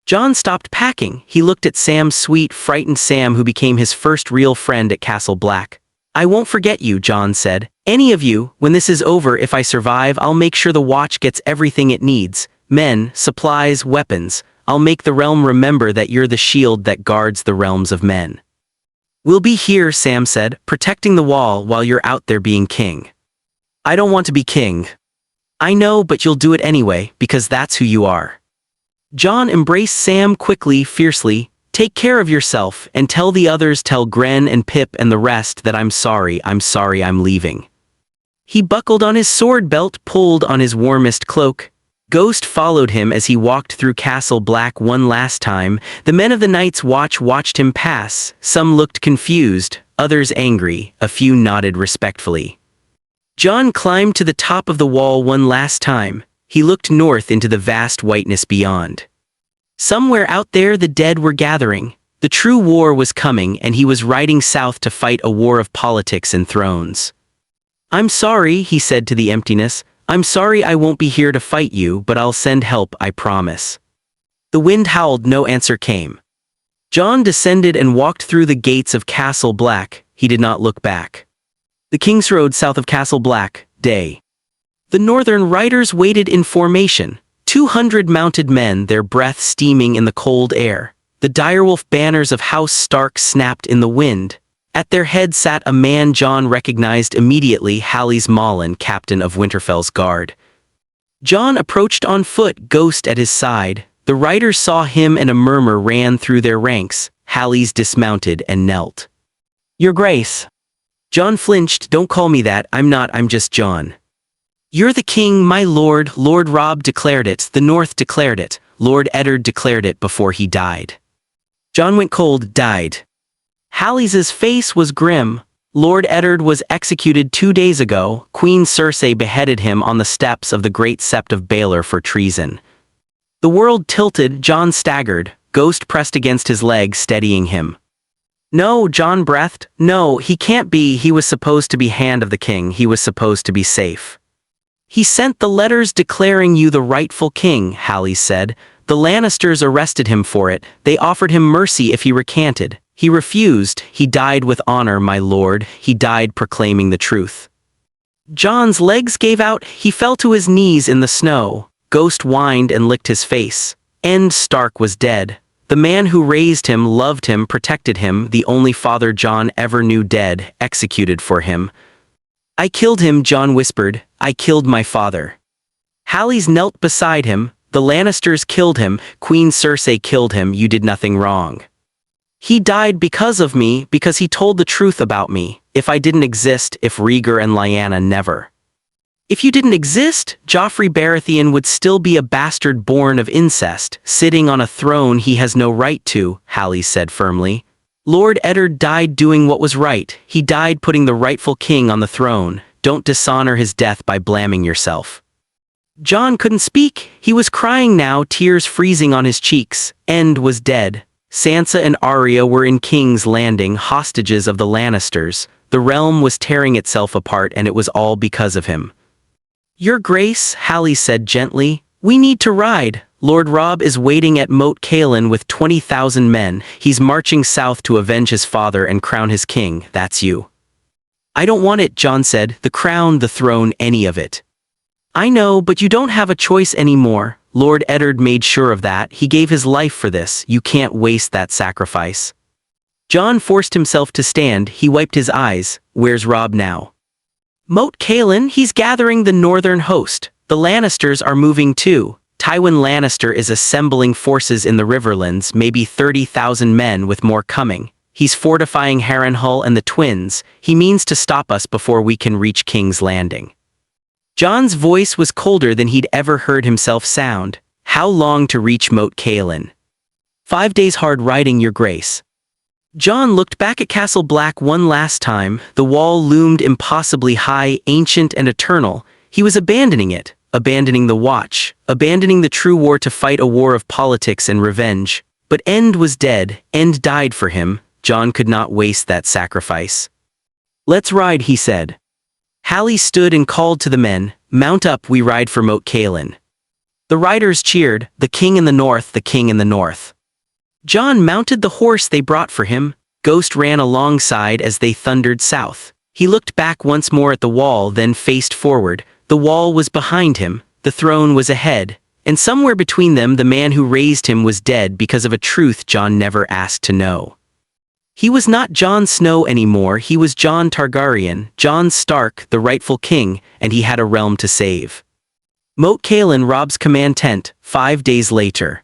Jon stopped packing. He looked at Sam's sweet, frightened Sam, who became his first real friend at Castle Black. I won't forget you, Jon said. Any of you, when this is over, if I survive, I'll make sure the Watch gets everything it needs. Men, supplies, weapons. I'll make the realm remember that you're the shield that guards the realms of men. We'll be here, Sam said, protecting the wall while you're out there being king. I don't want to be king. I know, but you'll do it anyway, because that's who you are. Jon embraced Sam quickly, fiercely. Take care of yourself, and tell the others, tell Gren and Pip and the rest that I'm sorry I'm leaving. He buckled on his sword belt, pulled on his warmest cloak. Ghost followed him as he walked through Castle Black one last time. The men of the Night's Watch watched him pass. Some looked confused, others angry, a few nodded respectfully. Jon climbed to the top of the wall one last time. He looked north into the vast whiteness beyond. Somewhere out there the dead were gathering. The true war was coming, and he was riding south to fight a war of politics and thrones. I'm sorry, he said to the emptiness. I'm sorry I won't be here to fight you, but I'll send help, I promise. The wind howled, no answer came. Jon descended and walked through the gates of Castle Black. He did not look back. The King's Road south of Castle Black, day. The northern riders waited in formation. 200 mounted men, their breath steaming in the cold air. The direwolf banners of House Stark snapped in the wind. At their head sat a man Jon recognized immediately, Hally's Mullen, captain of Winterfell's guard. Jon approached on foot, Ghost at his side. The riders saw him and a murmur ran through their ranks. Hally's dismounted and knelt. Your Grace. Jon flinched. Don't call me that, I'm just Jon. You're the king, my lord. Lord Robb declared it, the North declared it, Lord Eddard declared it before he died. Jon went cold. Died. Hally's face was grim. Lord Eddard was executed 2 days ago. Queen Cersei beheaded him on the steps of the Great Sept of Baelor for treason. The world tilted. Jon staggered. Ghost pressed against his leg, steadying him. No, Jon breathed. No, he can't be. He was supposed to be Hand of the King. He was supposed to be safe. He sent the letters declaring you the rightful king, Hally said. The Lannisters arrested him for it. They offered him mercy if he recanted. He refused. He died with honor, my lord. He died proclaiming the truth. Jon's legs gave out. He fell to his knees in the snow. Ghost whined and licked his face. Ned Stark was dead. The man who raised him, loved him, protected him, the only father Jon ever knew, dead, executed for him. I killed him, Jon whispered. I killed my father. Hally's knelt beside him. The Lannisters killed him. Queen Cersei killed him. You did nothing wrong. He died because of me, because he told the truth about me. If I didn't exist, if Rhaegar and Lyanna never. If you didn't exist, Joffrey Baratheon would still be a bastard born of incest, sitting on a throne he has no right to, Hally said firmly. Lord Eddard died doing what was right. He died putting the rightful king on the throne. Don't dishonor his death by blaming yourself. Jon couldn't speak. He was crying now, tears freezing on his cheeks. End was dead. Sansa and Arya were in King's Landing, hostages of the Lannisters. The realm was tearing itself apart, and it was all because of him. Your Grace, Hally said gently, we need to ride. Lord Robb is waiting at Moat Cailin with 20,000 men. He's marching south to avenge his father and crown his king. That's you. I don't want it, Jon said. The crown, the throne, any of it. I know, but you don't have a choice anymore. Lord Eddard made sure of that. He gave his life for this. You can't waste that sacrifice. Jon forced himself to stand. He wiped his eyes. Where's Robb now? Moat Cailin, he's gathering the northern host. The Lannisters are moving too. Tywin Lannister is assembling forces in the Riverlands, maybe 30,000 men with more coming. He's fortifying Harrenhal and the Twins. He means to stop us before we can reach King's Landing. Jon's voice was colder than he'd ever heard himself sound. How long to reach Moat Cailin? 5 days hard riding, Your Grace. Jon looked back at Castle Black one last time. The wall loomed impossibly high, ancient and eternal. He was abandoning it. Abandoning the Watch, abandoning the true war to fight a war of politics and revenge. But End was dead. End died for him. Jon could not waste that sacrifice. Let's ride, he said. Hally stood and called to the men, mount up, we ride for Moat Cailin. The riders cheered, the king in the north, the king in the north. Jon mounted the horse they brought for him. Ghost ran alongside as they thundered south. He looked back once more at the wall, then faced forward. The wall was behind him, the throne was ahead, and somewhere between them the man who raised him was dead because of a truth Jon never asked to know. He was not Jon Snow anymore, he was Jon Targaryen, Jon Stark, the rightful king, and he had a realm to save. Moat Cailin, Robb's command tent, 5 days later.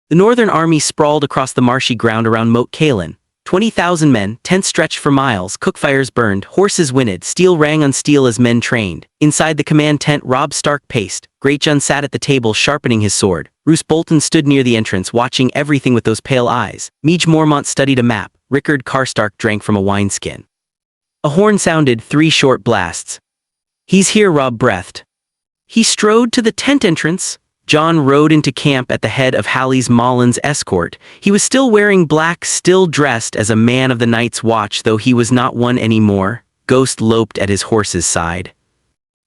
The northern army sprawled across the marshy ground around Moat Cailin. 20,000 men, tents stretched for miles, cookfires burned, horses whinnied, steel rang on steel as men trained. Inside the command tent, Robb Stark paced. Greatjon sat at the table sharpening his sword. Roose Bolton stood near the entrance watching everything with those pale eyes. Midge Mormont studied a map. Rickard Karstark drank from a wineskin. A horn sounded, 3 short blasts. "He's here," Robb breathed. He strode to the tent entrance. Jon rode into camp at the head of Hally's Mullen's escort. He was still wearing black, still dressed as a man of the Night's Watch, though he was not one anymore. Ghost loped at his horse's side.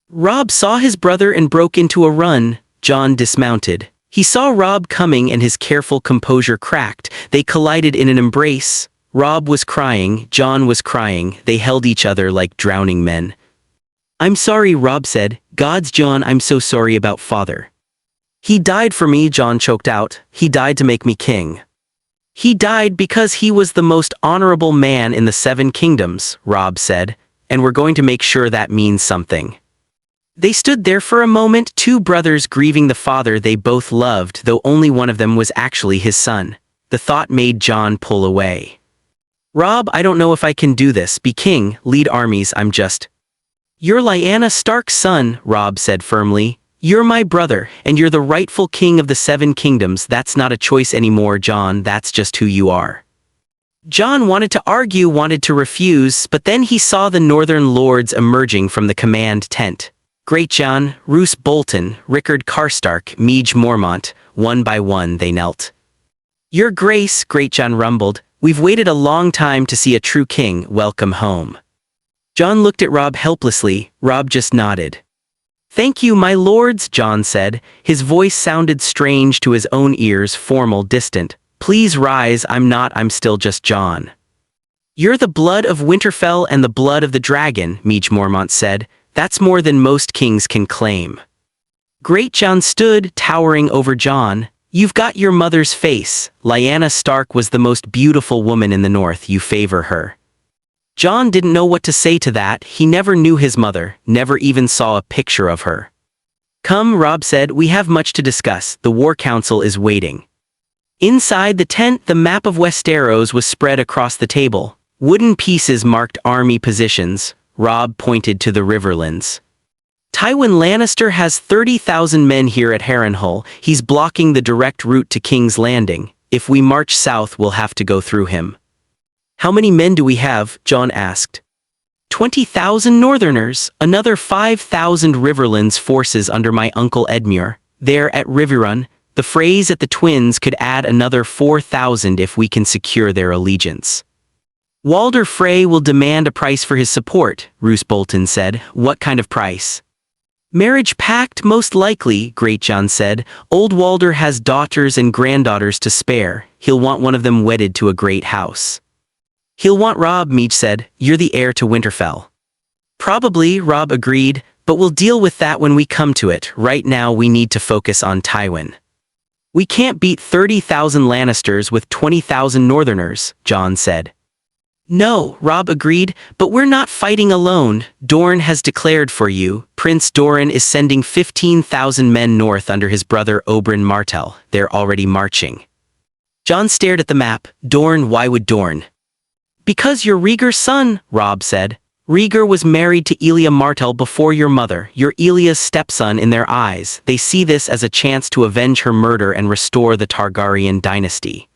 Robb saw his brother and broke into a run. Jon dismounted. He saw Robb coming and his careful composure cracked. They collided in an embrace. Robb was crying, Jon was crying. They held each other like drowning men. "I'm sorry," Robb said. "Gods, Jon, I'm so sorry about father. He died for me," Jon choked out. "He died to make me king. He died because he was the most honorable man in the 7 kingdoms," Robb said, "and we're going to make sure that means something." They stood there for a moment, 2 brothers grieving the father they both loved, though only one of them was actually his son. The thought made Jon pull away. "Robb, I don't know if I can do this, be king, lead armies, I'm just—" "You're Lyanna Stark's son," Robb said firmly. "You're my brother, and you're the rightful king of the 7 kingdoms. That's not a choice anymore, Jon, that's just who you are." Jon wanted to argue, wanted to refuse, but then he saw the northern lords emerging from the command tent. Greatjon, Roose Bolton, Rickard Karstark, Midge Mormont, one by one they knelt. "Your Grace," Greatjon rumbled, "we've waited a long time to see a true king. Welcome home." Jon looked at Robb helplessly. Robb just nodded. "Thank you, my lords," Jon said. His voice sounded strange to his own ears, formal, distant. "Please rise, I'm still just Jon." "You're the blood of Winterfell and the blood of the dragon," Midge Mormont said. "That's more than most kings can claim." Greatjon stood, towering over Jon. "You've got your mother's face. Lyanna Stark was the most beautiful woman in the north, you favor her." Jon didn't know what to say to that. He never knew his mother, never even saw a picture of her. "Come," Robb said, "we have much to discuss. The War Council is waiting." Inside the tent, the map of Westeros was spread across the table. Wooden pieces marked army positions. Robb pointed to the Riverlands. "Tywin Lannister has 30,000 men here at Harrenhal. He's blocking the direct route to King's Landing. If we march south, we'll have to go through him." "How many men do we have?" Jon asked. 20,000 Northerners, another 5,000 Riverlands forces under my uncle Edmure. There at Riverrun, the phrase at the Twins could add another 4,000 if we can secure their allegiance. "Walder Frey will demand a price for his support," Roose Bolton said. "What kind of price?" "Marriage pact, most likely," Greatjon said. "Old Walder has daughters and granddaughters to spare. He'll want one of them wedded to a great house." "He'll want Robb," Midge said. "You're the heir to Winterfell." "Probably," Robb agreed, "but we'll deal with that when we come to it. Right now we need to focus on Tywin. We can't beat 30,000 Lannisters with 20,000 Northerners," Jon said. "No," Robb agreed, "but we're not fighting alone. Dorne has declared for you. Prince Doran is sending 15,000 men north under his brother Oberyn Martell. They're already marching." Jon stared at the map. "Dorne, why would Dorne?" "Because you're Rhaegar's son," Robb said. "Rhaegar was married to Elia Martell before your mother. You're Elia's stepson in their eyes. They see this as a chance to avenge her murder and restore the Targaryen dynasty."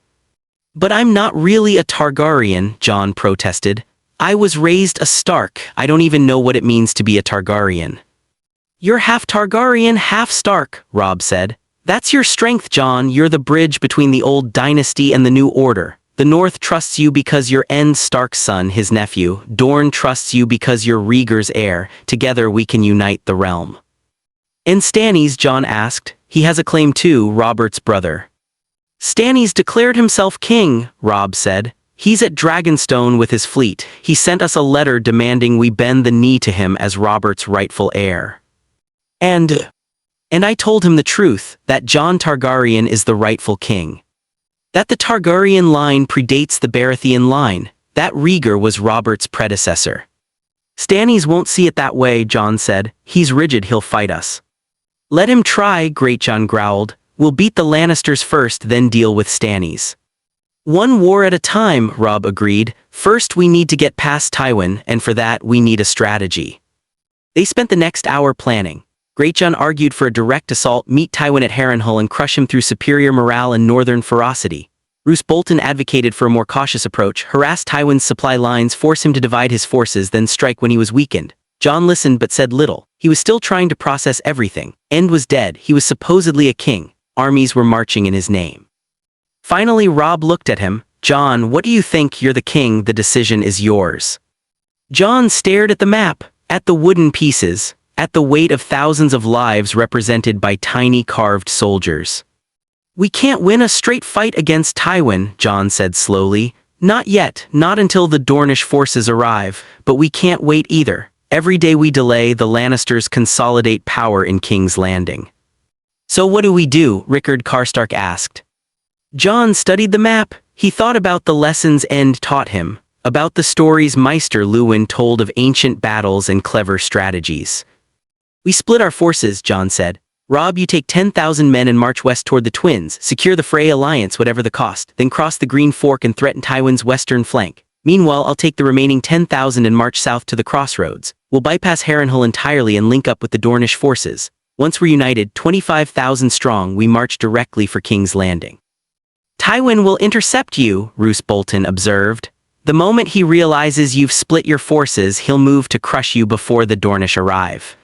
"But I'm not really a Targaryen," Jon protested. "I was raised a Stark. I don't even know what it means to be a Targaryen." "You're half Targaryen, half Stark," Robb said. "That's your strength, Jon. You're the bridge between the old dynasty and the new order. The North trusts you because you're Ned Stark's son, his nephew. Dorne trusts you because you're Rhaegar's heir. Together we can unite the realm." "And Stannis?" Jon asked. "He has a claim too, Robert's brother." "Stannis declared himself king," Robb said. He's at Dragonstone with his fleet. He sent us a letter demanding we bend the knee to him as Robert's rightful heir. And I told him the truth, that Jon Targaryen is the rightful king. That the Targaryen line predates the Baratheon line, that Rhaegar was Robert's predecessor. Stannis won't see it that way, Jon said. He's rigid, he'll fight us. Let him try, Greatjon growled. We'll beat the Lannisters first, then deal with Stannis. One war at a time, Robb agreed. First we need to get past Tywin, and for that we need a strategy. They spent the next hour planning. Greatjon argued for a direct assault, meet Tywin at Harrenhal and crush him through superior morale and northern ferocity. Roose Bolton advocated for a more cautious approach, harass Tywin's supply lines, force him to divide his forces, then strike when he was weakened. Jon listened but said little. He was still trying to process everything. End was dead. He was supposedly a king. Armies were marching in his name. Finally, Robb looked at him. Jon, what do you think? You're the king. The decision is yours. Jon stared at the map, at the wooden pieces, at the weight of thousands of lives represented by tiny carved soldiers. We can't win a straight fight against Tywin, Jon said slowly. Not yet, not until the Dornish forces arrive, but we can't wait either. Every day we delay, the Lannisters consolidate power in King's Landing. So what do we do? Rickard Karstark asked. Jon studied the map. He thought about the lessons End taught him, about the stories Maester Luwin told of ancient battles and clever strategies. We split our forces, Jon said. Robb, you take 10,000 men and march west toward the Twins, secure the Frey alliance whatever the cost, then cross the Green Fork and threaten Tywin's western flank. Meanwhile, I'll take the remaining 10,000 and march south to the crossroads. We'll bypass Harrenhal entirely and link up with the Dornish forces. Once we're united, 25,000 strong, we march directly for King's Landing. Tywin will intercept you, Roose Bolton observed. The moment he realizes you've split your forces, he'll move to crush you before the Dornish arrive.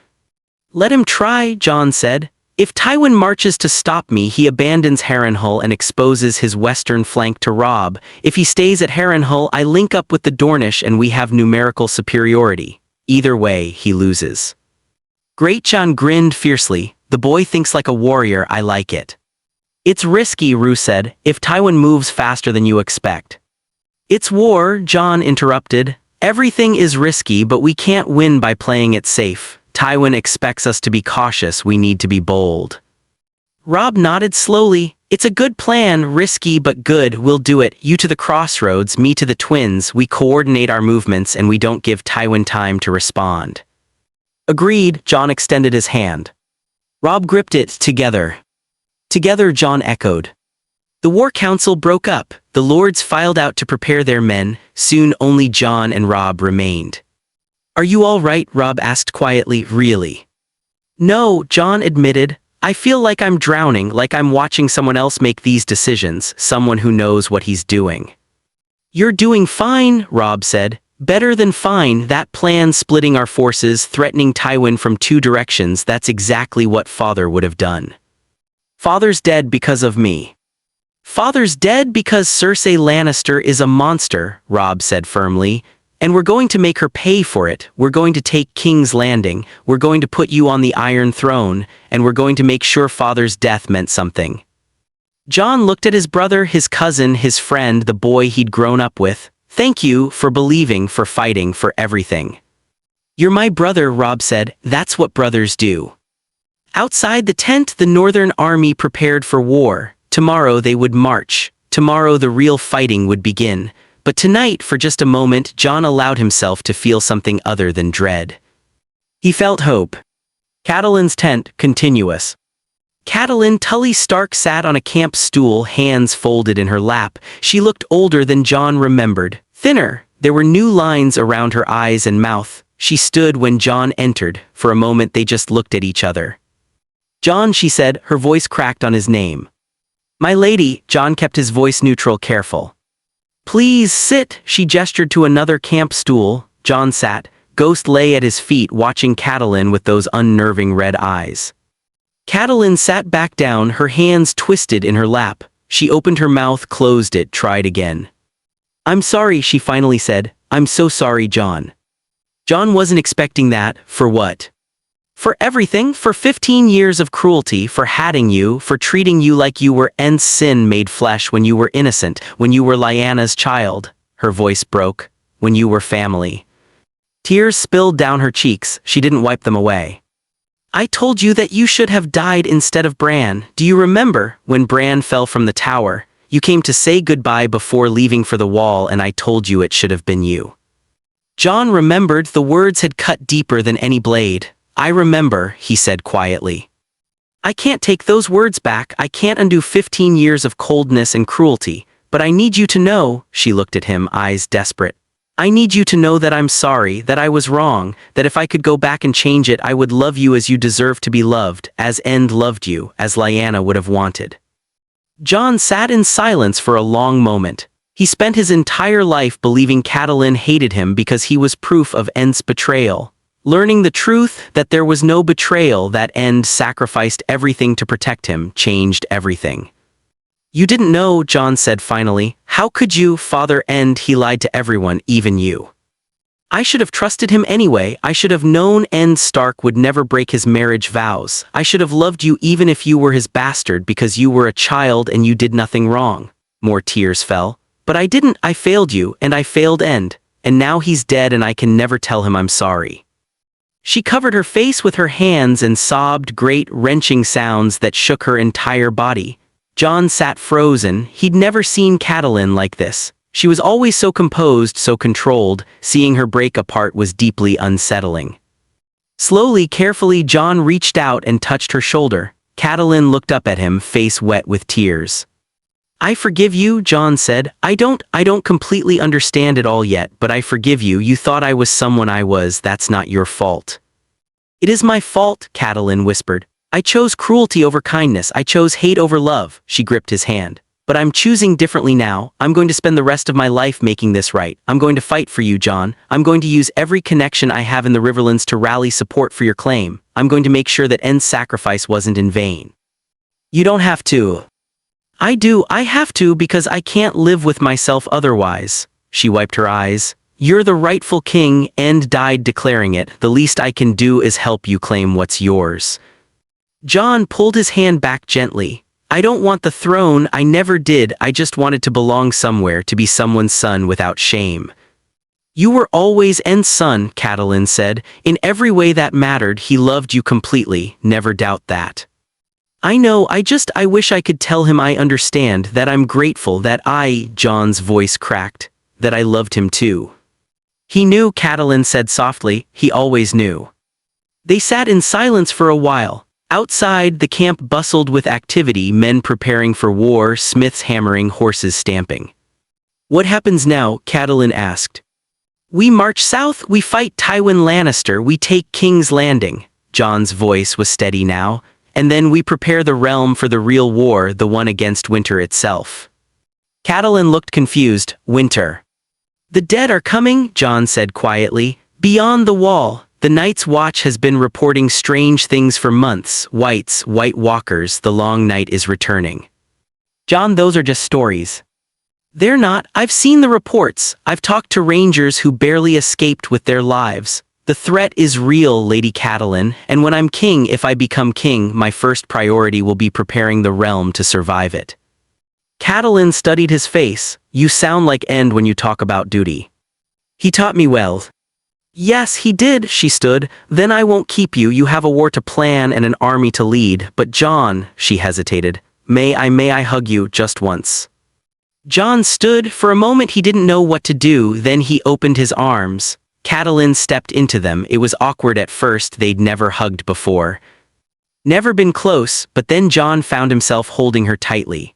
Let him try, Jon said. If Tywin marches to stop me, he abandons Harrenhal and exposes his western flank to Robb. If he stays at Harrenhal, I link up with the Dornish and we have numerical superiority. Either way, he loses. Greatjon grinned fiercely. The boy thinks like a warrior. I like it. It's risky, Roose said, if Tywin moves faster than you expect. It's war, Jon interrupted. Everything is risky, but we can't win by playing it safe. Tywin expects us to be cautious. We need to be bold. Robb nodded slowly. It's a good plan, risky but good. We'll do it. You to the crossroads, me to the Twins. We coordinate our movements and we don't give Tywin time to respond. Agreed, Jon extended his hand. Robb gripped it. Together. Together, Jon echoed. The war council broke up. The lords filed out to prepare their men. Soon only Jon and Robb remained. Are you all right? Robb asked quietly. Really? No, Jon admitted. I feel like I'm drowning, like I'm watching someone else make these decisions, someone who knows what he's doing. You're doing fine, Robb said. Better than fine. That plan, splitting our forces, threatening Tywin from two directions, that's exactly what Father would have done. Father's dead because of me. Father's dead because Cersei Lannister is a monster, Robb said firmly. And we're going to make her pay for it. We're going to take King's Landing. We're going to put you on the Iron Throne. And we're going to make sure Father's death meant something. Jon looked at his brother, his cousin, his friend, the boy he'd grown up with. Thank you for believing, for fighting, for everything. You're my brother, Robb said. That's what brothers do. Outside the tent, the Northern Army prepared for war. Tomorrow they would march. Tomorrow the real fighting would begin. But tonight, for just a moment, Jon allowed himself to feel something other than dread. He felt hope. Catelyn's tent, continuous. Catelyn Tully Stark sat on a camp stool, hands folded in her lap. She looked older than Jon remembered. Thinner. There were new lines around her eyes and mouth. She stood when Jon entered. For a moment they just looked at each other. Jon, she said, her voice cracked on his name. My lady, Jon kept his voice neutral, careful. Please sit, she gestured to another camp stool. Jon sat. Ghost lay at his feet, watching Catelyn with those unnerving red eyes. Catelyn sat back down, her hands twisted in her lap. She opened her mouth, closed it, tried again. I'm sorry, she finally said. I'm so sorry, Jon. Jon wasn't expecting that. For what? For everything, for 15 years of cruelty, for hatting you, for treating you like you were Ent's sin made flesh when you were innocent, when you were Lyanna's child. her voice broke, when you were family. Tears spilled down her cheeks, she didn't wipe them away. I told you that you should have died instead of Bran. Do you remember, when Bran fell from the tower, you came to say goodbye before leaving for the wall and I told you it should have been you. Jon remembered, the words had cut deeper than any blade. I remember, he said quietly. I can't take those words back, I can't undo 15 years of coldness and cruelty, but I need you to know, she looked at him, eyes desperate. I need you to know that I'm sorry, that I was wrong, that if I could go back and change it I would love you as you deserve to be loved, as End loved you, as Lyanna would have wanted. Jon sat in silence for a long moment. He spent his entire life believing Catelyn hated him because he was proof of End's betrayal. Learning the truth, that there was no betrayal, that End sacrificed everything to protect him, changed everything. You didn't know, Jon said finally. How could you, Father End? He lied to everyone, even you. I should have trusted him anyway. I should have known Ned Stark would never break his marriage vows. I should have loved you even if you were his bastard because you were a child and you did nothing wrong. More tears fell. But I didn't. I failed you, and I failed End. And now he's dead and I can never tell him I'm sorry. She covered her face with her hands and sobbed great wrenching sounds that shook her entire body. Jon sat frozen. He'd never seen Catelyn like this. She was always so composed, so controlled. Seeing her break apart was deeply unsettling. Slowly, carefully, Jon reached out and touched her shoulder. Catelyn looked up at him, face wet with tears. I forgive you, Jon said. I don't completely understand it all yet, but I forgive you. You thought I was someone I was. That's not your fault. It is my fault, Catelyn whispered. I chose cruelty over kindness. I chose hate over love. She gripped his hand. But I'm choosing differently now. I'm going to spend the rest of my life making this right. I'm going to fight for you, Jon. I'm going to use every connection I have in the Riverlands to rally support for your claim. I'm going to make sure that End's sacrifice wasn't in vain. You don't have to. I do. I have to because I can't live with myself otherwise. She wiped her eyes. You're the rightful king. End died declaring it. The least I can do is help you claim what's yours. Jon pulled his hand back gently. I don't want the throne. I never did. I just wanted to belong somewhere, to be someone's son without shame. You were always End's son, Catelyn said. In every way that mattered, he loved you completely. Never doubt that. I know, I wish I could tell him I understand, that I'm grateful, that Jon's voice cracked, that I loved him too. He knew, Catelyn said softly. He always knew. They sat in silence for a while. Outside, the camp bustled with activity, men preparing for war, smiths hammering, horses stamping. What happens now? Catelyn asked. We march south, we fight Tywin Lannister, we take King's Landing. Jon's voice was steady now. And then we prepare the realm for the real war, the one against winter itself. Catelyn looked confused. Winter. The dead are coming, Jon said quietly. Beyond the wall. The Night's Watch has been reporting strange things for months. White walkers, the long night is returning. Jon, those are just stories. They're not. I've seen the reports. I've talked to rangers who barely escaped with their lives. The threat is real, Lady Catelyn, and when I'm king, if I become king, my first priority will be preparing the realm to survive it. Catelyn studied his face. You sound like End when you talk about duty. He taught me well. Yes, he did, she stood. Then I won't keep you. You have a war to plan and an army to lead. But Jon, she hesitated. May I hug you just once? Jon stood. For a moment he didn't know what to do. Then he opened his arms. Catelyn stepped into them. It was awkward at first. They'd never hugged before. Never been close, but then Jon found himself holding her tightly.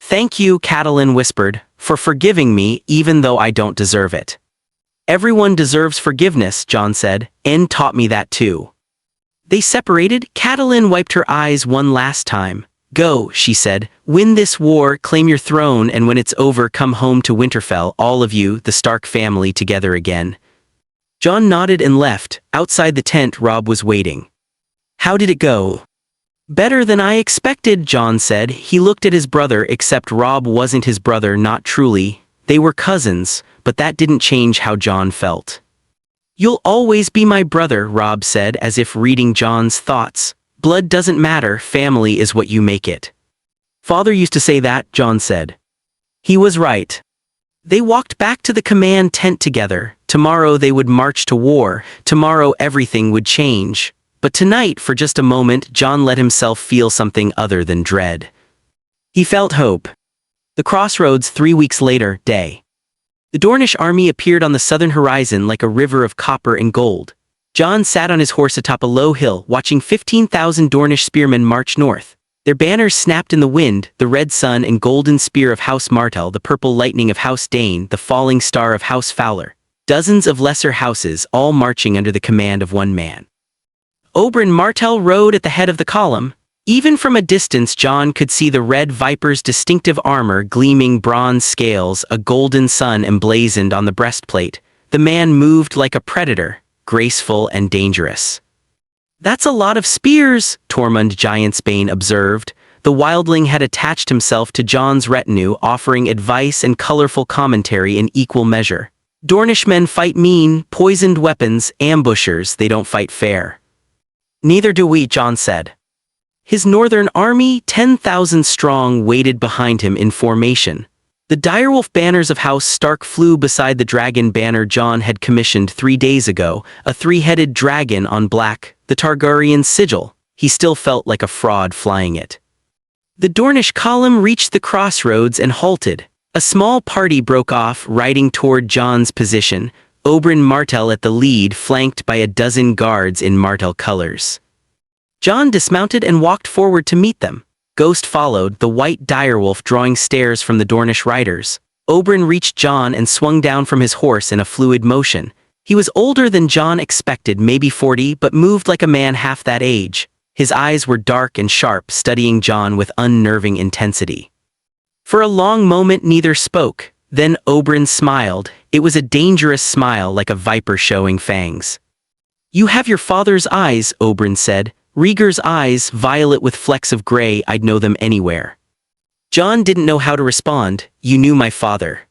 Thank you, Catelyn whispered, for forgiving me even though I don't deserve it. Everyone deserves forgiveness, Jon said. End taught me that too. They separated. Catelyn wiped her eyes one last time. Go, she said. Win this war, claim your throne, and when it's over come home to Winterfell, all of you, the Stark family, together again. Jon nodded and left. Outside the tent, Robb was waiting. How did it go? Better than I expected, Jon said. He looked at his brother, except Robb wasn't his brother, not truly. They were cousins, but that didn't change how Jon felt. You'll always be my brother, Robb said, as if reading Jon's thoughts. Blood doesn't matter, family is what you make it. Father used to say that, Jon said. He was right. They walked back to the command tent together. Tomorrow they would march to war. Tomorrow everything would change. But tonight, for just a moment, Jon let himself feel something other than dread. He felt hope. The crossroads 3 weeks later, day. The Dornish army appeared on the southern horizon like a river of copper and gold. Jon sat on his horse atop a low hill, watching 15,000 Dornish spearmen march north. Their banners snapped in the wind, the red sun and golden spear of House Martell, the purple lightning of House Dane, the falling star of House Fowler. Dozens of lesser houses, all marching under the command of one man. Oberyn Martell rode at the head of the column. Even from a distance, Jon could see the Red Viper's distinctive armor, gleaming bronze scales, a golden sun emblazoned on the breastplate. The man moved like a predator, graceful and dangerous. "That's a lot of spears," Tormund Giantsbane observed. The wildling had attached himself to Jon's retinue, offering advice and colorful commentary in equal measure. "Dornish men fight mean, poisoned weapons, ambushers, they don't fight fair." "Neither do we," Jon said. His northern army, 10,000 strong, waited behind him in formation. The direwolf banners of House Stark flew beside the dragon banner Jon had commissioned 3 days ago, a 3-headed dragon on black, the Targaryen sigil. He still felt like a fraud flying it. The Dornish column reached the crossroads and halted. A small party broke off, riding toward Jon's position, Oberyn Martell at the lead, flanked by a dozen guards in Martell colors. Jon dismounted and walked forward to meet them. Ghost followed, the white direwolf drawing stares from the Dornish riders. Oberyn reached Jon and swung down from his horse in a fluid motion. He was older than Jon expected, maybe 40, but moved like a man half that age. His eyes were dark and sharp, studying Jon with unnerving intensity. For a long moment neither spoke. Then Oberyn smiled. It was a dangerous smile, like a viper showing fangs. "You have your father's eyes," Oberyn said. "Rhaegar's eyes, violet with flecks of gray, I'd know them anywhere." Jon didn't know how to respond. "You knew my father."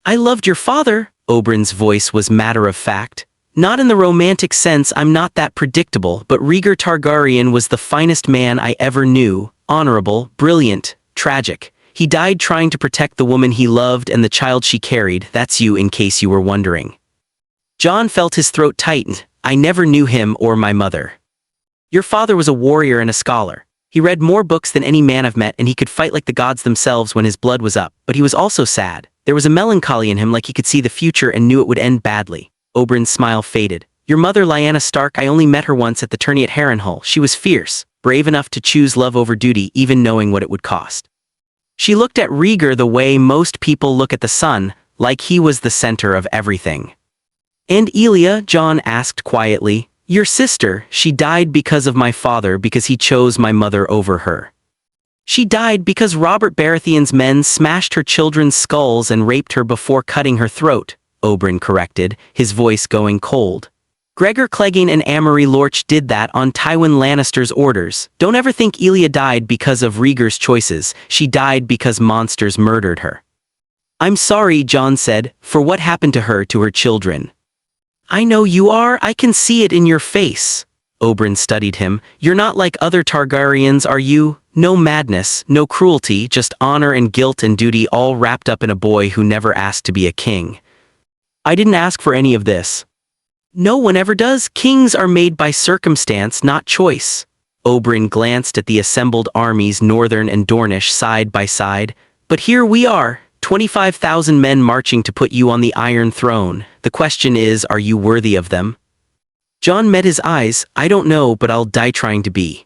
"I loved your father," Oberyn's voice was matter-of-fact. "Not in the romantic sense, I'm not that predictable, but Rhaegar Targaryen was the finest man I ever knew. Honorable, brilliant, tragic. He died trying to protect the woman he loved and the child she carried. That's you, in case you were wondering." Jon felt his throat tighten. "I never knew him or my mother." "Your father was a warrior and a scholar. He read more books than any man I've met, and he could fight like the gods themselves when his blood was up, but he was also sad. There was a melancholy in him, like he could see the future and knew it would end badly." Oberyn's smile faded. "Your mother, Lyanna Stark, I only met her once at the tourney at Harrenhal. She was fierce, brave enough to choose love over duty, even knowing what it would cost. She looked at Rhaegar the way most people look at the sun, like he was the center of everything." "And Elia?" Jon asked quietly. "Your sister, she died because of my father, because he chose my mother over her." "She died because Robert Baratheon's men smashed her children's skulls and raped her before cutting her throat," Oberyn corrected, his voice going cold. "Gregor Clegane and Amory Lorch did that on Tywin Lannister's orders. Don't ever think Elia died because of Rhaegar's choices. She died because monsters murdered her." "I'm sorry," Jon said, "for what happened to her, to her children." "I know you are, I can see it in your face." Oberyn studied him. "You're not like other Targaryens, are you? No madness, no cruelty, just honor and guilt and duty, all wrapped up in a boy who never asked to be a king." "I didn't ask for any of this." "No one ever does. Kings are made by circumstance, not choice." Oberyn glanced at the assembled armies, Northern and Dornish, side by side. "But here we are, 25,000 men marching to put you on the Iron Throne. The question is, are you worthy of them?" Jon met his eyes. "I don't know, but I'll die trying to be."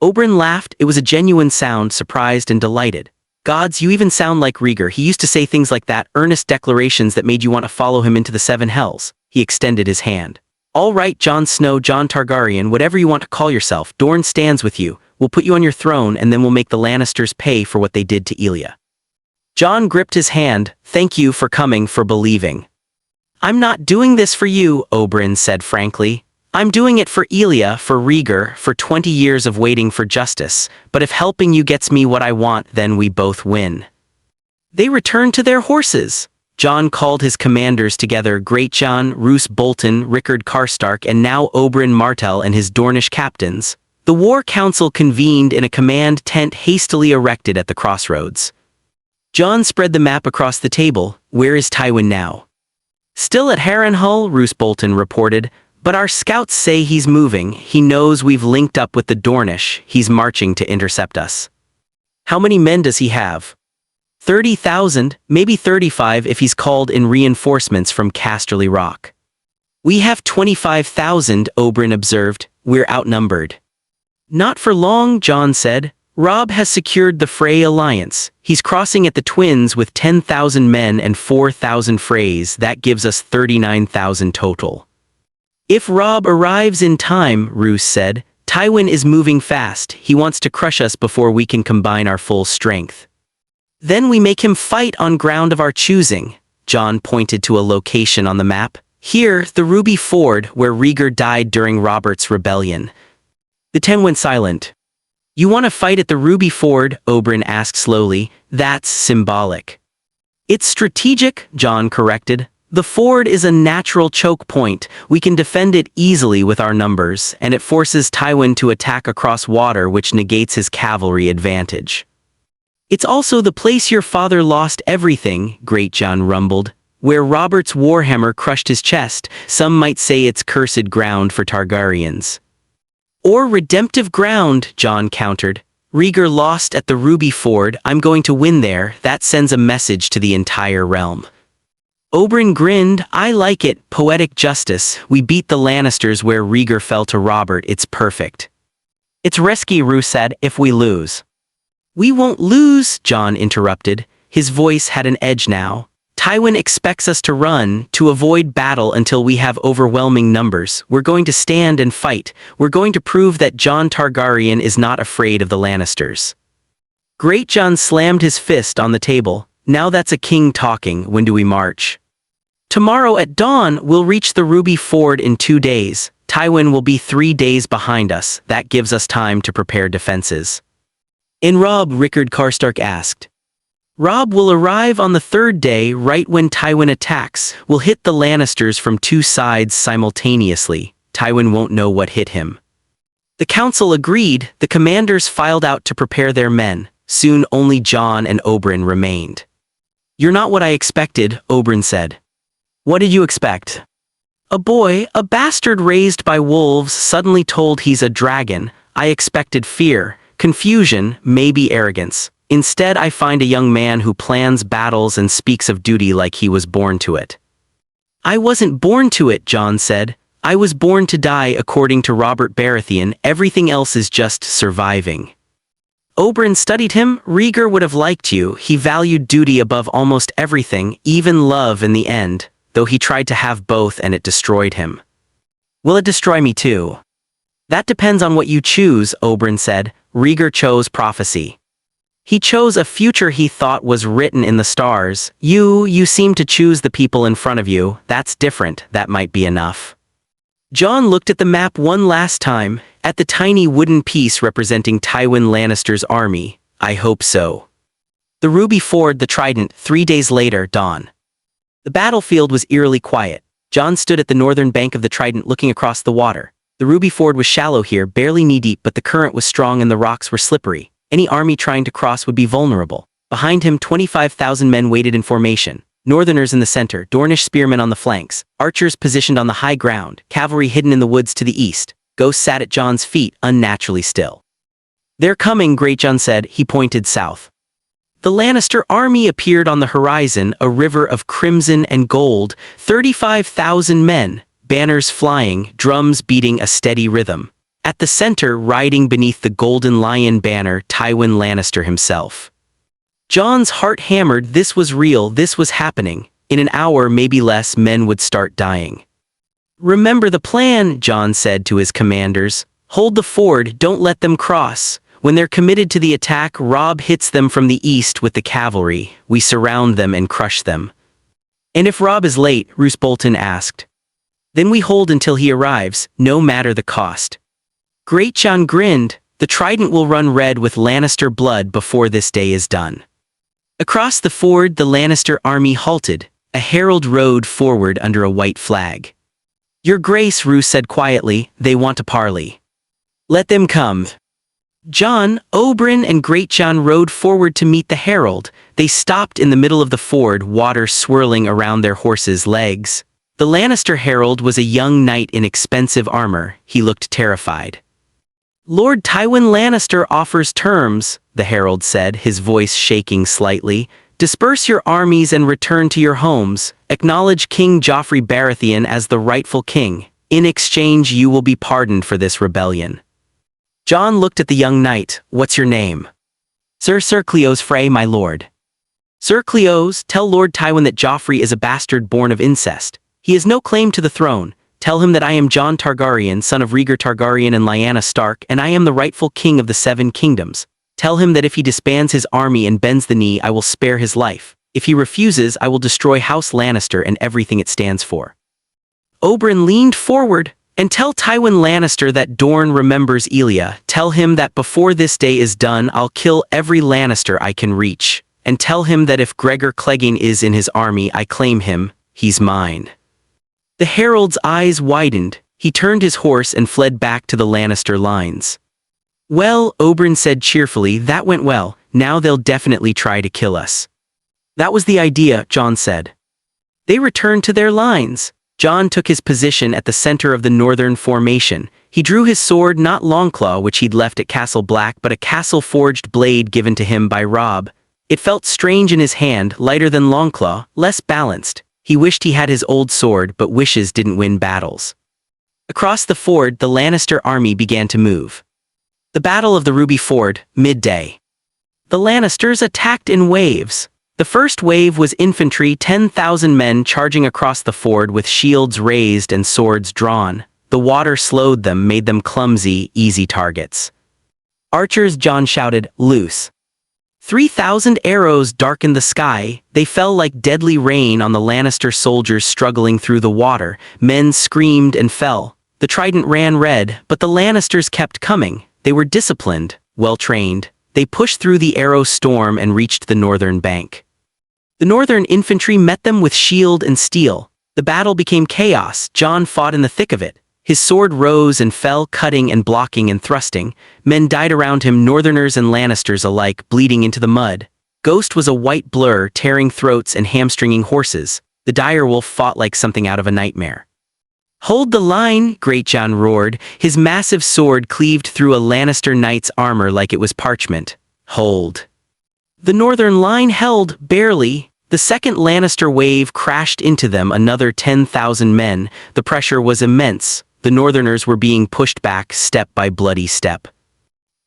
Oberyn laughed. It was a genuine sound, surprised and delighted. "Gods, you even sound like Rhaegar. He used to say things like that, earnest declarations that made you want to follow him into the 7 hells." He extended his hand. "All right, Jon Snow, Jon Targaryen, whatever you want to call yourself, Dorne stands with you. We'll put you on your throne, and then we'll make the Lannisters pay for what they did to Elia." Jon gripped his hand. "Thank you for coming, for believing." "I'm not doing this for you," Oberyn said frankly. "I'm doing it for Elia, for Rhaegar, for 20 years of waiting for justice. But if helping you gets me what I want, then we both win." They returned to their horses. Jon called his commanders together, Greatjon, Roose Bolton, Rickard Karstark, and now Oberyn Martell and his Dornish captains. The war council convened in a command tent hastily erected at the crossroads. Jon spread the map across the table. Where is Tywin now? Still at Harrenhal, Roose Bolton reported, but our scouts say he's moving. He knows we've linked up with the Dornish. He's marching to intercept us. How many men does he have? 30,000, maybe 35 if he's called in reinforcements from Casterly Rock. We have 25,000, Oberyn observed. We're outnumbered. Not for long, Jon said. Robb has secured the Frey alliance. He's crossing at the Twins with 10,000 men and 4,000 Freys. That gives us 39,000 total. If Robb arrives in time, Roose said, Tywin is moving fast. He wants to crush us before we can combine our full strength. Then we make him fight on ground of our choosing. Jon pointed to a location on the map. Here, the Ruby Ford, where Rhaegar died during Robert's rebellion. The 10 went silent. You want to fight at the Ruby Ford? Oberyn asked slowly. That's symbolic. It's strategic, Jon corrected. The ford is a natural choke point. We can defend it easily with our numbers, and it forces Tywin to attack across water, which negates his cavalry advantage. It's also the place your father lost everything, Greatjon rumbled. Where Robert's warhammer crushed his chest. Some might say it's cursed ground for Targaryens. Or redemptive ground, Jon countered. Rhaegar lost at the Ruby Ford. I'm going to win there. That sends a message to the entire realm. Oberyn grinned. I like it. Poetic justice. We beat the Lannisters where Rhaegar fell to Robert. It's perfect. It's risky, Roose said, if we lose. We won't lose, Jon interrupted. His voice had an edge now. Tywin expects us to run, to avoid battle until we have overwhelming numbers. We're going to stand and fight. We're going to prove that Jon Targaryen is not afraid of the Lannisters. Greatjon slammed his fist on the table. Now that's a king talking. When do we march? Tomorrow at dawn, we'll reach the Ruby Ford in 2 days. Tywin will be 3 days behind us. That gives us time to prepare defenses. In Robb, Rickard Karstark asked. Robb will arrive on the 3rd day, right when Tywin attacks. We'll hit the Lannisters from 2 sides simultaneously. Tywin won't know what hit him. The council agreed. The commanders filed out to prepare their men. Soon only Jon and Oberyn remained. You're not what I expected, Oberyn said. What did you expect? A boy, a bastard raised by wolves, suddenly told he's a dragon. I expected fear, confusion, maybe arrogance. Instead, I find a young man who plans battles and speaks of duty like he was born to it. I wasn't born to it, Jon said. I was born to die according to Robert Baratheon. Everything else is just surviving. Oberyn studied him. Rhaegar would have liked you. He valued duty above almost everything, even love in the end, though he tried to have both and it destroyed him. Will it destroy me too? That depends on what you choose, Oberyn said. Rhaegar chose prophecy. He chose a future he thought was written in the stars. You seem to choose the people in front of you. That's different. That might be enough. Jon looked at the map one last time, at the tiny wooden piece representing Tywin Lannister's army. I hope so. The Ruby Ford, the Trident, 3 days later, dawn. The battlefield was eerily quiet. Jon stood at the northern bank of the Trident looking across the water. The Ruby Ford was shallow here, barely knee-deep, but the current was strong and the rocks were slippery. Any army trying to cross would be vulnerable. Behind him, 25,000 men waited in formation. Northerners in the center, Dornish spearmen on the flanks, archers positioned on the high ground, cavalry hidden in the woods to the east. Ghost sat at Jon's feet, unnaturally still. They're coming, Greatjon said. He pointed south. The Lannister army appeared on the horizon, a river of crimson and gold, 35,000 men, banners flying, drums beating a steady rhythm. At the center, riding beneath the golden lion banner, Tywin Lannister himself. Jon's heart hammered. This was real, this was happening. In an hour, maybe less, men would start dying. Remember the plan, Jon said to his commanders. Hold the ford, don't let them cross. When they're committed to the attack, Robb hits them from the east with the cavalry. We surround them and crush them. And if Robb is late, Roose Bolton asked. Then we hold until he arrives, no matter the cost. Greatjon grinned. The Trident will run red with Lannister blood before this day is done. Across the ford, the Lannister army halted. A herald rode forward under a white flag. Your Grace, Roose said quietly, they want to parley. Let them come. Jon, Oberyn, and Greatjon rode forward to meet the herald. They stopped in the middle of the ford, water swirling around their horses' legs. The Lannister herald was a young knight in expensive armor. He looked terrified. "Lord Tywin Lannister offers terms," the herald said, his voice shaking slightly. "Disperse your armies and return to your homes. Acknowledge King Joffrey Baratheon as the rightful king. In exchange, you will be pardoned for this rebellion." Jon looked at the young knight. "What's your name?" Sir Cleos Frey, my lord." "Sir Cleos, tell Lord Tywin that Joffrey is a bastard born of incest. He has no claim to the throne. Tell him that I am Jon Targaryen, son of Rhaegar Targaryen and Lyanna Stark, and I am the rightful king of the Seven Kingdoms. Tell him that if he disbands his army and bends the knee, I will spare his life. If he refuses, I will destroy House Lannister and everything it stands for." Oberyn leaned forward. "And tell Tywin Lannister that Dorne remembers Elia. Tell him that before this day is done, I'll kill every Lannister I can reach. And tell him that if Gregor Clegane is in his army, I claim him. He's mine." The herald's eyes widened. He turned his horse and fled back to the Lannister lines. "Well," Oberyn said cheerfully, "that went well. Now they'll definitely try to kill us." "That was the idea," Jon said. They returned to their lines. Jon took his position at the center of the northern formation. He drew his sword, not Longclaw, which he'd left at Castle Black, but a castle-forged blade given to him by Robb. It felt strange in his hand, lighter than Longclaw, less balanced. He wished he had his old sword, but wishes didn't win battles. Across the ford, the Lannister army began to move. The Battle of the Ruby Ford, midday. The Lannisters attacked in waves. The first wave was infantry, 10,000 men charging across the ford with shields raised and swords drawn. The water slowed them, made them clumsy, easy targets. "Archers," Jon shouted, "loose." 3,000 arrows darkened the sky. They fell like deadly rain on the Lannister soldiers struggling through the water. Men screamed and fell. The trident ran red, but the Lannisters kept coming. They were disciplined, well-trained. They pushed through the arrow storm and reached the northern bank. The northern infantry met them with shield and steel. The battle became chaos. Jon fought in the thick of it. His sword rose and fell, cutting and blocking and thrusting. Men died around him, Northerners and Lannisters alike, bleeding into the mud. Ghost was a white blur, tearing throats and hamstringing horses. The direwolf fought like something out of a nightmare. "Hold the line!" Great Jon roared. His massive sword cleaved through a Lannister knight's armor like it was parchment. "Hold." The northern line held, barely. The second Lannister wave crashed into them, another 10,000 men. The pressure was immense. The Northerners were being pushed back step by bloody step.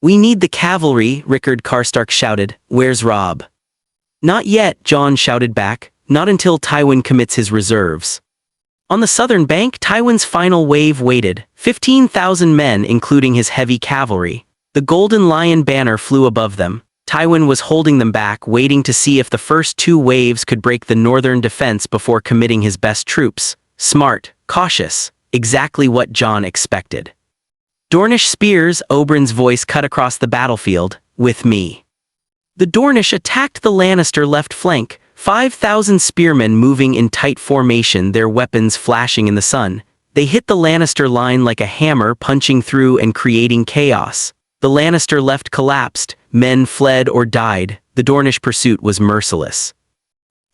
"We need the cavalry," Rickard Karstark shouted. "Where's Robb?" "Not yet," Jon shouted back. "Not until Tywin commits his reserves." On the southern bank, Tywin's final wave waited. 15,000 men, including his heavy cavalry. The Golden Lion banner flew above them. Tywin was holding them back, waiting to see if the first two waves could break the northern defense before committing his best troops. Smart, cautious, exactly what Jon expected. "Dornish spears," Oberyn's voice cut across the battlefield. "With me." The Dornish attacked the Lannister left flank, 5,000 spearmen moving in tight formation, their weapons flashing in the sun. They hit the Lannister line like a hammer, punching through and creating chaos. The Lannister left collapsed, men fled or died. The Dornish pursuit was merciless.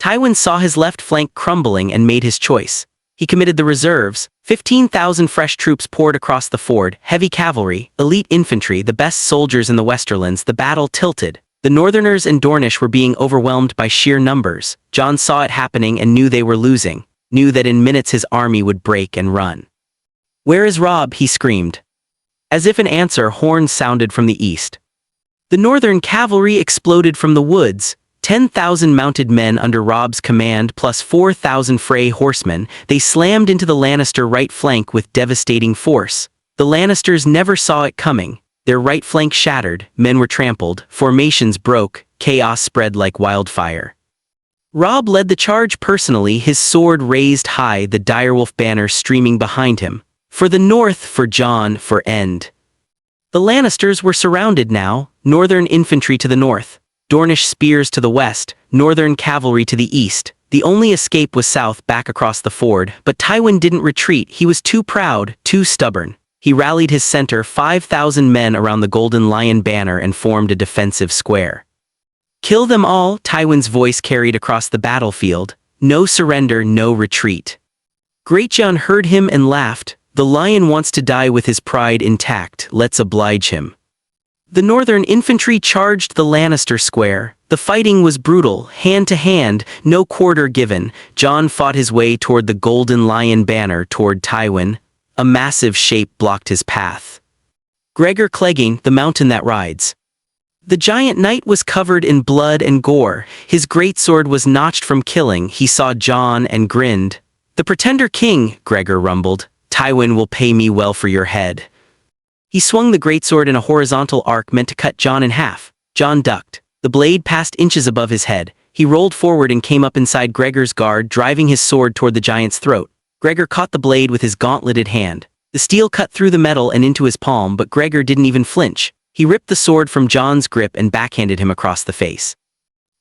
Tywin saw his left flank crumbling and made his choice. He committed the reserves. 15,000 fresh troops poured across the ford, heavy cavalry, elite infantry, the best soldiers in the Westerlands. The battle tilted. The Northerners and Dornish were being overwhelmed by sheer numbers. Jon saw it happening and knew they were losing, knew that in minutes his army would break and run. "Where is Robb?" he screamed. As if an answer, horns sounded from the east. The Northern cavalry exploded from the woods. 10,000 mounted men under Robb's command plus 4,000 Frey horsemen. They slammed into the Lannister right flank with devastating force. The Lannisters never saw it coming. Their right flank shattered, men were trampled, formations broke, chaos spread like wildfire. Robb led the charge personally, his sword raised high, the direwolf banner streaming behind him. For the north, for Jon, for end. The Lannisters were surrounded now, northern infantry to the north, Dornish spears to the west, northern cavalry to the east. The only escape was south, back across the ford, but Tywin didn't retreat. He was too proud, too stubborn. He rallied his center, 5,000 men around the Golden Lion banner, and formed a defensive square. Kill them all, Tywin's voice carried across the battlefield. No surrender, no retreat. Greatjon heard him and laughed. The lion wants to die with his pride intact, let's oblige him. The northern infantry charged the Lannister square. The fighting was brutal, hand to hand, no quarter given. Jon fought his way toward the golden lion banner toward Tywin. A massive shape blocked his path. Gregor Clegane, the mountain that rides. The giant knight was covered in blood and gore. His greatsword was notched from killing. He saw Jon and grinned. The pretender king, Gregor rumbled. Tywin will pay me well for your head. He swung the greatsword in a horizontal arc meant to cut Jon in half. Jon ducked. The blade passed inches above his head. He rolled forward and came up inside Gregor's guard, driving his sword toward the giant's throat. Gregor caught the blade with his gauntleted hand. The steel cut through the metal and into his palm, but Gregor didn't even flinch. He ripped the sword from Jon's grip and backhanded him across the face.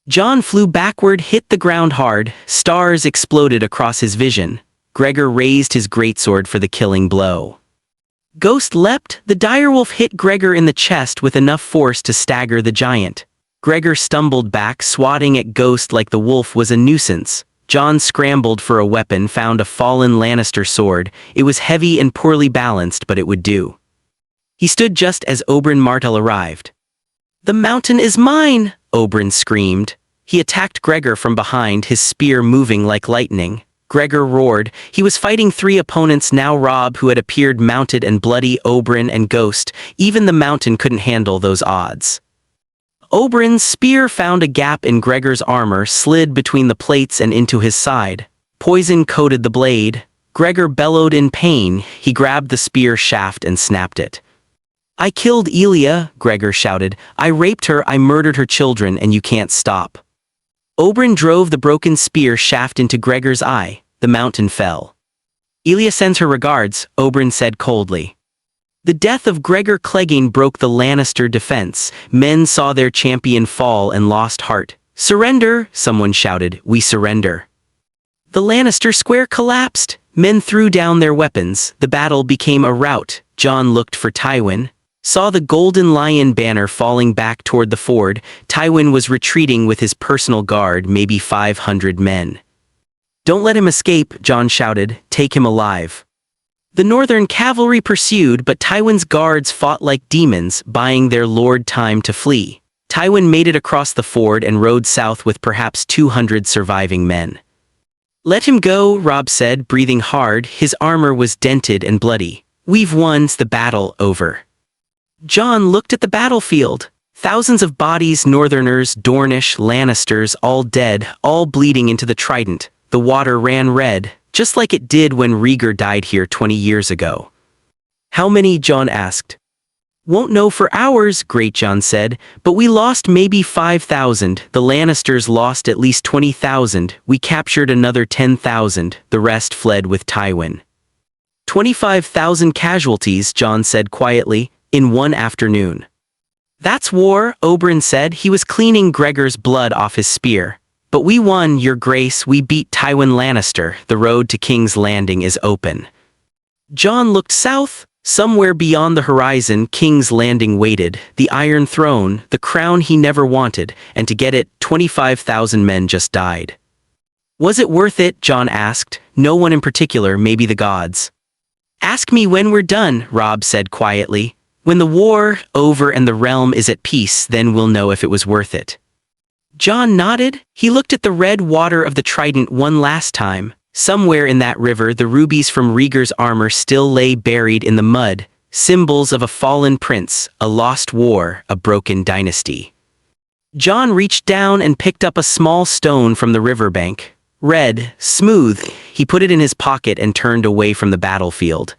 Jon flew backward, hit the ground hard. Stars exploded across his vision. Gregor raised his greatsword for the killing blow. Ghost leapt. The direwolf hit Gregor in the chest with enough force to stagger the giant. Gregor stumbled back, swatting at Ghost like the wolf was a nuisance. Jon scrambled for a weapon, found a fallen Lannister sword. It was heavy and poorly balanced, but it would do. He stood just as Oberyn Martell arrived. "The mountain is mine!" Oberyn screamed. He attacked Gregor from behind, his spear moving like lightning. Gregor roared. He was fighting three opponents now: Robb, who had appeared mounted and bloody, Oberyn, and Ghost. Even the mountain couldn't handle those odds. Oberyn's spear found a gap in Gregor's armor, slid between the plates and into his side. Poison coated the blade. Gregor bellowed in pain. He grabbed the spear shaft and snapped it. "I killed Elia," Gregor shouted. "I raped her, I murdered her children, and you can't stop." Oberyn drove the broken spear shaft into Gregor's eye. The mountain fell. "Elia sends her regards," Oberyn said coldly. The death of Gregor Clegane broke the Lannister defense. Men saw their champion fall and lost heart. "Surrender!" someone shouted. "We surrender." The Lannister square collapsed. Men threw down their weapons. The battle became a rout. Jon looked for Tywin. Saw the golden lion banner falling back toward the ford. Tywin was retreating with his personal guard, maybe 500 men. "Don't let him escape," Jon shouted. "Take him alive." The northern cavalry pursued, but Tywin's guards fought like demons, buying their lord time to flee. Tywin made it across the ford and rode south with perhaps 200 surviving men. "Let him go," Robb said, breathing hard. His armor was dented and bloody. "We've won, the battle over." Jon looked at the battlefield. Thousands of bodies, Northerners, Dornish, Lannisters, all dead, all bleeding into the Trident. The water ran red, just like it did when Rhaegar died here 20 years ago. "How many?" Jon asked. "Won't know for hours," Greatjon said, "but we lost maybe 5,000. The Lannisters lost at least 20,000. We captured another 10,000. The rest fled with Tywin." 25,000 casualties, Jon said quietly, in one afternoon. "That's war," Oberyn said. He was cleaning Gregor's blood off his spear. "But we won, Your Grace. We beat Tywin Lannister. The road to King's Landing is open." Jon looked south. Somewhere beyond the horizon, King's Landing waited. The Iron Throne, the crown he never wanted, and to get it, 25,000 men just died. "Was it worth it?" Jon asked. "No one in particular, maybe the gods." "Ask me when we're done," Robb said quietly. "When the war over and the realm is at peace, then we'll know if it was worth it." Jon nodded. He looked at the red water of the Trident one last time. Somewhere in that river, the rubies from Rhaegar's armor still lay buried in the mud, symbols of a fallen prince, a lost war, a broken dynasty. Jon reached down and picked up a small stone from the riverbank. Red, smooth, he put it in his pocket and turned away from the battlefield.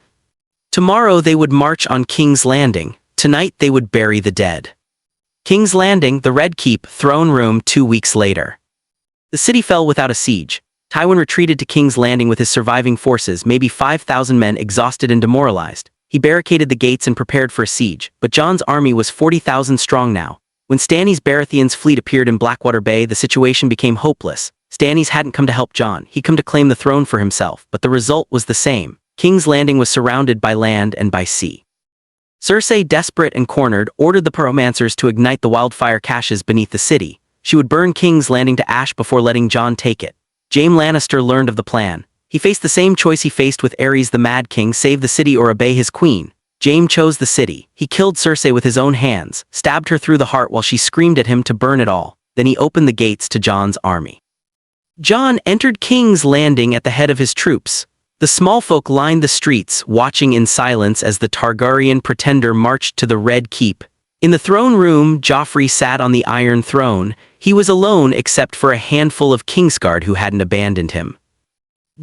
Tomorrow they would march on King's Landing. Tonight they would bury the dead. King's Landing, the Red Keep, throne room 2 weeks later. The city fell without a siege. Tywin retreated to King's Landing with his surviving forces, maybe 5,000 men, exhausted and demoralized. He barricaded the gates and prepared for a siege, but Jon's army was 40,000 strong now. When Stannis Baratheon's fleet appeared in Blackwater Bay, the situation became hopeless. Stannis hadn't come to help Jon, he'd come to claim the throne for himself, but the result was the same. King's Landing was surrounded by land and by sea. Cersei, desperate and cornered, ordered the pyromancers to ignite the wildfire caches beneath the city. She would burn King's Landing to ash before letting Jon take it. Jaime Lannister learned of the plan. He faced the same choice he faced with Aerys the Mad King: save the city or obey his queen. Jaime chose the city. He killed Cersei with his own hands, stabbed her through the heart while she screamed at him to burn it all. Then he opened the gates to Jon's army. Jon entered King's Landing at the head of his troops. The small folk lined the streets, watching in silence as the Targaryen pretender marched to the Red Keep. In the throne room, Joffrey sat on the Iron Throne. He was alone except for a handful of Kingsguard who hadn't abandoned him.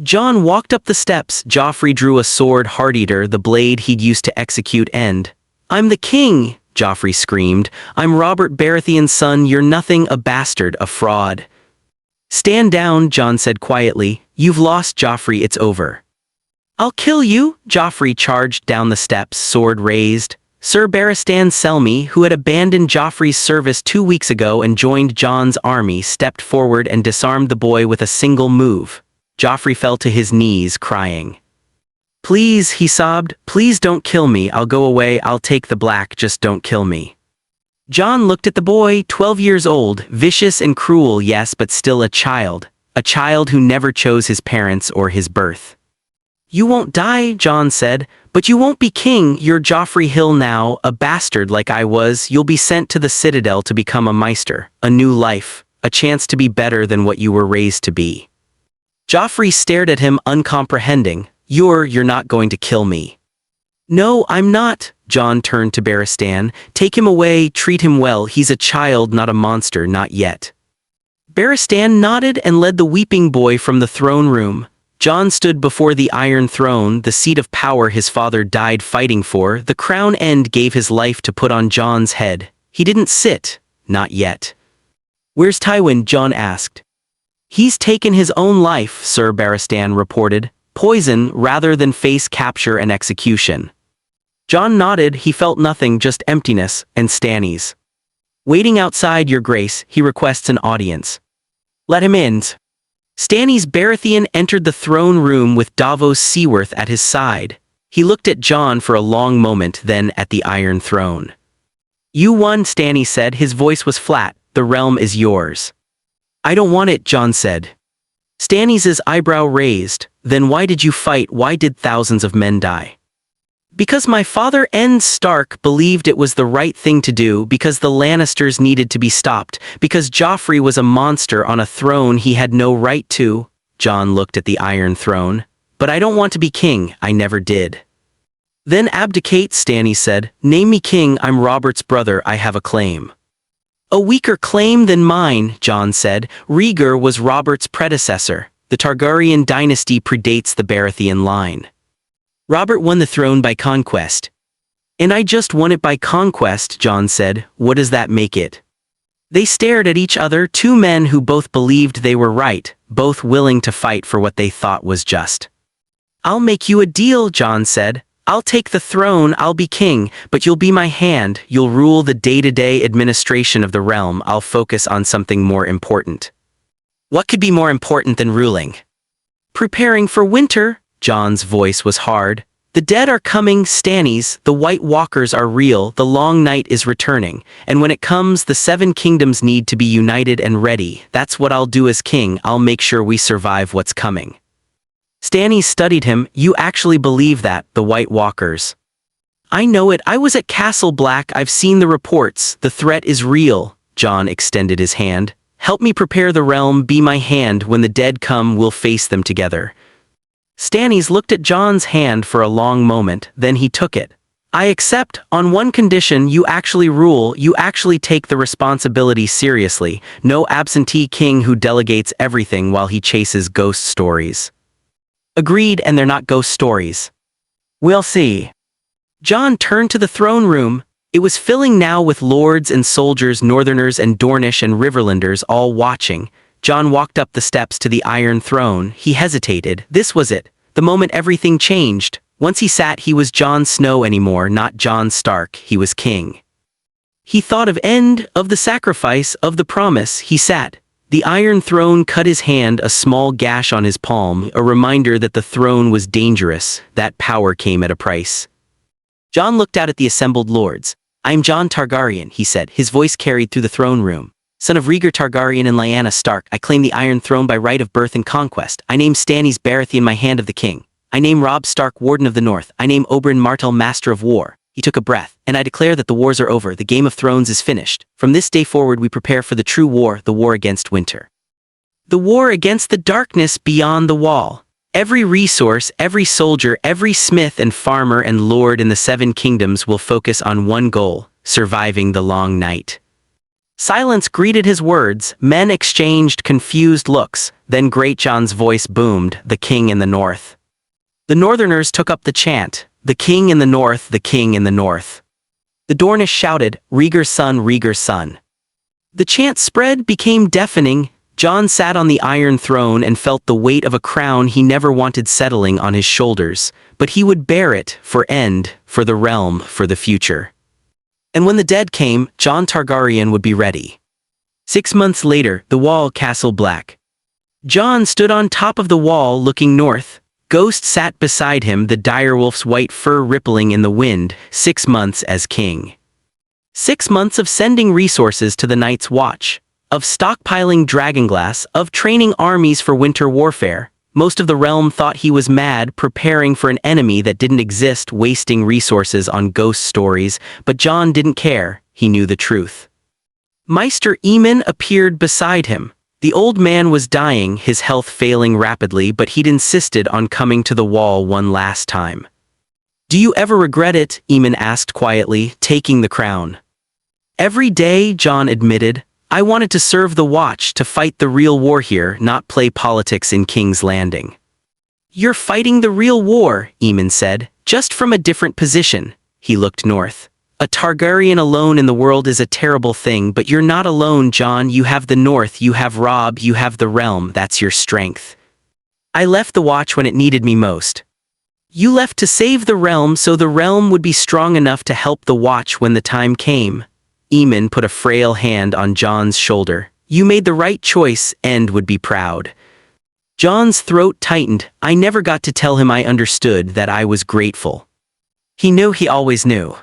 Jon walked up the steps. Joffrey drew a sword, Heart-Eater, the blade he'd used to execute End. "I'm the king," Joffrey screamed. "I'm Robert Baratheon's son. You're nothing, a bastard, a fraud." "Stand down," Jon said quietly. "You've lost, Joffrey, it's over." "I'll kill you," Joffrey charged down the steps, sword raised. Sir Barristan Selmy, who had abandoned Joffrey's service 2 weeks ago and joined Jon's army, stepped forward and disarmed the boy with a single move. Joffrey fell to his knees, crying. "Please," he sobbed, "please don't kill me. I'll go away. I'll take the black. Just don't kill me." Jon looked at the boy, 12 years old, vicious and cruel, yes, but still a child who never chose his parents or his birth. "You won't die," Jon said, "but you won't be king. You're Joffrey Hill now, a bastard like I was. You'll be sent to the Citadel to become a Maester, a new life, a chance to be better than what you were raised to be." Joffrey stared at him, uncomprehending. You're not going to kill me." "No, I'm not." Jon turned to Barristan. "Take him away, treat him well. He's a child, not a monster, not yet." Barristan nodded and led the weeping boy from the throne room. Jon stood before the Iron Throne, the seat of power his father died fighting for. The crown End gave his life to put on Jon's head. He didn't sit, not yet. "Where's Tywin?" Jon asked. "He's taken his own life," Sir Barristan reported. "Poison rather than face capture and execution." Jon nodded. He felt nothing, just emptiness, and Stannis. "Waiting outside, Your Grace. He requests an audience." "Let him in." Stannis Baratheon entered the throne room with Davos Seaworth at his side. He looked at Jon for a long moment, then at the Iron Throne. "You won," Stannis said. His voice was flat. "The realm is yours." "I don't want it," Jon said. Stannis' eyebrow raised. "Then why did you fight? Why did thousands of men die?" "Because my father, Ned Stark, believed it was the right thing to do, because the Lannisters needed to be stopped, because Joffrey was a monster on a throne he had no right to." Jon looked at the Iron Throne. "But I don't want to be king. I never did." "Then abdicate," Stannis said. "Name me king. I'm Robert's brother. I have a claim." "A weaker claim than mine," Jon said. "Rhaegar was Robert's predecessor. The Targaryen dynasty predates the Baratheon line. Robert won the throne by conquest." "And I just won it by conquest," Jon said. "What does that make it?" They stared at each other, two men who both believed they were right, both willing to fight for what they thought was just. "I'll make you a deal," Jon said. "I'll take the throne, I'll be king, but you'll be my hand, you'll rule the day-to-day administration of the realm. I'll focus on something more important." "What could be more important than ruling?" "Preparing for winter." Jon's voice was hard. "The dead are coming, Stannis, the White Walkers are real, the long night is returning, and when it comes, the 7 kingdoms need to be united and ready. That's what I'll do as king. I'll make sure we survive what's coming." Stannis studied him. "You actually believe that, the White Walkers?" "I know it. I was at Castle Black. I've seen the reports. The threat is real." Jon extended his hand. "Help me prepare the realm. Be my hand. When the dead come, we'll face them together." Stannis looked at Jon's hand for a long moment, then he took it. "I accept, on one condition: you actually rule, you actually take the responsibility seriously. No absentee king who delegates everything while he chases ghost stories." "Agreed, and they're not ghost stories." "We'll see." Jon turned to the throne room. It was filling now with lords and soldiers, Northerners and Dornish and Riverlanders, all watching. Jon walked up the steps to the Iron Throne. He hesitated. This was it. The moment everything changed. Once he sat, he was Jon Snow anymore, not Jon Stark. He was king. He thought of End, of the sacrifice, of the promise. He sat. The Iron Throne cut his hand, a small gash on his palm, a reminder that the throne was dangerous, that power came at a price. Jon looked out at the assembled lords. "I'm Jon Targaryen," he said. His voice carried through the throne room. son of Rhaegar Targaryen and Lyanna Stark, I claim the Iron Throne by right of birth and conquest. I name Stannis Baratheon my hand of the king. I name Robb Stark Warden of the North. I name Oberyn Martell Master of War." He took a breath. "And I declare that the wars are over. The Game of Thrones is finished. From this day forward we prepare for the true war, the war against winter. The war against the darkness beyond the wall. Every resource, every soldier, every smith and farmer and lord in the Seven Kingdoms will focus on one goal, surviving the long night." Silence greeted his words. Men exchanged confused looks. Then Great Jon's voice boomed, "The king in the north." The Northerners took up the chant, "The king in the north, the king in the north." The Dornish shouted, "Rhaegar's son, Rhaegar's son." The chant spread, became deafening. Jon sat on the Iron Throne and felt the weight of a crown he never wanted settling on his shoulders, but he would bear it, for the realm, for the future. And when the dead came, Jon Targaryen would be ready. 6 months later, the wall Castle Black. Jon stood on top of the wall looking north. Ghost sat beside him, the direwolf's white fur rippling in the wind. 6 months as king. 6 months of sending resources to the Night's Watch, of stockpiling dragonglass, of training armies for winter warfare. Most of the realm thought he was mad, preparing for an enemy that didn't exist, wasting resources on ghost stories, but Jon didn't care. He knew the truth. Maester Aemon appeared beside him. The old man was dying, his health failing rapidly, but he'd insisted on coming to the wall one last time. "Do you ever regret it?" Aemon asked quietly, taking the crown. "Every day," Jon admitted. "I wanted to serve the Watch, to fight the real war here, not play politics in King's Landing." "You're fighting the real war," Aemon said, "just from a different position." He looked north. "A Targaryen alone in the world is a terrible thing, but you're not alone, Jon. You have the North, you have Robb, you have the realm. That's your strength. I left the Watch when it needed me most. You left to save the realm so the realm would be strong enough to help the Watch when the time came." Aemon put a frail hand on Jon's shoulder. "You made the right choice, and would be proud." Jon's throat tightened. I never got to tell him I understood, that I was grateful. He knew he always knew.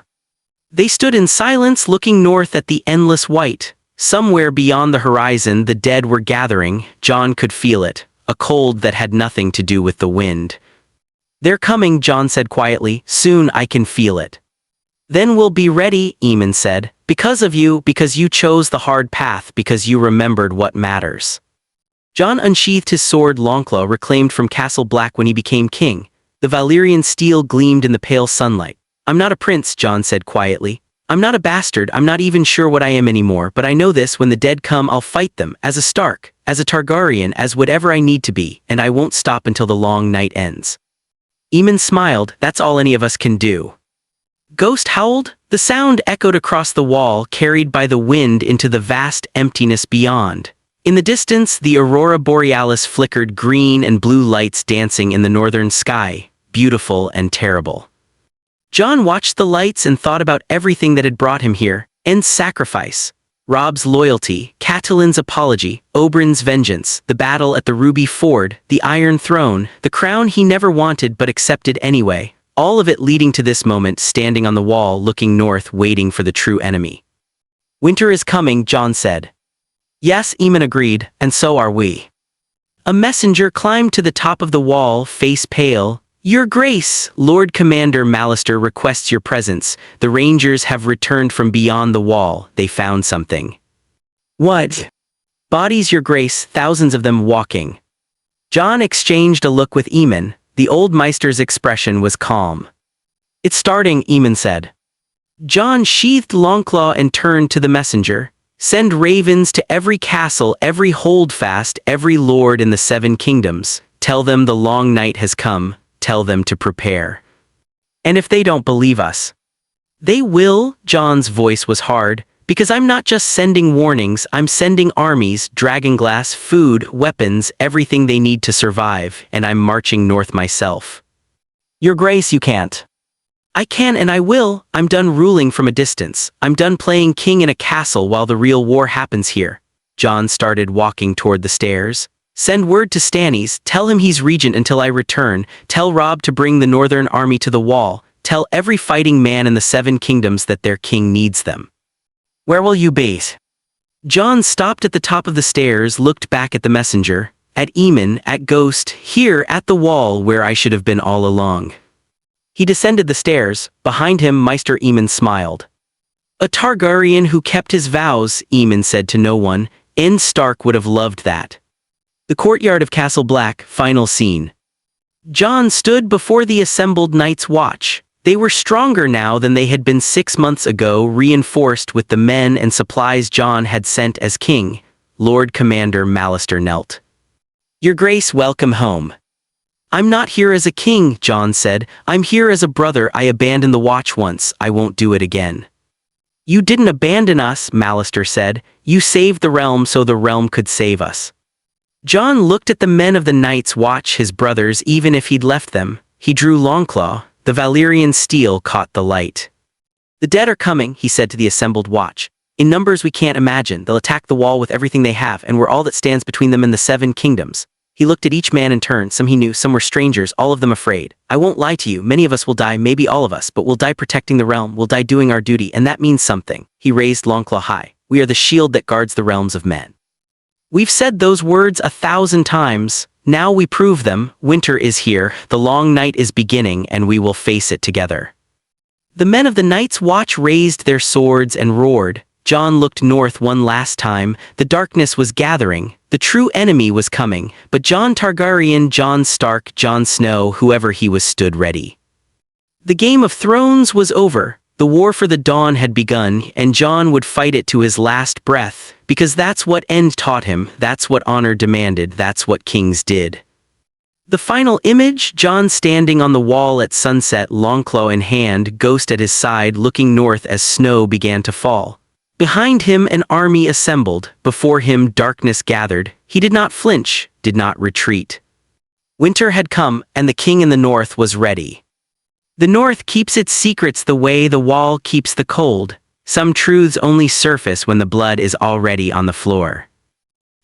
They stood in silence, looking north at the endless white. Somewhere beyond the horizon, the dead were gathering. Jon could feel it, a cold that had nothing to do with the wind. "They're coming," Jon said quietly. "Soon I can feel it." "Then we'll be ready," Aemon said. "Because of you, because you chose the hard path, because you remembered what matters." Jon unsheathed his sword, Longclaw, reclaimed from Castle Black when he became king. The Valyrian steel gleamed in the pale sunlight. "I'm not a prince," Jon said quietly. "I'm not a bastard, I'm not even sure what I am anymore, but I know this: when the dead come, I'll fight them, as a Stark, as a Targaryen, as whatever I need to be, and I won't stop until the long night ends." Aemon smiled. "That's all any of us can do." Ghost howled. The sound echoed across the wall, carried by the wind into the vast emptiness beyond. In the distance, the aurora borealis flickered, green and blue lights dancing in the northern sky, beautiful and terrible. Jon watched the lights and thought about everything that had brought him here: End's sacrifice, Robb's loyalty, Catelyn's apology, Oberyn's vengeance, the battle at the Ruby Ford, the Iron Throne, the crown he never wanted but accepted anyway. All of it leading to this moment, standing on the wall, looking north, waiting for the true enemy. "Winter is coming," Jon said. "Yes," Aemon agreed, "and so are we." A messenger climbed to the top of the wall, face pale. "Your Grace, Lord Commander Mallister requests your presence. The Rangers have returned from beyond the wall. They found something." "What?" "Bodies, Your Grace, thousands of them walking." Jon exchanged a look with Aemon. The old Maester's expression was calm. "It's starting," Aemon said. Jon sheathed Longclaw and turned to the messenger. "Send ravens to every castle, every holdfast, every lord in the Seven Kingdoms. Tell them the long night has come. Tell them to prepare. And if they don't believe us, they will." Jon's voice was hard. "Because I'm not just sending warnings, I'm sending armies, dragonglass, food, weapons, everything they need to survive, and I'm marching north myself." "Your Grace, you can't." "I can and I will. I'm done ruling from a distance. I'm done playing king in a castle while the real war happens here." Jon started walking toward the stairs. "Send word to Stannis, tell him he's regent until I return. Tell Robb to bring the northern army to the wall. Tell every fighting man in the Seven Kingdoms that their king needs them." "Where will you be?" Jon stopped at the top of the stairs, looked back at the messenger, at Aemon, at Ghost, here at the wall where I should have been all along. He descended the stairs. Behind him, Maester Aemon smiled. A Targaryen who kept his vows, Aemon said to no one. Ned Stark would have loved that. The courtyard of Castle Black, final scene. Jon stood before the assembled Night's Watch. They were stronger now than they had been 6 months ago, reinforced with the men and supplies Jon had sent as king. Lord Commander Mallister knelt. Your Grace, welcome home. I'm not here as a king, Jon said. I'm here as a brother. I abandoned the Watch once. I won't do it again. You didn't abandon us, Mallister said. You saved the realm so the realm could save us. Jon looked at the men of the Night's Watch, his brothers, even if he'd left them. He drew Longclaw. The Valyrian steel caught the light. The dead are coming, he said to the assembled Watch. In numbers we can't imagine. They'll attack the wall with everything they have, and we're all that stands between them and the 7 kingdoms. He looked at each man in turn. Some he knew, some were strangers, all of them afraid. I won't lie to you, many of us will die, maybe all of us, but we'll die protecting the realm, we'll die doing our duty, and that means something. He raised Longclaw high. We are the shield that guards the realms of men. We've said those words 1,000 times. Now we prove them. Winter is here, the long night is beginning, and we will face it together. The men of the Night's Watch raised their swords and roared. Jon looked north one last time. The darkness was gathering. The true enemy was coming, but Jon Targaryen, Jon Stark, Jon Snow, whoever he was, stood ready. The Game of Thrones was over. The war for the dawn had begun, and Jon would fight it to his last breath, because that's what Ned taught him, that's what honor demanded, that's what kings did. The final image, Jon standing on the wall at sunset, Longclaw in hand, Ghost at his side, looking north as snow began to fall. Behind him an army assembled, before him darkness gathered. He did not flinch, did not retreat. Winter had come, and the king in the north was ready. The north keeps its secrets the way the wall keeps the cold. Some truths only surface when the blood is already on the floor.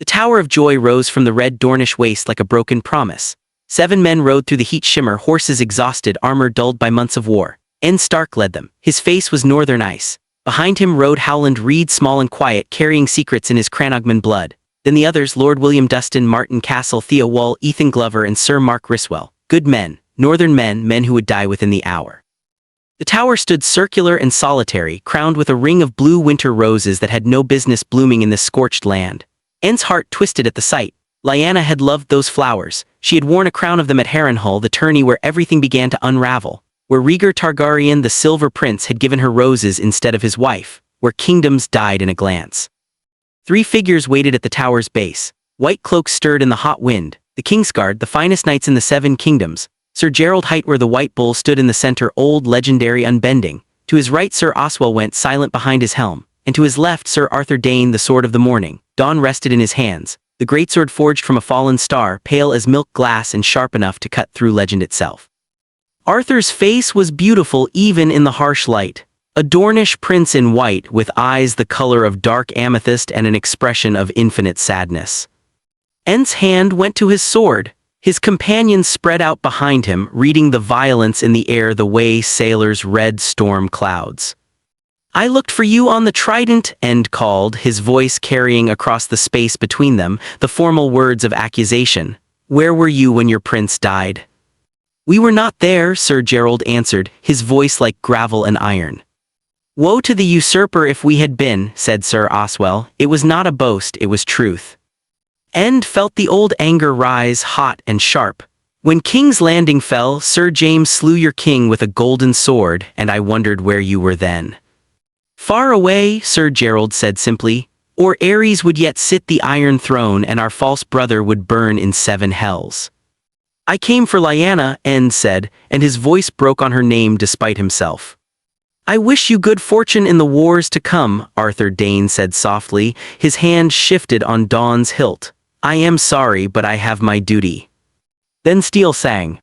The Tower of Joy rose from the red Dornish waste like a broken promise. 7 men rode through the heat shimmer, horses exhausted, armor dulled by months of war. Ned Stark led them. His face was northern ice. Behind him rode Howland Reed, small and quiet, carrying secrets in his Cranogman blood. Then the others, Lord William Dustin, Martin Castle, Theo Wall, Ethan Glover, and Sir Mark Riswell. Good men, northern men, men who would die within the hour. The tower stood circular and solitary, crowned with a ring of blue winter roses that had no business blooming in this scorched land. Ned's heart twisted at the sight. Lyanna had loved those flowers. She had worn a crown of them at Harrenhal, the tourney where everything began to unravel. Where Rhaegar Targaryen, the Silver Prince, had given her roses instead of his wife. Where kingdoms died in a glance. 3 figures waited at the tower's base. White cloaks stirred in the hot wind. The Kingsguard, the finest knights in the 7 kingdoms. Sir Gerald Height, where the White Bull stood in the center, old, legendary, unbending. To his right Sir Oswell went silent behind his helm, and to his left Sir Arthur Dayne, the Sword of the Morning. Dawn rested in his hands, the greatsword forged from a fallen star, pale as milk glass and sharp enough to cut through legend itself. Arthur's face was beautiful even in the harsh light. A Dornish prince in white, with eyes the color of dark amethyst and an expression of infinite sadness. Ned's hand went to his sword. His companions spread out behind him, reading the violence in the air the way sailors read storm clouds. I looked for you on the trident, Ned called, his voice carrying across the space between them the formal words of accusation. Where were you when your prince died? We were not there, Sir Gerald answered, his voice like gravel and iron. Woe to the usurper if we had been, said Sir Oswell. It was not a boast, it was truth. Ned felt the old anger rise, hot and sharp. When King's Landing fell, Sir James slew your king with a golden sword, and I wondered where you were then. Far away, Sir Gerald said simply, or Ares would yet sit the Iron Throne and our false brother would burn in 7 hells. I came for Lyanna, Ned said, and his voice broke on her name despite himself. I wish you good fortune in the wars to come, Arthur Dayne said softly, his hand shifted on Dawn's hilt. I am sorry, but I have my duty. Then Steel sang.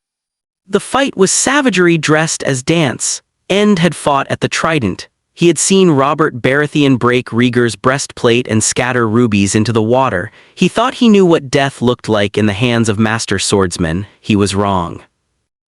The fight was savagery dressed as dance. Ned had fought at the Trident. He had seen Robert Baratheon break Rhaegar's breastplate and scatter rubies into the water. He thought he knew what death looked like in the hands of master swordsmen. He was wrong.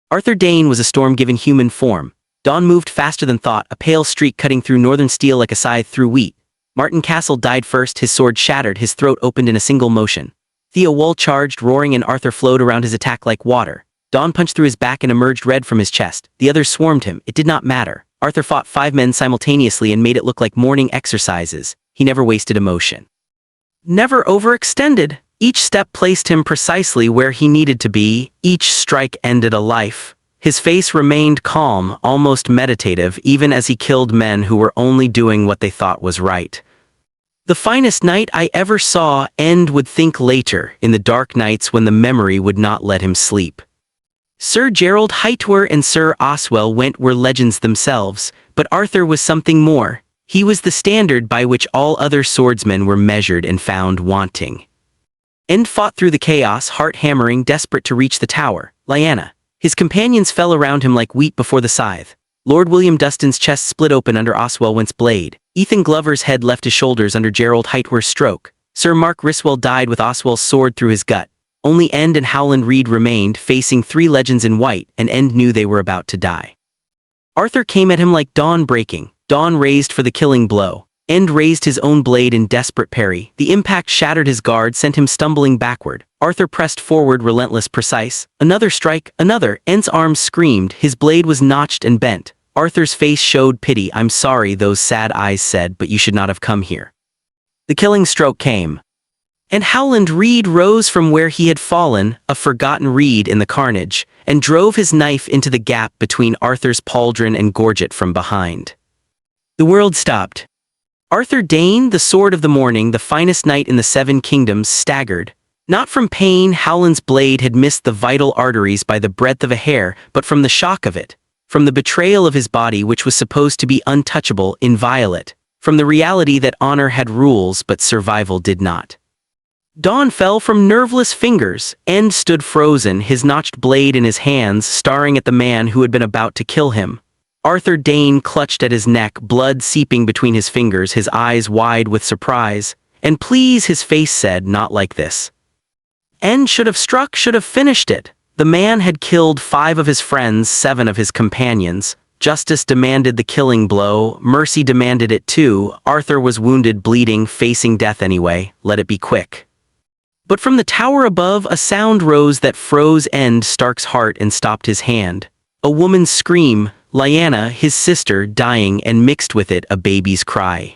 Arthur Dayne was a storm given human form. Dawn moved faster than thought, a pale streak cutting through northern steel like a scythe through wheat. Martin Castle died first, his sword shattered, his throat opened in a single motion. Theo Wool charged, roaring, and Arthur flowed around his attack like water. Dawn punched through his back and emerged red from his chest. The others swarmed him. It did not matter. Arthur fought 5 men simultaneously and made it look like morning exercises. He never wasted emotion. Never overextended. Each step placed him precisely where he needed to be. Each strike ended a life. His face remained calm, almost meditative, even as he killed men who were only doing what they thought was right. The finest night I ever saw, End would think later, in the dark nights when the memory would not let him sleep. Sir Gerald Hightower and Sir Oswell Went were legends themselves, but Arthur was something more. He was the standard by which all other swordsmen were measured and found wanting. End fought through the chaos, heart hammering, desperate to reach the tower. Lyanna. His companions fell around him like wheat before the scythe. Lord William Dustin's chest split open under Oswell Went's blade. Ethan Glover's head left his shoulders under Gerald Hightower's stroke. Sir Mark Riswell died with Oswell's sword through his gut. Only End and Howland Reed remained, facing 3 legends in white, and End knew they were about to die. Arthur came at him like dawn breaking. Dawn raised for the killing blow. End raised his own blade in desperate parry. The impact shattered his guard, sent him stumbling backward. Arthur pressed forward, relentless, precise. Another strike, another. End's arms screamed. His blade was notched and bent. Arthur's face showed pity. "I'm sorry," those sad eyes said, "but you should not have come here." The killing stroke came. And Howland Reed rose from where he had fallen, a forgotten Reed in the carnage, and drove his knife into the gap between Arthur's pauldron and gorget from behind. The world stopped. Arthur Dane, the sword of the morning, the finest knight in the 7 kingdoms, staggered. Not from pain. Howland's blade had missed the vital arteries by the breadth of a hair, but from the shock of it. From the betrayal of his body, which was supposed to be untouchable, inviolate. From the reality that honor had rules but survival did not. Dawn fell from nerveless fingers. End stood frozen, his notched blade in his hands, staring at the man who had been about to kill him. Arthur Dane clutched at his neck, blood seeping between his fingers, his eyes wide with surprise. "And please," his face said, "not like this." End should have struck, should have finished it. The man had killed 5 of his friends, 7 of his companions. Justice demanded the killing blow. Mercy demanded it too. Arthur was wounded, bleeding, facing death anyway. Let it be quick. But from the tower above, a sound rose that froze Ned Stark's heart and stopped his hand. A woman's scream. Lyanna, his sister, dying, and mixed with it a baby's cry.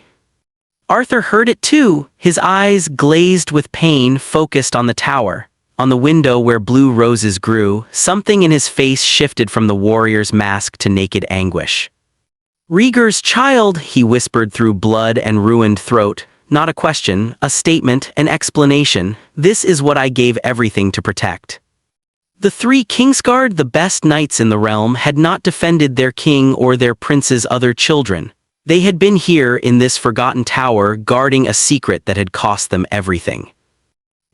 Arthur heard it too, his eyes, glazed with pain, focused on the tower. On the window where blue roses grew, something in his face shifted from the warrior's mask to naked anguish. "Rhaegar's child," he whispered through blood and ruined throat. Not a question, a statement, an explanation. "This is what I gave everything to protect." The 3 Kingsguard, the best knights in the realm, had not defended their king or their prince's other children. They had been here in this forgotten tower, guarding a secret that had cost them everything.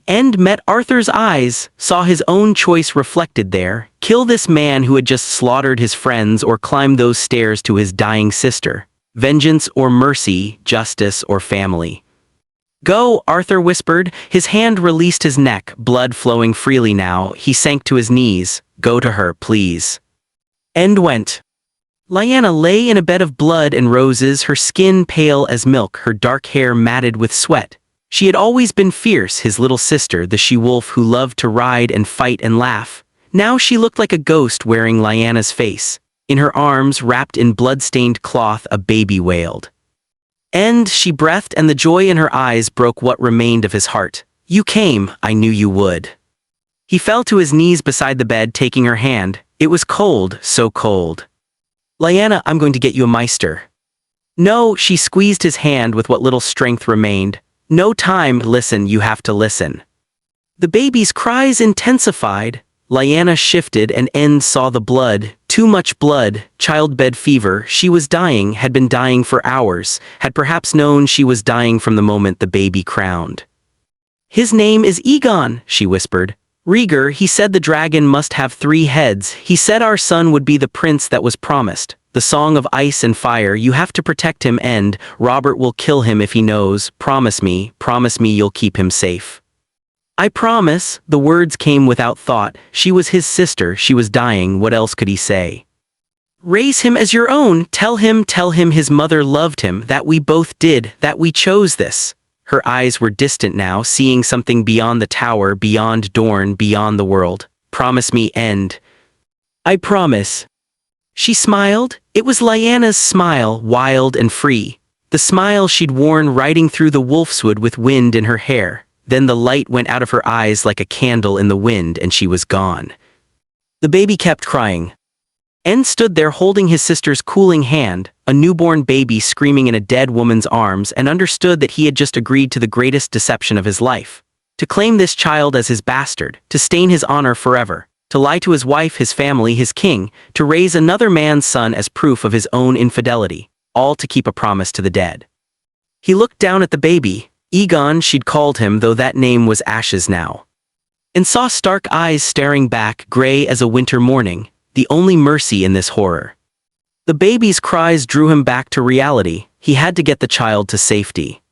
End met Arthur's eyes, saw his own choice reflected there. Kill this man who had just slaughtered his friends, or climb those stairs to his dying sister. Vengeance or mercy, justice or family. "Go," Arthur whispered. His hand released his neck, blood flowing freely now. He sank to his knees. "Go to her, please." End went. Lyanna lay in a bed of blood and roses, her skin pale as milk, her dark hair matted with sweat. She had always been fierce, his little sister, the she-wolf who loved to ride and fight and laugh. Now she looked like a ghost wearing Lyanna's face. In her arms, wrapped in blood-stained cloth, a baby wailed. "End," she breathed, and the joy in her eyes broke what remained of his heart. "You came, I knew you would." He fell to his knees beside the bed, taking her hand. It was cold, so cold. "Lyanna, I'm going to get you a meister." "No," she squeezed his hand with what little strength remained. "No time, listen, you have to listen." The baby's cries intensified. Lyanna shifted and End saw the blood. Too much blood, childbed fever. She was dying, had been dying for hours, had perhaps known she was dying from the moment the baby crowned. "His name is Aegon," she whispered. "Rhaegar, he said the dragon must have 3 heads. He said our son would be the prince that was promised. The song of ice and fire, you have to protect him. End. Robert will kill him if he knows. Promise me you'll keep him safe." "I promise." The words came without thought. She was his sister, she was dying, what else could he say? Raise him as your own, tell him his mother loved him, that we both did, that we chose this. Her eyes were distant now, seeing something beyond the tower, beyond Dorne, beyond the world. Promise me, End. I promise. She smiled. It was Lyanna's smile, wild and free. The smile she'd worn riding through the wolfswood with wind in her hair. Then the light went out of her eyes like a candle in the wind and she was gone. The baby kept crying. End stood there holding his sister's cooling hand, a newborn baby screaming in a dead woman's arms, and understood that he had just agreed to the greatest deception of his life. To claim this child as his bastard, to stain his honor forever, to lie to his wife, his family, his king, to raise another man's son as proof of his own infidelity, all to keep a promise to the dead. He looked down at the baby, Egon she'd called him, though that name was ashes now, and saw Stark eyes staring back, gray as a winter morning, the only mercy in this horror. The baby's cries drew him back to reality. He had to get the child to safety.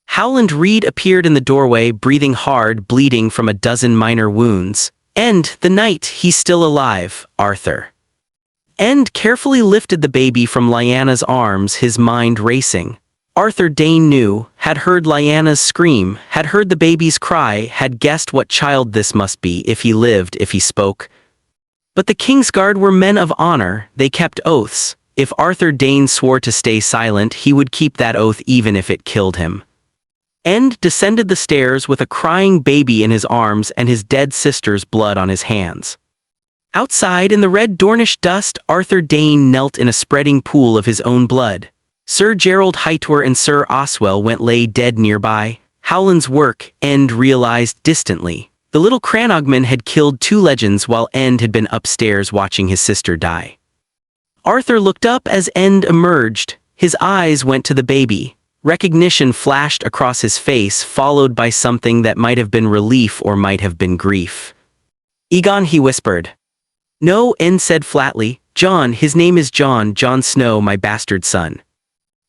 Howland Reed appeared in the doorway, breathing hard, bleeding from a dozen minor wounds. End, the night, he's still alive, Arthur. End carefully lifted the baby from Lyanna's arms, his mind racing. Arthur Dayne knew, had heard Lyanna's scream, had heard the baby's cry, had guessed what child this must be if he lived, if he spoke. But the Kingsguard were men of honor, they kept oaths. If Arthur Dayne swore to stay silent, he would keep that oath even if it killed him. End descended the stairs with a crying baby in his arms and his dead sister's blood on his hands. Outside in the red Dornish dust, Arthur Dayne knelt in a spreading pool of his own blood. Sir Gerald Hightower and Sir Oswell went lay dead nearby. Howland's work, End realized distantly. The little Cranogman had killed 2 legends while End had been upstairs watching his sister die. Arthur looked up as End emerged. His eyes went to the baby. Recognition flashed across his face, followed by something that might have been relief or might have been grief. Egon, he whispered. No, End said flatly. Jon, his name is Jon, Jon Snow, my bastard son.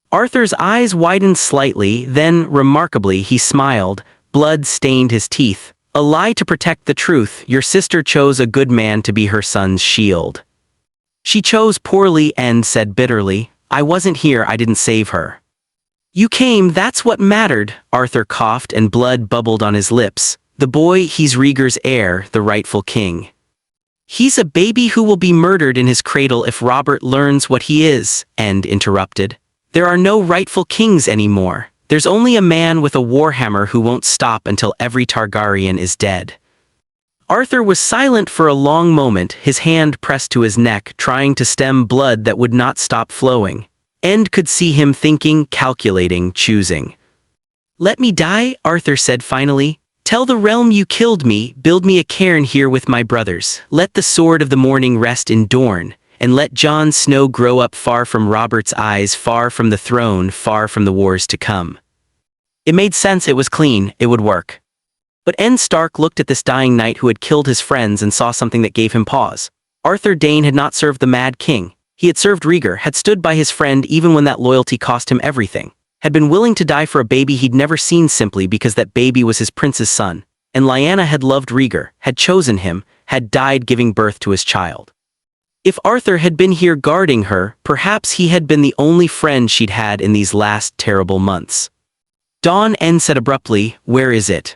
Arthur's eyes widened slightly, then, remarkably, he smiled. Blood stained his teeth. A lie to protect the truth. Your sister chose a good man to be her son's shield. She chose poorly, End said bitterly. I wasn't here, I didn't save her. You came, that's what mattered. Arthur coughed and blood bubbled on his lips. The boy, he's Rhaegar's heir, the rightful king. He's a baby who will be murdered in his cradle if Robert learns what he is, End interrupted. There are no rightful kings anymore. There's only a man with a warhammer who won't stop until every Targaryen is dead. Arthur was silent for a long moment, his hand pressed to his neck, trying to stem blood that would not stop flowing. End could see him thinking, calculating, choosing. Let me die, Arthur said finally. Tell the realm you killed me, build me a cairn here with my brothers. Let the sword of the morning rest in Dorne. And let Jon Snow grow up far from Robert's eyes, far from the throne, far from the wars to come. It made sense, it was clean, it would work. But Ned Stark looked at this dying knight who had killed his friends and saw something that gave him pause. Arthur Dayne had not served the Mad King. He had served Rhaegar, had stood by his friend even when that loyalty cost him everything, had been willing to die for a baby he'd never seen simply because that baby was his prince's son. And Lyanna had loved Rhaegar, had chosen him, had died giving birth to his child. If Arthur had been here guarding her, perhaps he had been the only friend she'd had in these last terrible months. Dawn End said abruptly, where is it?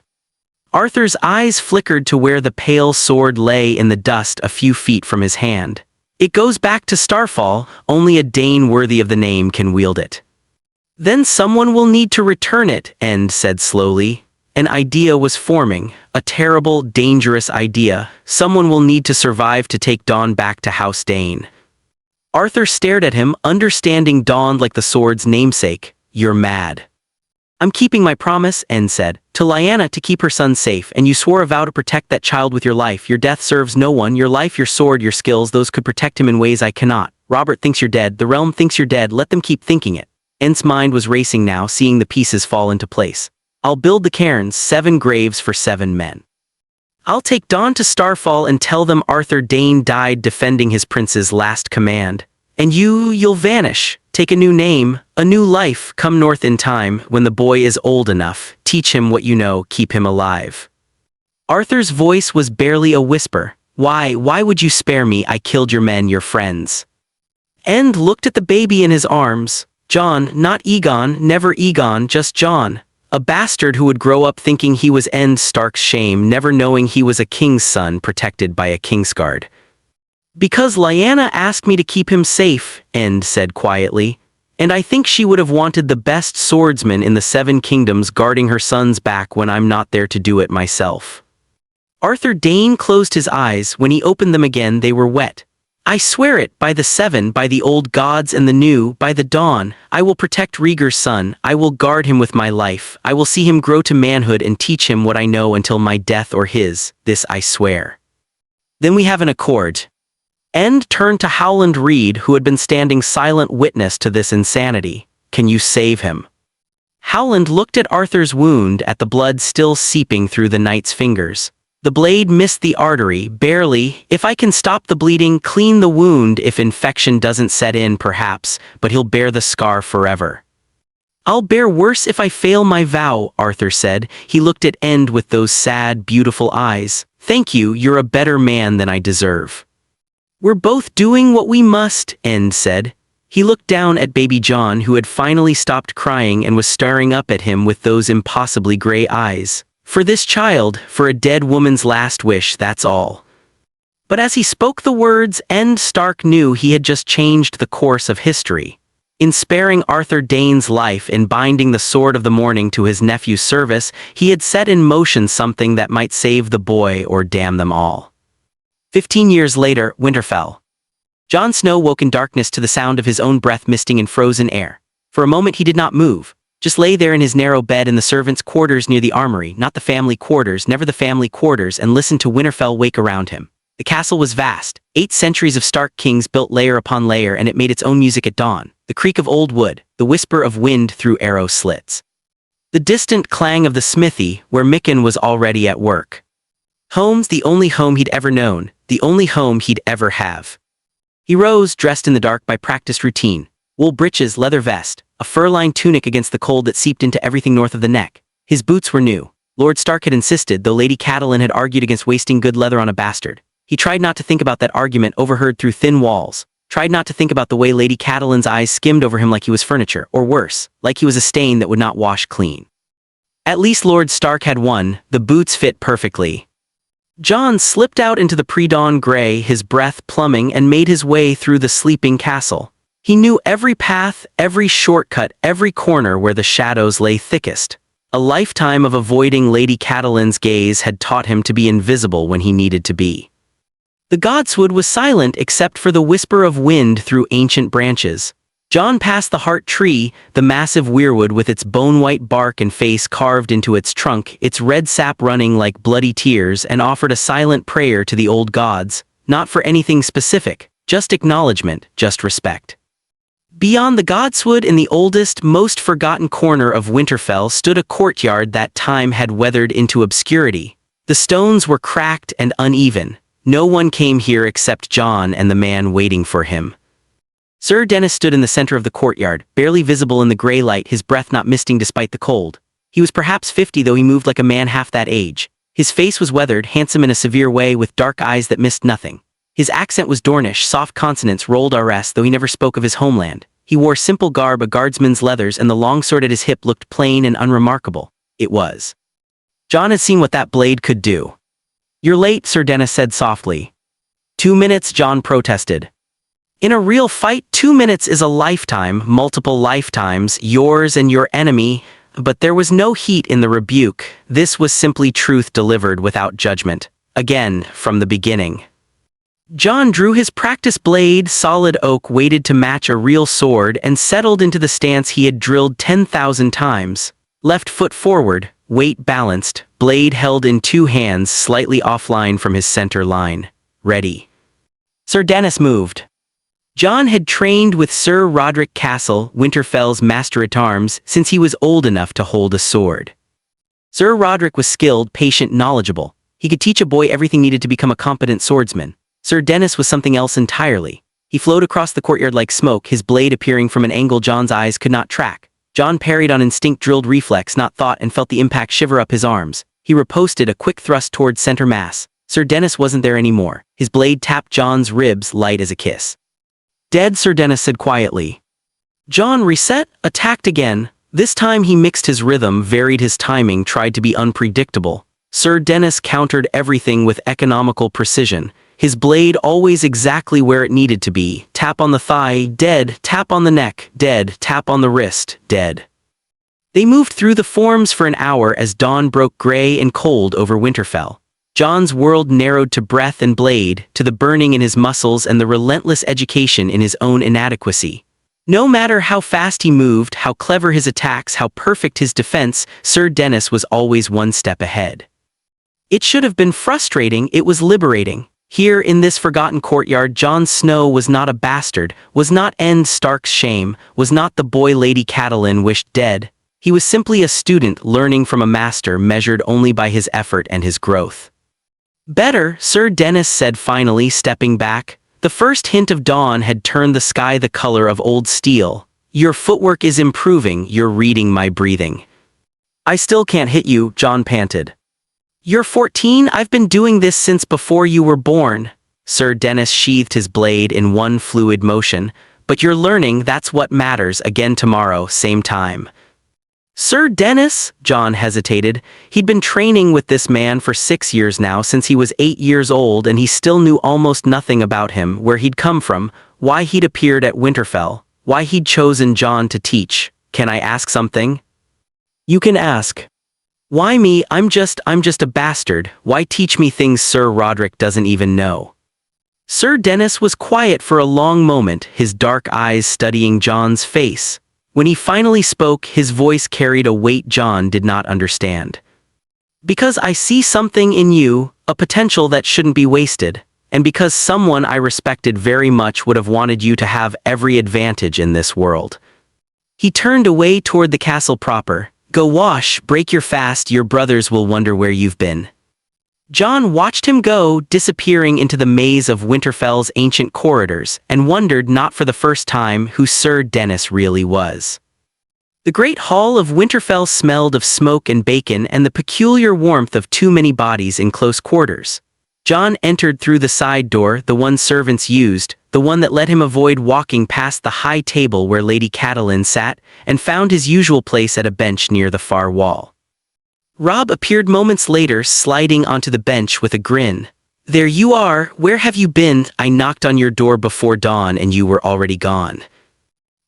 Arthur's eyes flickered to where the pale sword lay in the dust a few feet from his hand. It goes back to Starfall, only a Dane worthy of the name can wield it. Then someone will need to return it, End said slowly. An idea was forming, a terrible, dangerous idea. Someone will need to survive to take Dawn back to House Dane. Arthur stared at him, understanding Dawn like the sword's namesake. You're mad. I'm keeping my promise, End said, to Lyanna to keep her son safe, and you swore a vow to protect that child with your life. Your death serves no one. Your life, your sword, your skills, those could protect him in ways I cannot. Robert thinks you're dead. The realm thinks you're dead. Let them keep thinking it. End's mind was racing now, seeing the pieces fall into place. I'll build the cairns, 7 graves for 7 men. I'll take Dawn to Starfall and tell them Arthur Dayne died defending his prince's last command. And you'll vanish. Take a new name, a new life, come north in time, when the boy is old enough. Teach him what you know, keep him alive. Arthur's voice was barely a whisper. Why would you spare me? I killed your men, your friends. End looked at the baby in his arms. Jon, not Egon, never Egon, just Jon. A bastard who would grow up thinking he was Ned Stark's shame, never knowing he was a king's son protected by a kingsguard. Because Lyanna asked me to keep him safe, Ned said quietly. And I think she would have wanted the best swordsman in the Seven Kingdoms guarding her son's back when I'm not there to do it myself. Arthur Dayne closed his eyes. When he opened them again, they were wet. I swear it, by the seven, by the old gods and the new, by the dawn, I will protect Rhaegar's son, I will guard him with my life, I will see him grow to manhood and teach him what I know until my death or his, this I swear. Then we have an accord. End turned to Howland Reed, who had been standing silent witness to this insanity. Can you save him? Howland looked at Arthur's wound, at the blood still seeping through the knight's fingers. The blade missed the artery, barely. If I can stop the bleeding, clean the wound, if infection doesn't set in perhaps, but he'll bear the scar forever. I'll bear worse if I fail my vow, Arthur said. He looked at End with those sad, beautiful eyes. Thank you, you're a better man than I deserve. We're both doing what we must, End said. He looked down at baby Jon, who had finally stopped crying and was staring up at him with those impossibly gray eyes. For this child, for a dead woman's last wish, that's all. But as he spoke the words, Ned Stark knew he had just changed the course of history. In sparing Arthur Dayne's life and binding the Sword of the Morning to his nephew's service, he had set in motion something that might save the boy or damn them all. 15 years later, winter fell. Jon Snow woke in darkness to the sound of his own breath misting in frozen air. For a moment he did not move. Just lay there in his narrow bed in the servants' quarters near the armory, not the family quarters, never the family quarters, and listened to Winterfell wake around him. The castle was vast. 8 centuries of Stark kings built layer upon layer, and it made its own music at dawn. The creak of old wood, the whisper of wind through arrow slits. The distant clang of the smithy, where Mikken was already at work. Home's the only home he'd ever known, the only home he'd ever have. He rose, dressed in the dark by practiced routine. Wool breeches, leather vest, a fur-lined tunic against the cold that seeped into everything north of the neck. His boots were new. Lord Stark had insisted, though Lady Catelyn had argued against wasting good leather on a bastard. He tried not to think about that argument overheard through thin walls, tried not to think about the way Lady Catelyn's eyes skimmed over him like he was furniture, or worse, like he was a stain that would not wash clean. At least Lord Stark had won. The boots fit perfectly. Jon slipped out into the pre-dawn gray, his breath plumbing, and made his way through the sleeping castle. He knew every path, every shortcut, every corner where the shadows lay thickest. A lifetime of avoiding Lady Catelyn's gaze had taught him to be invisible when he needed to be. The godswood was silent except for the whisper of wind through ancient branches. Jon passed the heart tree, the massive weirwood with its bone-white bark and face carved into its trunk, its red sap running like bloody tears, and offered a silent prayer to the old gods, not for anything specific, just acknowledgement, just respect. Beyond the godswood, in the oldest, most forgotten corner of Winterfell, stood a courtyard that time had weathered into obscurity. The stones were cracked and uneven. No one came here except Jon and the man waiting for him. Sir Dennis stood in the center of the courtyard, barely visible in the gray light, his breath not misting despite the cold. He was perhaps 50, though he moved like a man half that age. His face was weathered, handsome in a severe way, with dark eyes that missed nothing. His accent was Dornish, soft consonants rolled RS, though he never spoke of his homeland. He wore simple garb, a guardsman's leathers, and the long sword at his hip looked plain and unremarkable. It was. Jon had seen what that blade could do. You're late, Sir Dennis said softly. 2 minutes, Jon protested. In a real fight, 2 minutes is a lifetime, multiple lifetimes, yours and your enemy. But there was no heat in the rebuke. This was simply truth delivered without judgment. Again, from the beginning. Jon drew his practice blade, solid oak weighted to match a real sword, and settled into the stance he had drilled 10,000 times. Left foot forward, weight balanced, blade held in 2 hands slightly offline from his center line. Ready. Sir Dennis moved. Jon had trained with Sir Roderick Castle, Winterfell's master-at-arms, since he was old enough to hold a sword. Sir Roderick was skilled, patient, knowledgeable. He could teach a boy everything needed to become a competent swordsman. Sir Dennis was something else entirely. He flowed across the courtyard like smoke, his blade appearing from an angle Jon's eyes could not track. Jon parried on instinct-drilled reflex, not thought, and felt the impact shiver up his arms. He riposted a quick thrust towards center mass. Sir Dennis wasn't there anymore. His blade tapped Jon's ribs, light as a kiss. Dead, Sir Dennis said quietly. Jon reset, attacked again. This time he mixed his rhythm, varied his timing, tried to be unpredictable. Sir Dennis countered everything with economical precision. His blade always exactly where it needed to be. Tap on the thigh, dead. Tap on the neck, dead. Tap on the wrist, dead. They moved through the forms for an hour as dawn broke gray and cold over Winterfell. Jon's world narrowed to breath and blade, to the burning in his muscles and the relentless education in his own inadequacy. No matter how fast he moved, how clever his attacks, how perfect his defense, Sir Dennis was always one step ahead. It should have been frustrating, it was liberating. Here in this forgotten courtyard, Jon Snow was not a bastard, was not Ned Stark's shame, was not the boy Lady Catelyn wished dead. He was simply a student learning from a master measured only by his effort and his growth. Better, Sir Dennis said finally, stepping back. The first hint of dawn had turned the sky the color of old steel. Your footwork is improving, you're reading my breathing. I still can't hit you, Jon panted. You're 14, I've been doing this since before you were born. Sir Dennis sheathed his blade in one fluid motion. But you're learning, that's what matters. Again tomorrow, same time. Sir Dennis, Jon hesitated. He'd been training with this man for 6 years now, since he was 8 years old, and he still knew almost nothing about him, where he'd come from, why he'd appeared at Winterfell, why he'd chosen Jon to teach. Can I ask something? You can ask. Why me? I'm just a bastard. Why teach me things Sir Rodrik doesn't even know? Sir Dennis was quiet for a long moment, his dark eyes studying Jon's face. When he finally spoke, his voice carried a weight Jon did not understand. Because I see something in you, a potential that shouldn't be wasted, and because someone I respected very much would have wanted you to have every advantage in this world. He turned away toward the castle proper. Go wash, break your fast, your brothers will wonder where you've been. Jon watched him go, disappearing into the maze of Winterfell's ancient corridors, and wondered not for the first time who Sir Dennis really was. The great hall of Winterfell smelled of smoke and bacon and the peculiar warmth of too many bodies in close quarters. Jon entered through the side door, the one servants used, the one that let him avoid walking past the high table where Lady Catelyn sat, and found his usual place at a bench near the far wall. Robb appeared moments later, sliding onto the bench with a grin. There you are, where have you been? I knocked on your door before dawn and you were already gone.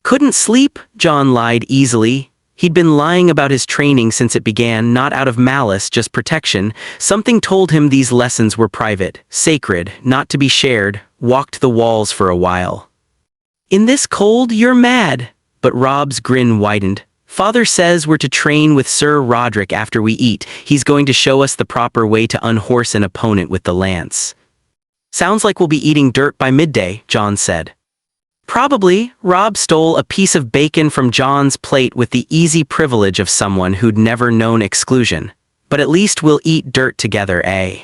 Couldn't sleep? Jon lied easily. He'd been lying about his training since it began, not out of malice, just protection. Something told him these lessons were private, sacred, not to be shared. Walked the walls for a while. In this cold, you're mad. But Robb's grin widened. Father says we're to train with Sir Rodrik after we eat. He's going to show us the proper way to unhorse an opponent with the lance. Sounds like we'll be eating dirt by midday, Jon said. Probably. Robb stole a piece of bacon from Jon's plate with the easy privilege of someone who'd never known exclusion. But at least we'll eat dirt together, eh?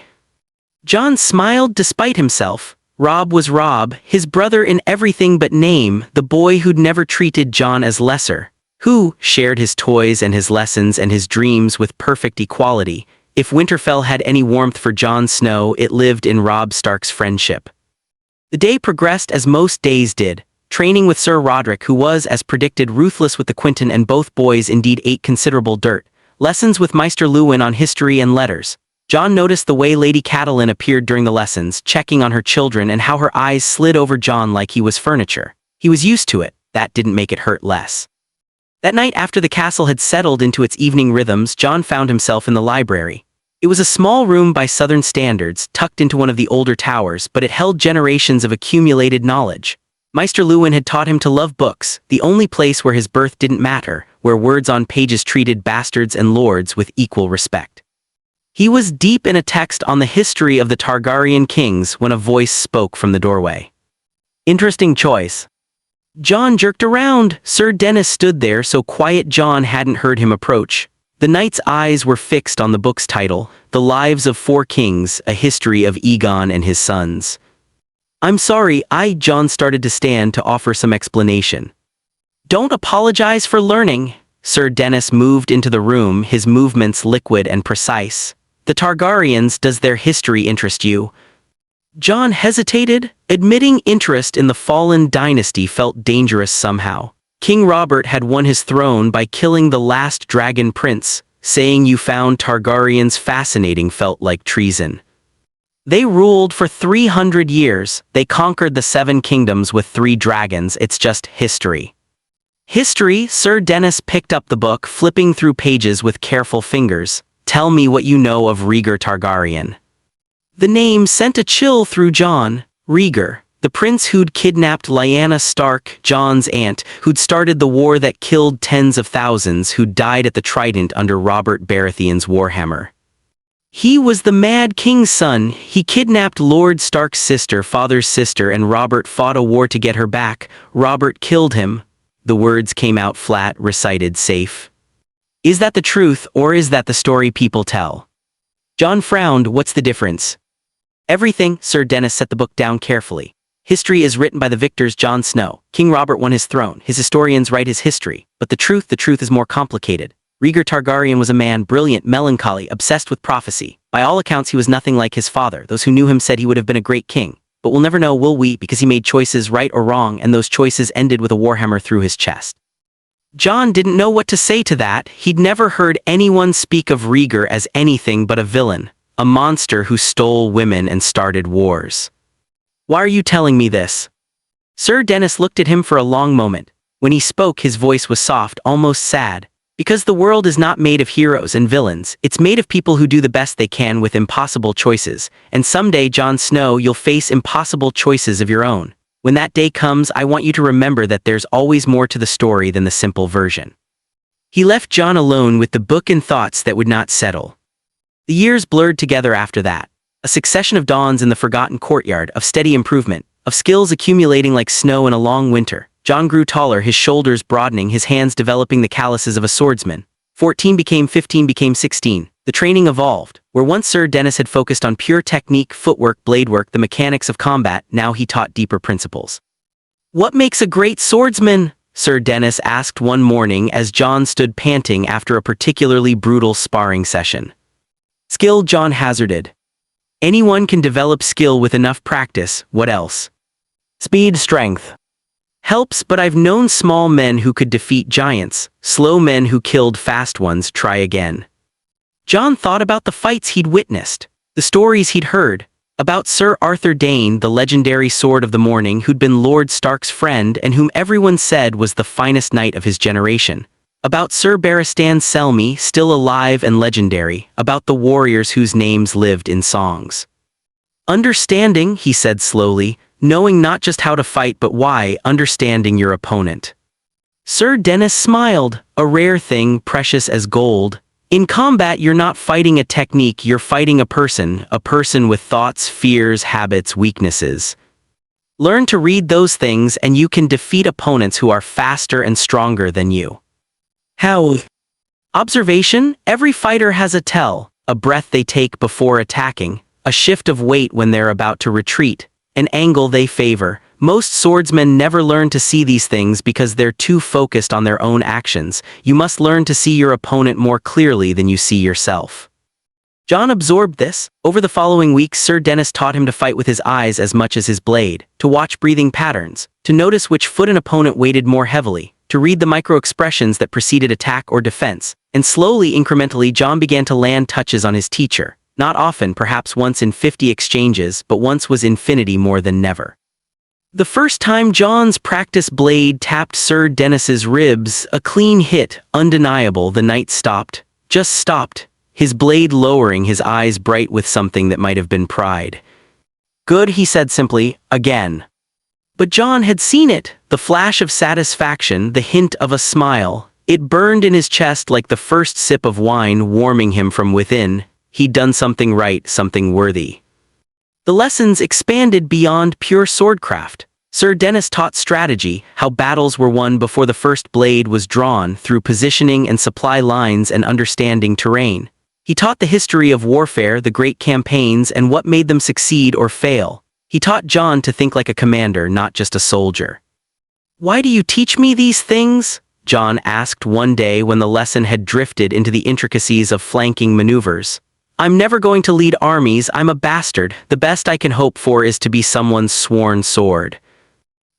Jon smiled despite himself. Robb was Robb, his brother in everything but name, the boy who'd never treated Jon as lesser, who shared his toys and his lessons and his dreams with perfect equality. If Winterfell had any warmth for Jon Snow, it lived in Robb Stark's friendship. The day progressed as most days did, training with Sir Rodrik, who was, as predicted, ruthless with the Quinton, and both boys indeed ate considerable dirt. Lessons with Maester Luwin on history and letters. Jon noticed the way Lady Catelyn appeared during the lessons, checking on her children, and how her eyes slid over Jon like he was furniture. He was used to it. That didn't make it hurt less. That night, after the castle had settled into its evening rhythms, Jon found himself in the library. It was a small room by southern standards, tucked into one of the older towers, but it held generations of accumulated knowledge. Maester Luwin had taught him to love books, the only place where his birth didn't matter, where words on pages treated bastards and lords with equal respect. He was deep in a text on the history of the Targaryen kings when a voice spoke from the doorway. Interesting choice. Jon jerked around. Sir Dennis stood there, so quiet Jon hadn't heard him approach. The knight's eyes were fixed on the book's title, The Lives of Four Kings, A History of Aegon and His Sons. I'm sorry, Jon started to stand to offer some explanation. Don't apologize for learning. Sir Dennis moved into the room, his movements liquid and precise. The Targaryens, does their history interest you? Jon hesitated. Admitting interest in the fallen dynasty felt dangerous somehow. King Robert had won his throne by killing the last dragon prince. Saying you found Targaryens fascinating felt like treason. They ruled for 300 years. They conquered the 7 kingdoms with 3 dragons. It's just history. History? Sir Dennis picked up the book, flipping through pages with careful fingers. Tell me what you know of Rhaegar Targaryen. The name sent a chill through Jon. Rhaegar, the prince who'd kidnapped Lyanna Stark, Jon's aunt, who'd started the war that killed tens of thousands, who'd died at the Trident under Robert Baratheon's warhammer. He was the Mad King's son. He kidnapped Lord Stark's sister, father's sister, and Robert fought a war to get her back. Robert killed him. The words came out flat, recited safe. Is that the truth, or is that the story people tell? Jon frowned. What's the difference? Everything. Sir Dennis set the book down carefully. History is written by the victors. Jon Snow. King Robert won his throne. His historians write his history. But the truth is more complicated. Rhaegar Targaryen was a man, brilliant, melancholy, obsessed with prophecy. By all accounts, he was nothing like his father. Those who knew him said he would have been a great king. But we'll never know, will we, because he made choices right or wrong, and those choices ended with a warhammer through his chest. Jon didn't know what to say to that. He'd never heard anyone speak of Rhaegar as anything but a villain, a monster who stole women and started wars. Why are you telling me this? Sir Dennis looked at him for a long moment. When he spoke, his voice was soft, almost sad. Because the world is not made of heroes and villains, it's made of people who do the best they can with impossible choices, and someday, Jon Snow, you'll face impossible choices of your own. When that day comes, I want you to remember that there's always more to the story than the simple version. He left Jon alone with the book and thoughts that would not settle. The years blurred together after that. A succession of dawns in the forgotten courtyard, of steady improvement, of skills accumulating like snow in a long winter. Jon grew taller, his shoulders broadening, his hands developing the calluses of a swordsman. 14 became 15 became 16. The training evolved. Where once Sir Dennis had focused on pure technique, footwork, blade work, the mechanics of combat, now he taught deeper principles. What makes a great swordsman? Sir Dennis asked one morning as Jon stood panting after a particularly brutal sparring session. Skill, Jon hazarded. Anyone can develop skill with enough practice. What else? Speed, strength. Helps, but I've known small men who could defeat giants, slow men who killed fast ones. Try again. Jon thought about the fights he'd witnessed, the stories he'd heard, about Sir Arthur Dayne, the legendary Sword of the Morning who'd been Lord Stark's friend and whom everyone said was the finest knight of his generation, about Sir Barristan Selmy, still alive and legendary, about the warriors whose names lived in songs. Understanding, he said slowly, knowing not just how to fight but why, understanding your opponent. Sir Dennis smiled, a rare thing, precious as gold. In combat, you're not fighting a technique, you're fighting a person with thoughts, fears, habits, weaknesses. Learn to read those things and you can defeat opponents who are faster and stronger than you. How? Observation, every fighter has a tell, a breath they take before attacking, a shift of weight when they're about to retreat, an angle they favor. Most swordsmen never learn to see these things because they're too focused on their own actions. You must learn to see your opponent more clearly than you see yourself. Jon absorbed this. Over the following weeks, Sir Dennis taught him to fight with his eyes as much as his blade, to watch breathing patterns, to notice which foot an opponent weighted more heavily, to read the micro-expressions that preceded attack or defense, and slowly, incrementally, Jon began to land touches on his teacher. Not often, perhaps once in 50 exchanges, but once was infinity more than never. The first time Jon's practice blade tapped Sir Dennis's ribs, a clean hit, undeniable, the knight stopped, just stopped, his blade lowering, his eyes bright with something that might have been pride. Good, he said simply, again. But Jon had seen it, the flash of satisfaction, the hint of a smile. It burned in his chest like the first sip of wine, warming him from within. He'd done something right, something worthy. The lessons expanded beyond pure swordcraft. Sir Dennis taught strategy, how battles were won before the first blade was drawn, through positioning and supply lines and understanding terrain. He taught the history of warfare, the great campaigns, and what made them succeed or fail. He taught Jon to think like a commander, not just a soldier. "Why do you teach me these things?" Jon asked one day when the lesson had drifted into the intricacies of flanking maneuvers. I'm never going to lead armies, I'm a bastard, the best I can hope for is to be someone's sworn sword.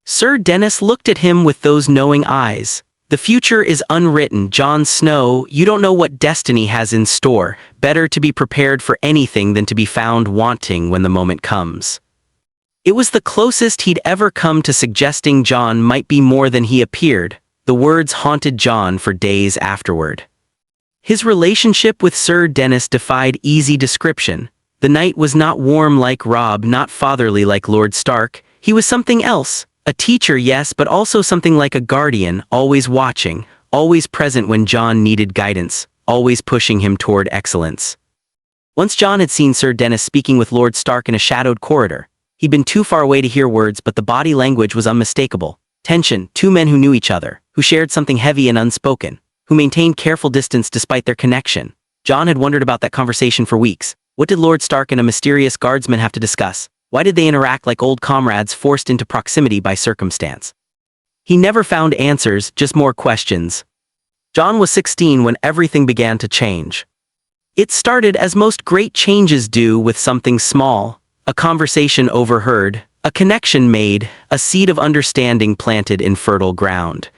Sir Dennis looked at him with those knowing eyes. The future is unwritten, Jon Snow, you don't know what destiny has in store. Better to be prepared for anything than to be found wanting when the moment comes. It was the closest he'd ever come to suggesting Jon might be more than he appeared. The words haunted Jon for days afterward. His relationship with Sir Dennis defied easy description. The knight was not warm like Robb, not fatherly like Lord Stark. He was something else. A teacher, yes, but also something like a guardian, always watching, always present when Jon needed guidance, always pushing him toward excellence. Once Jon had seen Sir Dennis speaking with Lord Stark in a shadowed corridor. He'd been too far away to hear words, but the body language was unmistakable. Tension, two men who knew each other, who shared something heavy and unspoken, who maintained careful distance despite their connection. Jon had wondered about that conversation for weeks. What did Lord Stark and a mysterious guardsman have to discuss? Why did they interact like old comrades forced into proximity by circumstance? He never found answers, just more questions. Jon was 16 when everything began to change. It started as most great changes do, with something small, a conversation overheard, a connection made, a seed of understanding planted in fertile ground.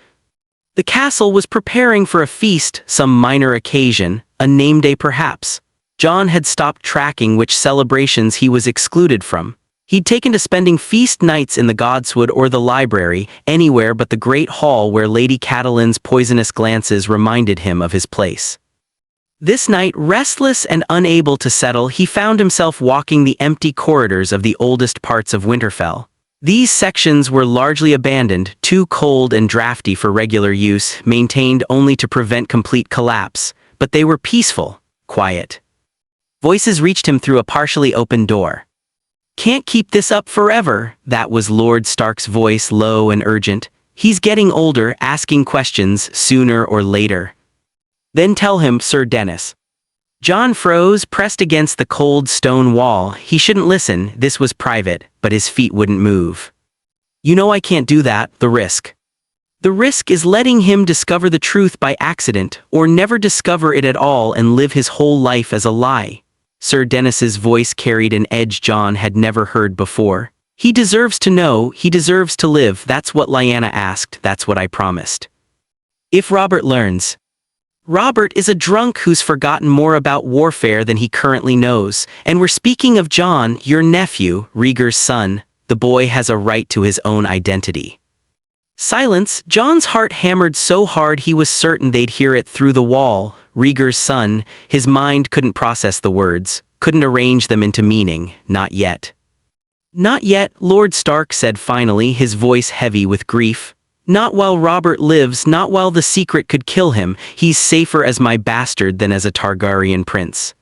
The castle was preparing for a feast, some minor occasion, a name day perhaps. Jon had stopped tracking which celebrations he was excluded from. He'd taken to spending feast nights in the Godswood or the library, anywhere but the great hall where Lady Catelyn's poisonous glances reminded him of his place. This night, restless and unable to settle, he found himself walking the empty corridors of the oldest parts of Winterfell. These sections were largely abandoned, too cold and drafty for regular use, maintained only to prevent complete collapse, but they were peaceful, quiet. Voices reached him through a partially open door. "Can't keep this up forever," that was Lord Stark's voice, low and urgent. "He's getting older, asking questions, sooner or later." "Then tell him, Sir Dennis." Jon froze, pressed against the cold stone wall. He shouldn't listen, this was private, but his feet wouldn't move. "You know I can't do that, the risk." "The risk is letting him discover the truth by accident, or never discover it at all and live his whole life as a lie." Sir Dennis's voice carried an edge Jon had never heard before. "He deserves to know, he deserves to live, that's what Lyanna asked, that's what I promised. If Robert learns..." Robert is a drunk who's forgotten more about warfare than he currently knows, and we're speaking of Jon, your nephew, Rhaegar's son. The boy has a right to his own identity. Silence. Jon's heart hammered so hard he was certain they'd hear it through the wall. Rhaegar's son. His mind couldn't process the words, couldn't arrange them into meaning, not yet. "Not yet," Lord Stark said finally, his voice heavy with grief. "Not while Robert lives, not while the secret could kill him. He's safer as my bastard than as a Targaryen prince."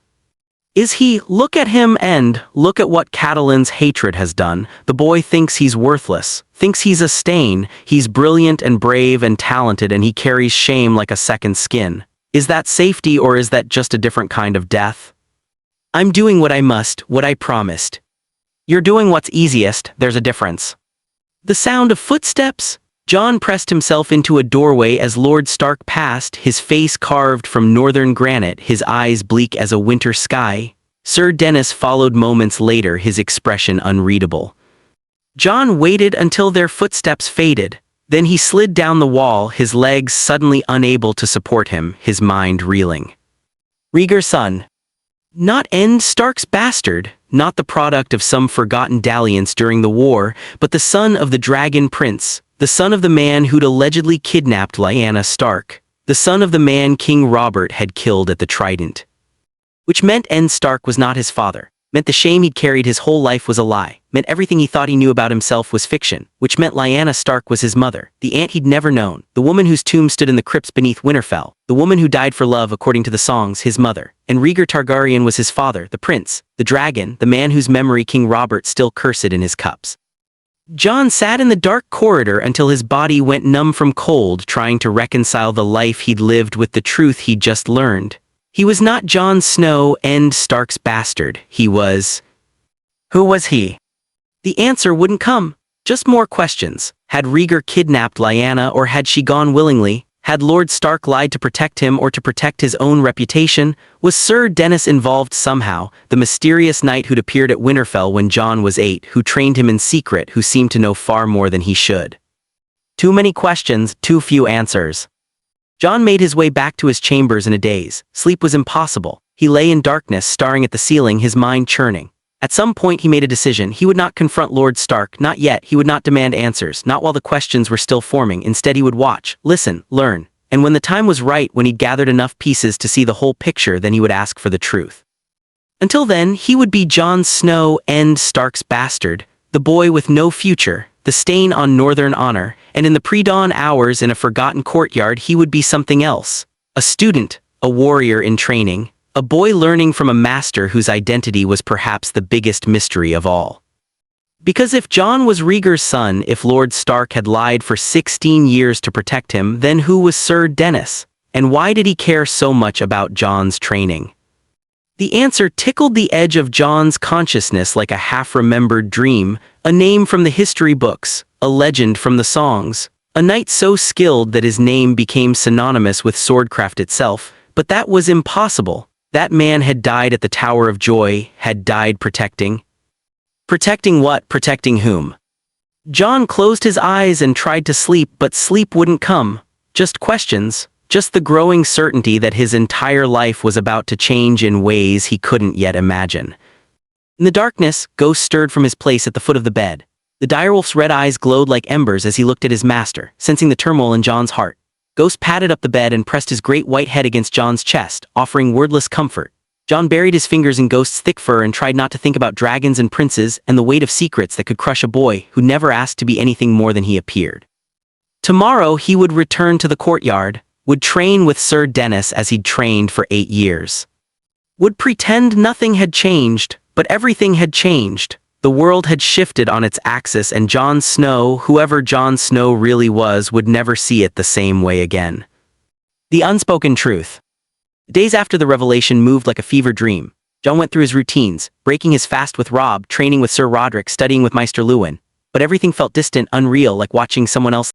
"Is he? Look at him and look at what Catelyn's hatred has done. The boy thinks he's worthless, thinks he's a stain. He's brilliant and brave and talented, and he carries shame like a second skin. Is that safety, or is that just a different kind of death?" "I'm doing what I must, what I promised." "You're doing what's easiest, there's a difference." The sound of footsteps. Jon pressed himself into a doorway as Lord Stark passed, his face carved from northern granite, his eyes bleak as a winter sky. Sir Dennis followed moments later, his expression unreadable. Jon waited until their footsteps faded. Then he slid down the wall, his legs suddenly unable to support him, his mind reeling. Rhaegar's son. Not Ned Stark's bastard, not the product of some forgotten dalliance during the war, but the son of the Dragon Prince. The son of the man who'd allegedly kidnapped Lyanna Stark. The son of the man King Robert had killed at the Trident. Which meant Ned Stark was not his father. Meant the shame he'd carried his whole life was a lie. Meant everything he thought he knew about himself was fiction. Which meant Lyanna Stark was his mother. The aunt he'd never known. The woman whose tomb stood in the crypts beneath Winterfell. The woman who died for love according to the songs, his mother. And Rhaegar Targaryen was his father, the prince. The dragon, the man whose memory King Robert still cursed in his cups. Jon sat in the dark corridor until his body went numb from cold, trying to reconcile the life he'd lived with the truth he'd just learned. He was not Jon Snow, Ned Stark's bastard. He was... Who was he? The answer wouldn't come. Just more questions. Had Rhaegar kidnapped Lyanna, or had she gone willingly? Had Lord Stark lied to protect him or to protect his own reputation? Was Sir Dennis involved somehow, the mysterious knight who'd appeared at Winterfell when Jon was 8, who trained him in secret, who seemed to know far more than he should? Too many questions, too few answers. Jon made his way back to his chambers in a daze. Sleep was impossible. He lay in darkness, staring at the ceiling, his mind churning. At some point he made a decision. He would not confront Lord Stark, not yet. He would not demand answers, not while the questions were still forming. Instead he would watch, listen, learn. And when the time was right, when he'd gathered enough pieces to see the whole picture, then he would ask for the truth. Until then, he would be Jon Snow, Ned Stark's bastard, the boy with no future, the stain on northern honor, and in the pre-dawn hours in a forgotten courtyard he would be something else. A student, a warrior in training, a boy learning from a master whose identity was perhaps the biggest mystery of all. Because if Jon was Rhaegar's son, if Lord Stark had lied for 16 years to protect him, then who was Sir Dennis? And why did he care so much about Jon's training? The answer tickled the edge of Jon's consciousness like a half-remembered dream, a name from the history books, a legend from the songs, a knight so skilled that his name became synonymous with swordcraft itself. But that was impossible. That man had died at the Tower of Joy, had died protecting. Protecting what? Protecting whom? Jon closed his eyes and tried to sleep, but sleep wouldn't come. Just questions, just the growing certainty that his entire life was about to change in ways he couldn't yet imagine. In the darkness, Ghost stirred from his place at the foot of the bed. The direwolf's red eyes glowed like embers as he looked at his master, sensing the turmoil in Jon's heart. Ghost patted up the bed and pressed his great white head against Jon's chest, offering wordless comfort. Jon buried his fingers in Ghost's thick fur and tried not to think about dragons and princes and the weight of secrets that could crush a boy who never asked to be anything more than he appeared. Tomorrow he would return to the courtyard, would train with Sir Dennis as he'd trained for 8 years. Would pretend nothing had changed, but everything had changed. The world had shifted on its axis, and Jon Snow, whoever Jon Snow really was, would never see it the same way again. The unspoken truth. Days after the revelation moved like a fever dream. Jon went through his routines, breaking his fast with Robb, training with Sir Roderick, studying with Maester Luwin. But everything felt distant, unreal, like watching someone else